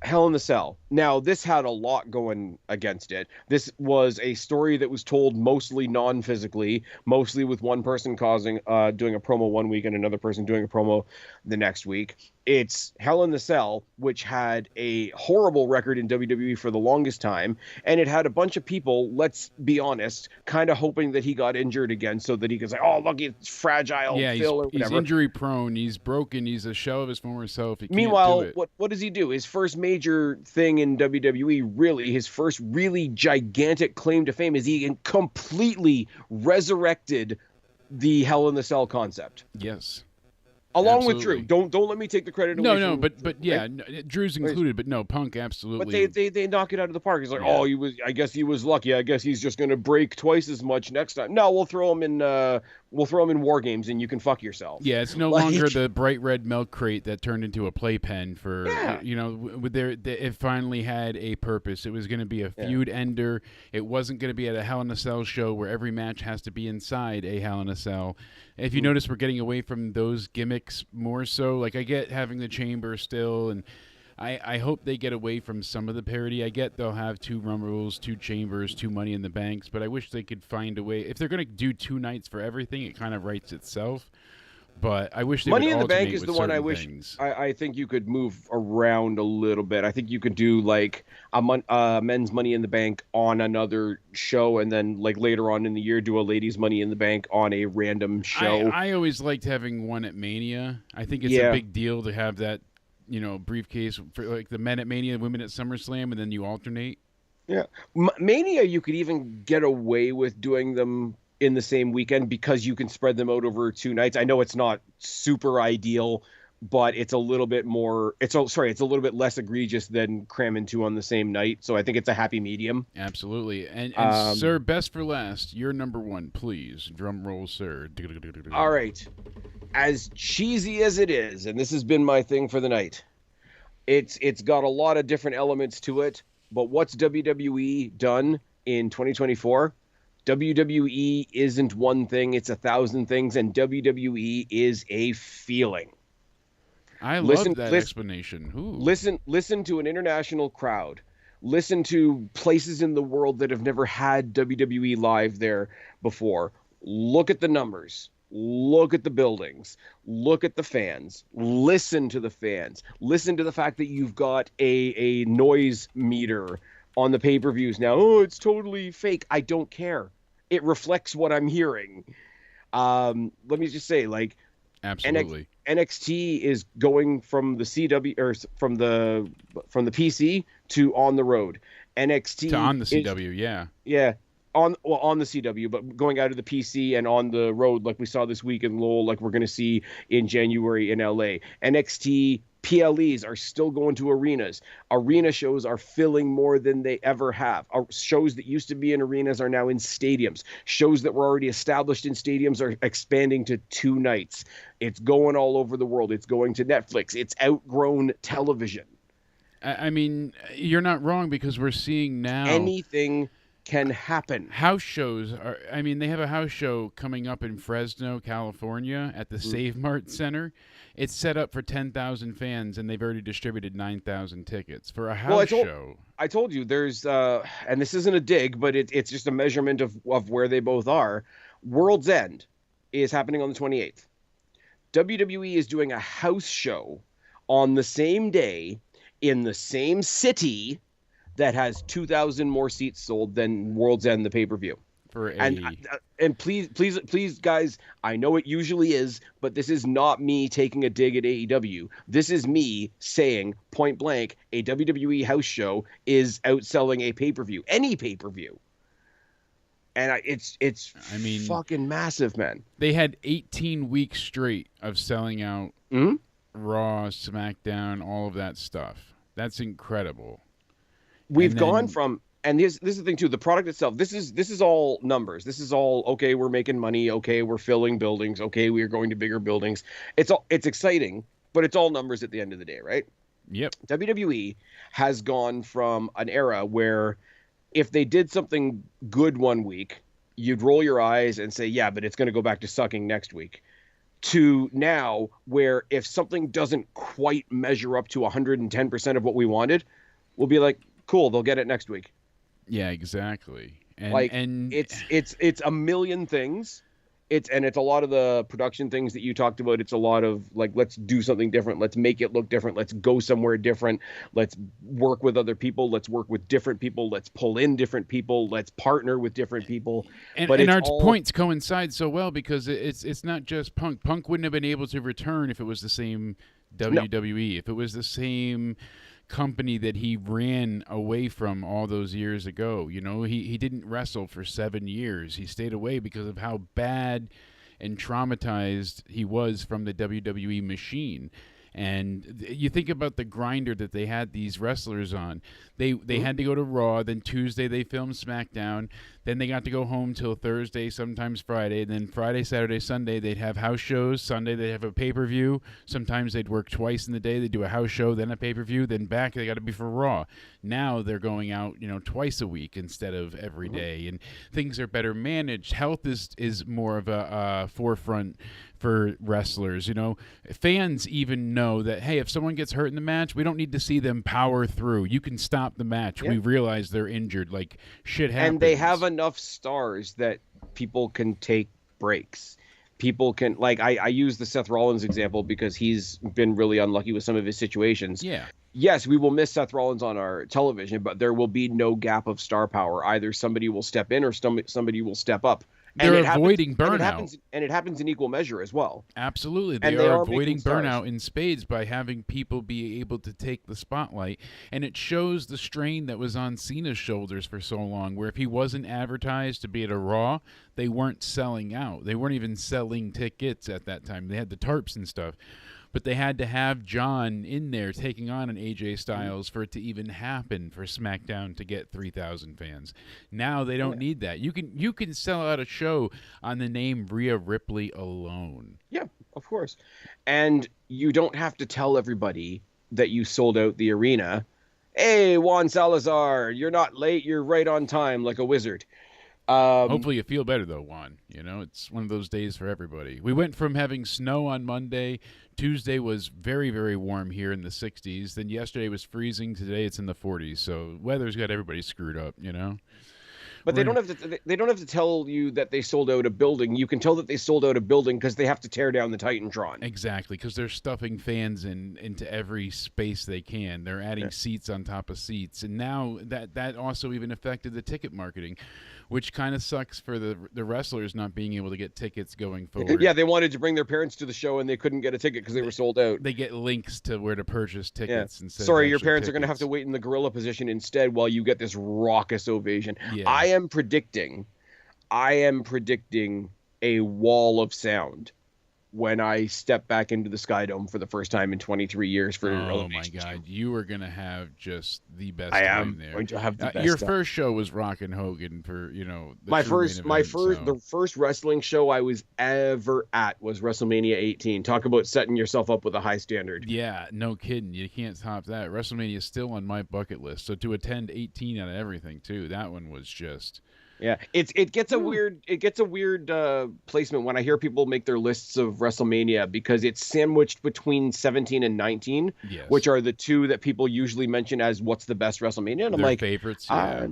Hell in the Cell. Now, this had a lot going against it. This was a story that was told mostly non-physically, mostly with one person doing a promo one week and another person doing a promo the next week. It's Hell in the Cell, which had a horrible record in WWE for the longest time, and it had a bunch of people, let's be honest, kind of hoping that he got injured again so that he could say, oh, look, he's fragile. Yeah, he's injury prone. He's broken. He's a shell of his former self. Meanwhile, what does he do? His first major thing in WWE, really, his first really gigantic claim to fame is he completely resurrected the Hell in the Cell concept. Yes. Along with Drew. Absolutely. Don't let me take the credit away. No, from but yeah, right? Drew's included, but no, Punk But absolutely. they knock it out of the park. It's like, Yeah. oh, I guess he was lucky. I guess he's just gonna break twice as much next time. No, we'll throw him in war games, and you can fuck yourself. Yeah, it's no Like, longer the bright red milk crate that turned into a playpen for Yeah. it finally had a purpose. It was going to be a feud ender. It wasn't going to be at a Hell in a Cell show where every match has to be inside a Hell in a Cell. If you notice, we're getting away from those gimmicks more so. Like, I get having the chamber still, and I hope they get away from some of the parody. I get they'll have 2 Rumbles, 2 Chambers, 2 Money in the Banks, but I wish they could find a way. If they're going to do 2 nights for everything, it kind of writes itself. But I wish they Money would in the Bank alternate is with the one I certain wish. things. I think you could move around a little bit. I think you could do like men's Money in the Bank on another show, and then like later on in the year do a ladies' Money in the Bank on a random show. I always liked having one at Mania. I think it's Yeah. a big deal to have that, briefcase for like the men at Mania, women at SummerSlam, and then you alternate. Yeah, Mania, you could even get away with doing them in the same weekend because you can spread them out over 2 nights. I know it's not super ideal, but it's a little bit more. It's a little bit less egregious than cramming 2 on the same night. So I think it's a happy medium. Absolutely. And sir, best for last, you're number 1, please. Drum roll, sir. All right, as cheesy as it is, and this has been my thing for the night. It's got a lot of different elements to it, but what's WWE done in 2024? WWE isn't one thing, it's 1,000 things, and WWE is a feeling. I love that explanation. Ooh. Listen to an international crowd. Listen to places in the world that have never had WWE live there before. Look at the numbers. Look at the buildings. Look at the fans. Listen to the fans. Listen to the fact that you've got a noise meter on the pay-per-views now. Oh, it's totally fake. I don't care. It reflects what I'm hearing. Let me just say, like, absolutely, NXT is going from the CW or from the PC to on the road. NXT to on the CW, yeah, on the CW, but going out of the PC and on the road, like we saw this week in Lowell, like we're going to see in January in LA. NXT PLEs are still going to arenas. Arena shows are filling more than they ever have. Shows that used to be in arenas are now in stadiums. Shows that were already established in stadiums are expanding to 2 nights. It's going all over the world. It's going to Netflix. It's outgrown television. I mean, you're not wrong, because we're seeing now anything can happen. House shows are. I mean, they have a house show coming up in Fresno, California, at the Save Mart Center. It's set up for 10,000 fans, and they've already distributed 9,000 tickets for a house show. I told you there's, and this isn't a dig, but it's just a measurement of where they both are. World's End is happening on the 28th. WWE is doing a house show on the same day in the same city that has 2,000 more seats sold than World's End, the pay-per-view. And please, guys, I know it usually is, but this is not me taking a dig at AEW. This is me saying, point blank, a WWE house show is outselling a pay-per-view, any pay-per-view. And it's fucking massive, man. They had 18 weeks straight of selling out Raw, SmackDown, all of that stuff. That's incredible. We've gone from, and this is the thing too, the product itself, this is all numbers. This is all, okay, we're making money, okay, we're filling buildings, okay, we are going to bigger buildings. It's exciting, but it's all numbers at the end of the day, right? Yep. WWE has gone from an era where if they did something good one week, you'd roll your eyes and say, yeah, but it's going to go back to sucking next week, to now where if something doesn't quite measure up to 110% of what we wanted, we'll be like, cool, they'll get it next week. Yeah, exactly. And it's a million things. It's a lot of the production things that you talked about. It's a lot of like, let's do something different. Let's make it look different. Let's go somewhere different. Let's work with other people. Let's work with different people. Let's pull in different people. Let's partner with different people. And our points coincide so well because it's not just Punk. Punk wouldn't have been able to return if it was the same WWE. No. If it was the same company that he ran away from all those years ago. You know, he didn't wrestle for 7 years. He stayed away because of how bad and traumatized he was from the WWE machine. And you think about the grinder that they had these wrestlers on. They had to go to Raw, then Tuesday they filmed SmackDown, then they got to go home till Thursday, sometimes Friday, and then Friday, Saturday, Sunday they'd have house shows. Sunday they'd have a pay-per-view. Sometimes they'd work twice in the day. They'd do a house show, then a pay-per-view, then back. They got to be for Raw. Now they're going out, twice a week instead of every day, and things are better managed. Health is more of a forefront for wrestlers. Fans even know that, hey, if someone gets hurt in the match, we don't need to see them power through. You can stop the match. Yeah. We realize they're injured. Like, shit happens. And they have enough stars that people can take breaks. People can, like, I use the Seth Rollins example because he's been really unlucky with some of his situations. Yeah. Yes, we will miss Seth Rollins on our television, but there will be no gap of star power. Either somebody will step in or somebody will step up. They're avoiding burnout. And it happens in equal measure as well. Absolutely. They are avoiding burnout in spades by having people be able to take the spotlight. And it shows the strain that was on Cena's shoulders for so long, where if he wasn't advertised to be at a Raw, they weren't selling out. They weren't even selling tickets at that time. They had the tarps and stuff. But they had to have John in there taking on an AJ Styles for it to even happen for SmackDown to get 3,000 fans. Now they don't need that. You can sell out a show on the name Rhea Ripley alone. Yeah, of course. And you don't have to tell everybody that you sold out the arena. Hey, Juan Salazar, you're not late. You're right on time like a wizard. Hopefully you feel better, though, Juan. It's one of those days for everybody. We went from having snow on Monday. Tuesday was very, very warm here in the 60s. Then yesterday was freezing. Today it's in the 40s. So weather's got everybody screwed up, But they don't have to tell you that they sold out a building. You can tell that they sold out a building because they have to tear down the Titantron. Exactly, because they're stuffing fans into every space they can. They're adding seats on top of seats. And now that also even affected the ticket marketing, which kind of sucks for the wrestlers not being able to get tickets going forward. Yeah, they wanted to bring their parents to the show and they couldn't get a ticket because they were sold out. They get links to where to purchase tickets instead. Sorry, of your parents tickets. are going to have to wait in the gorilla position instead while you get this raucous ovation. Yeah. I am predicting a wall of sound when I step back into the Sky Dome for the first time in 23 years for Oh my God, you are going to have just the best I time am there. going to have the best Your time. first show was Rock and Hogan for, the the first wrestling show I was ever at was WrestleMania 18. Talk about setting yourself up with a high standard. Yeah, no kidding. You can't top that. WrestleMania is still on my bucket list. So to attend 18 out of everything too, that one was just... Yeah, it gets a weird placement when I hear people make their lists of WrestleMania because it's sandwiched between 17 and 19, which are the two that people usually mention as what's the best WrestleMania. And I'm like, favorites. Yeah.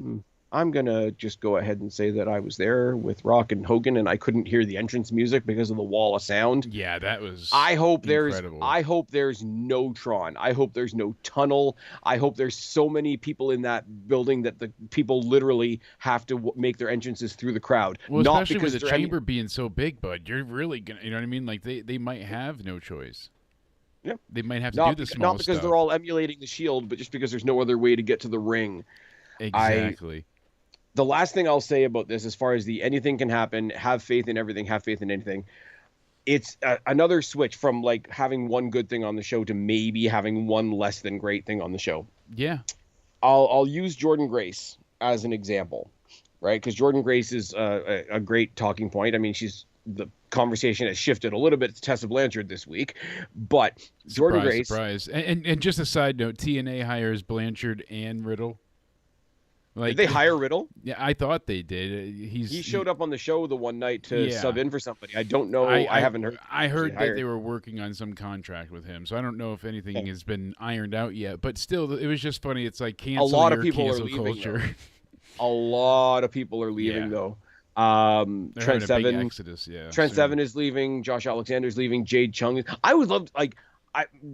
I'm gonna just go ahead and say that I was there with Rock and Hogan, and I couldn't hear the entrance music because of the wall of sound. Yeah, that was. I hope incredible. there's no Tron. I hope there's no tunnel. I hope there's so many people in that building that the people literally have to make their entrances through the crowd. Well, not especially because with the chamber being so big, bud. You're really gonna, you know what I mean? Like they might have no choice. Yeah, they might have to do the small not because stuff. they're all emulating the Shield, but just because there's no other way to get to the ring. Exactly. The last thing I'll say about this, as far as the anything can happen, have faith in everything, have faith in anything. It's another switch from like having one good thing on the show to maybe having one less than great thing on the show. Yeah. I'll use Jordynne Grace as an example, right? Because Jordynne Grace is a great talking point. I mean, the conversation has shifted a little bit to Tessa Blanchard this week, but Jordynne Grace. Surprise. And just a side note, TNA hires Blanchard and Riddle. Did they hire Riddle? Yeah, I thought they did. He showed up on the show the one night to sub in for somebody. I don't know. I haven't heard. I heard that they were working on some contract with him, so I don't know if anything has been ironed out yet. But still, it was just funny. It's like cancel a lot of your people cancel are leaving, culture. A lot of people are leaving though. Trent Seven, exodus, Trent Seven is leaving. Josh Alexander's leaving. Jade Chung. I would love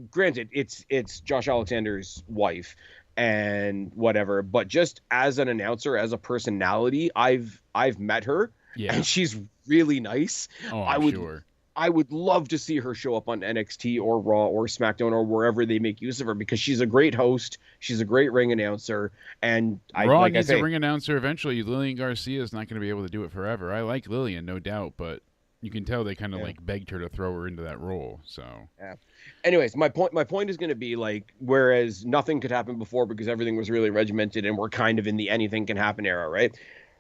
granted, it's Josh Alexander's wife. And whatever, but just as an announcer, as a personality, I've met her, and she's really nice. Oh, I would love to see her show up on NXT or Raw or SmackDown or wherever they make use of her because she's a great host, she's a great ring announcer, and Raw needs a ring announcer eventually. Lillian Garcia is not going to be able to do it forever. I like Lillian, no doubt, but You can tell they kind of like begged her to throw her into that role. So yeah. Anyways, my point is going to be like, whereas nothing could happen before because everything was really regimented and we're kind of in the anything can happen era, right?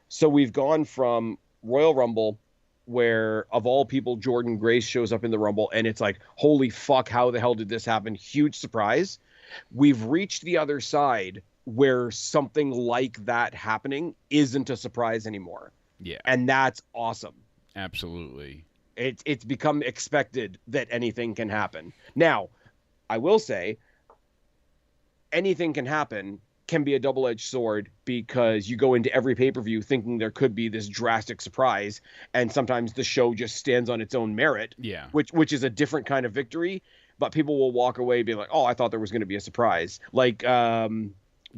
So we've gone from Royal Rumble, where of all people, Jordan Grace shows up in the Rumble, and it's like, holy fuck, how the hell did this happen? Huge surprise. We've reached the other side where something like that happening isn't a surprise anymore. yeah, And that's awesome. absolutely. It's become expected that anything can happen. Now, I will say, anything can be a double-edged sword, because you go into every pay-per-view thinking there could be this drastic surprise, and sometimes the show just stands on its own merit. Yeah. Which is a different kind of victory, but people will walk away being like, "Oh, I thought there was going to be a surprise." Like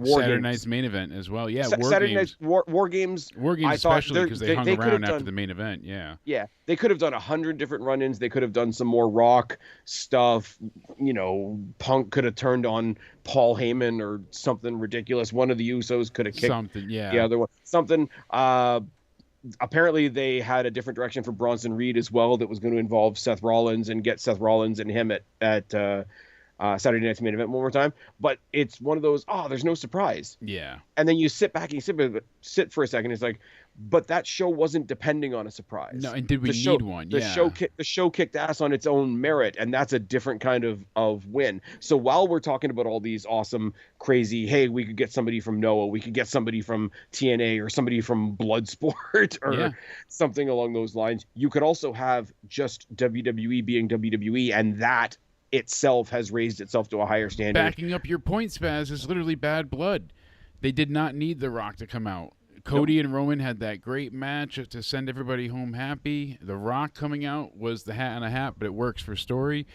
Saturday night's main event as well. Yeah, Saturday night's War Games. War Games, especially because they hung could have around after done the main event. Yeah. Yeah, they could have done 100 different run-ins. They could have done some more Rock stuff. You know, Punk could have turned on Paul Heyman or something ridiculous. One of the Usos could have kicked Something, yeah. the other one. Something. Apparently, they had a different direction for Bronson Reed as well that was going to involve Seth Rollins and get Seth Rollins and him at Saturday Night's Main Event one more time. But it's one of those, there's no surprise. Yeah. And then you sit back and you sit for a second. It's like, but that show wasn't depending on a surprise. No, and did we need one? The show kicked ass on its own merit, and that's a different kind of win. So while we're talking about all these awesome, crazy, hey, we could get somebody from Noah, we could get somebody from TNA, or somebody from Bloodsport, or something along those lines, you could also have just WWE being WWE, and that itself has raised itself to a higher standard. Backing up your point, Spaz, is literally Bad Blood. They did not need The Rock to come out. Cody and Roman had that great match to send everybody home happy. The Rock coming out was the hat on a hat, but it works for story.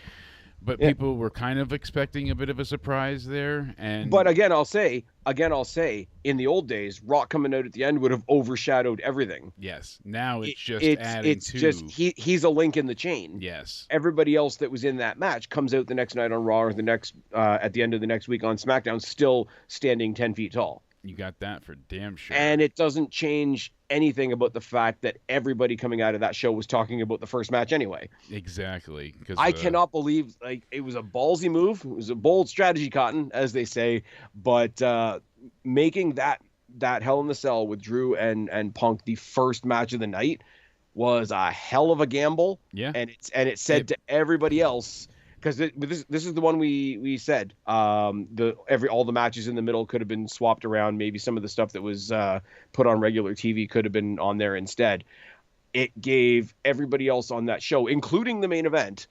But people were kind of expecting a bit of a surprise there. But again, I'll say, in the old days, Rock coming out at the end would have overshadowed everything. Yes. Now it's just adding to. It's just he's a link in the chain. Yes. Everybody else that was in that match comes out the next night on Raw, or the next at the end of the next week on SmackDown, still standing 10 feet tall. You got that for damn sure. And it doesn't change anything about the fact that everybody coming out of that show was talking about the first match anyway. Exactly. I cannot believe, like, it was a ballsy move. It was a bold strategy, Cotton, as they say. But making that Hell in the Cell with Drew and Punk the first match of the night was a hell of a gamble. Yeah. And it said to everybody else, because this is the one we said, all the matches in the middle could have been swapped around. Maybe some of the stuff that was put on regular TV could have been on there instead. It gave everybody else on that show, including the main event,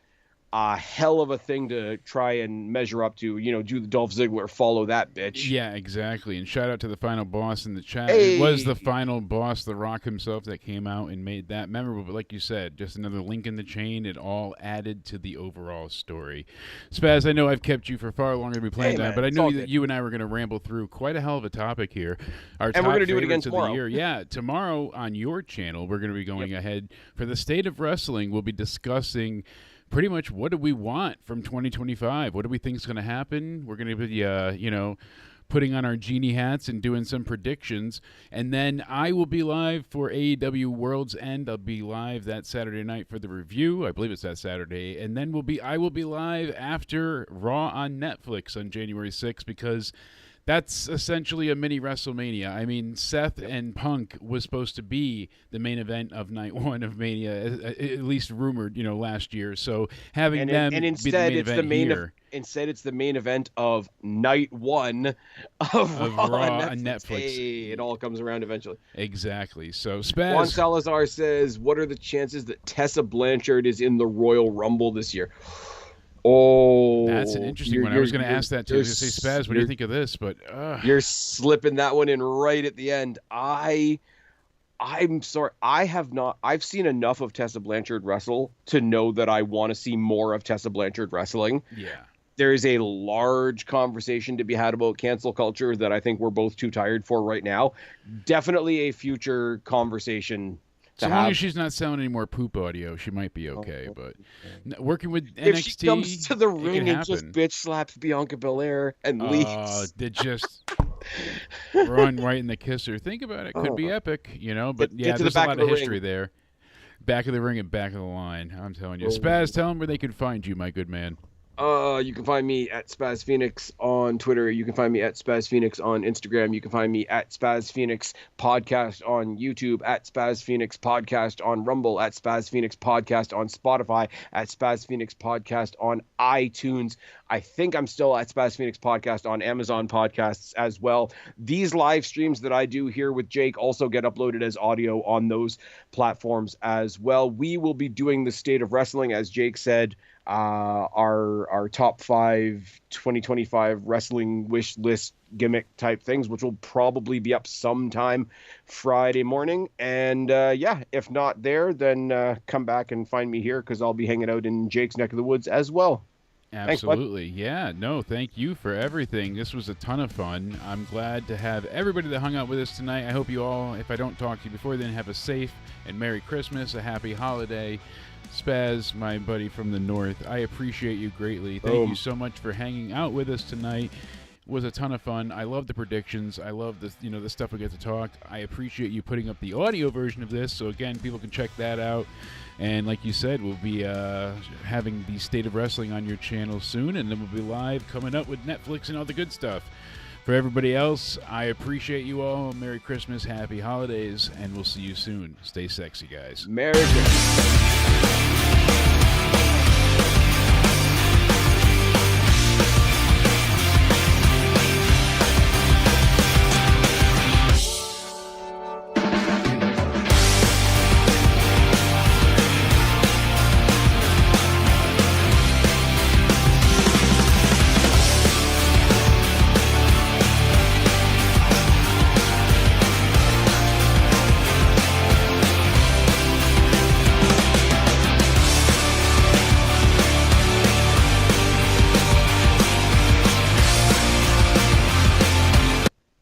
a hell of a thing to try and measure up to. Do the Dolph Ziggler, follow that bitch. Yeah, exactly. And shout out to the final boss in the chat. Hey! It was the final boss, The Rock himself, that came out and made that memorable. But like you said, just another link in the chain. It all added to the overall story. Spaz, I know I've kept you for far longer than we planned on, but I knew that you and I were going to ramble through quite a hell of a topic here. And we're going to do it again tomorrow. The year. Yeah, tomorrow on your channel, we're going to be going ahead for the state of wrestling. We'll be discussing pretty much what do we want from 2025? What do we think is going to happen? We're going to be, putting on our genie hats and doing some predictions. And then I will be live for AEW World's End. I'll be live that Saturday night for the review. I believe it's that Saturday. And then I will be live after Raw on Netflix on January 6th, because that's essentially a mini WrestleMania. I mean, Seth and Punk was supposed to be the main event of night one of Mania, at least rumored, last year. So having them be the main event here. Instead, it's the main event of night one of Raw on Netflix. Hey, it all comes around eventually. Exactly. So, Spaz. Juan Salazar says, what are the chances that Tessa Blanchard is in the Royal Rumble this year? Oh, that's an interesting one. I was going to ask that too. Say, Spaz, what do you think of this? But you're slipping that one in right at the end. I'm sorry. I've seen enough of Tessa Blanchard wrestle to know that I want to see more of Tessa Blanchard wrestling. Yeah. There is a large conversation to be had about cancel culture that I think we're both too tired for right now. Definitely a future conversation. So long as she's not selling any more poop audio, she might be okay. But working with NXT, if she comes to the ring and just bitch slaps Bianca Belair and leaves, they just run right in the kisser. Think about it; could be epic, But there's a lot of history there. Back of the ring and back of the line. I'm telling you. Spaz, tell them where they can find you, my good man. You can find me at Spaz Phoenix on Twitter. You can find me at Spaz Phoenix on Instagram. You can find me at Spaz Phoenix Podcast on YouTube, at Spaz Phoenix Podcast on Rumble, at Spaz Phoenix Podcast on Spotify, at Spaz Phoenix Podcast on iTunes. I think I'm still at Spaz Phoenix Podcast on Amazon Podcasts as well. These live streams that I do here with Jake also get uploaded as audio on those platforms as well. We will be doing the State of Wrestling, as Jake said, our top 5 2025 wrestling wish list gimmick type things, which will probably be up sometime Friday morning. And if not there, then come back and find me here, because I'll be hanging out in Jake's neck of the woods as well. Absolutely. Thanks, yeah. No, thank you for everything. This was a ton of fun. I'm glad to have everybody that hung out with us tonight. I hope you all, if I don't talk to you before then, have a safe and Merry Christmas, a happy holiday. Spaz, my buddy from the north, I appreciate you greatly. Thank you so much for hanging out with us tonight. It was a ton of fun. I love the predictions. I love the stuff we get to talk. I appreciate you putting up the audio version of this, so again, people can check that out. And like you said, we'll be having the State of Wrestling on your channel soon, and then we'll be live coming up with Netflix and all the good stuff. For everybody else, I appreciate you all. Merry Christmas, happy holidays, and we'll see you soon. Stay sexy, guys. Merry Christmas.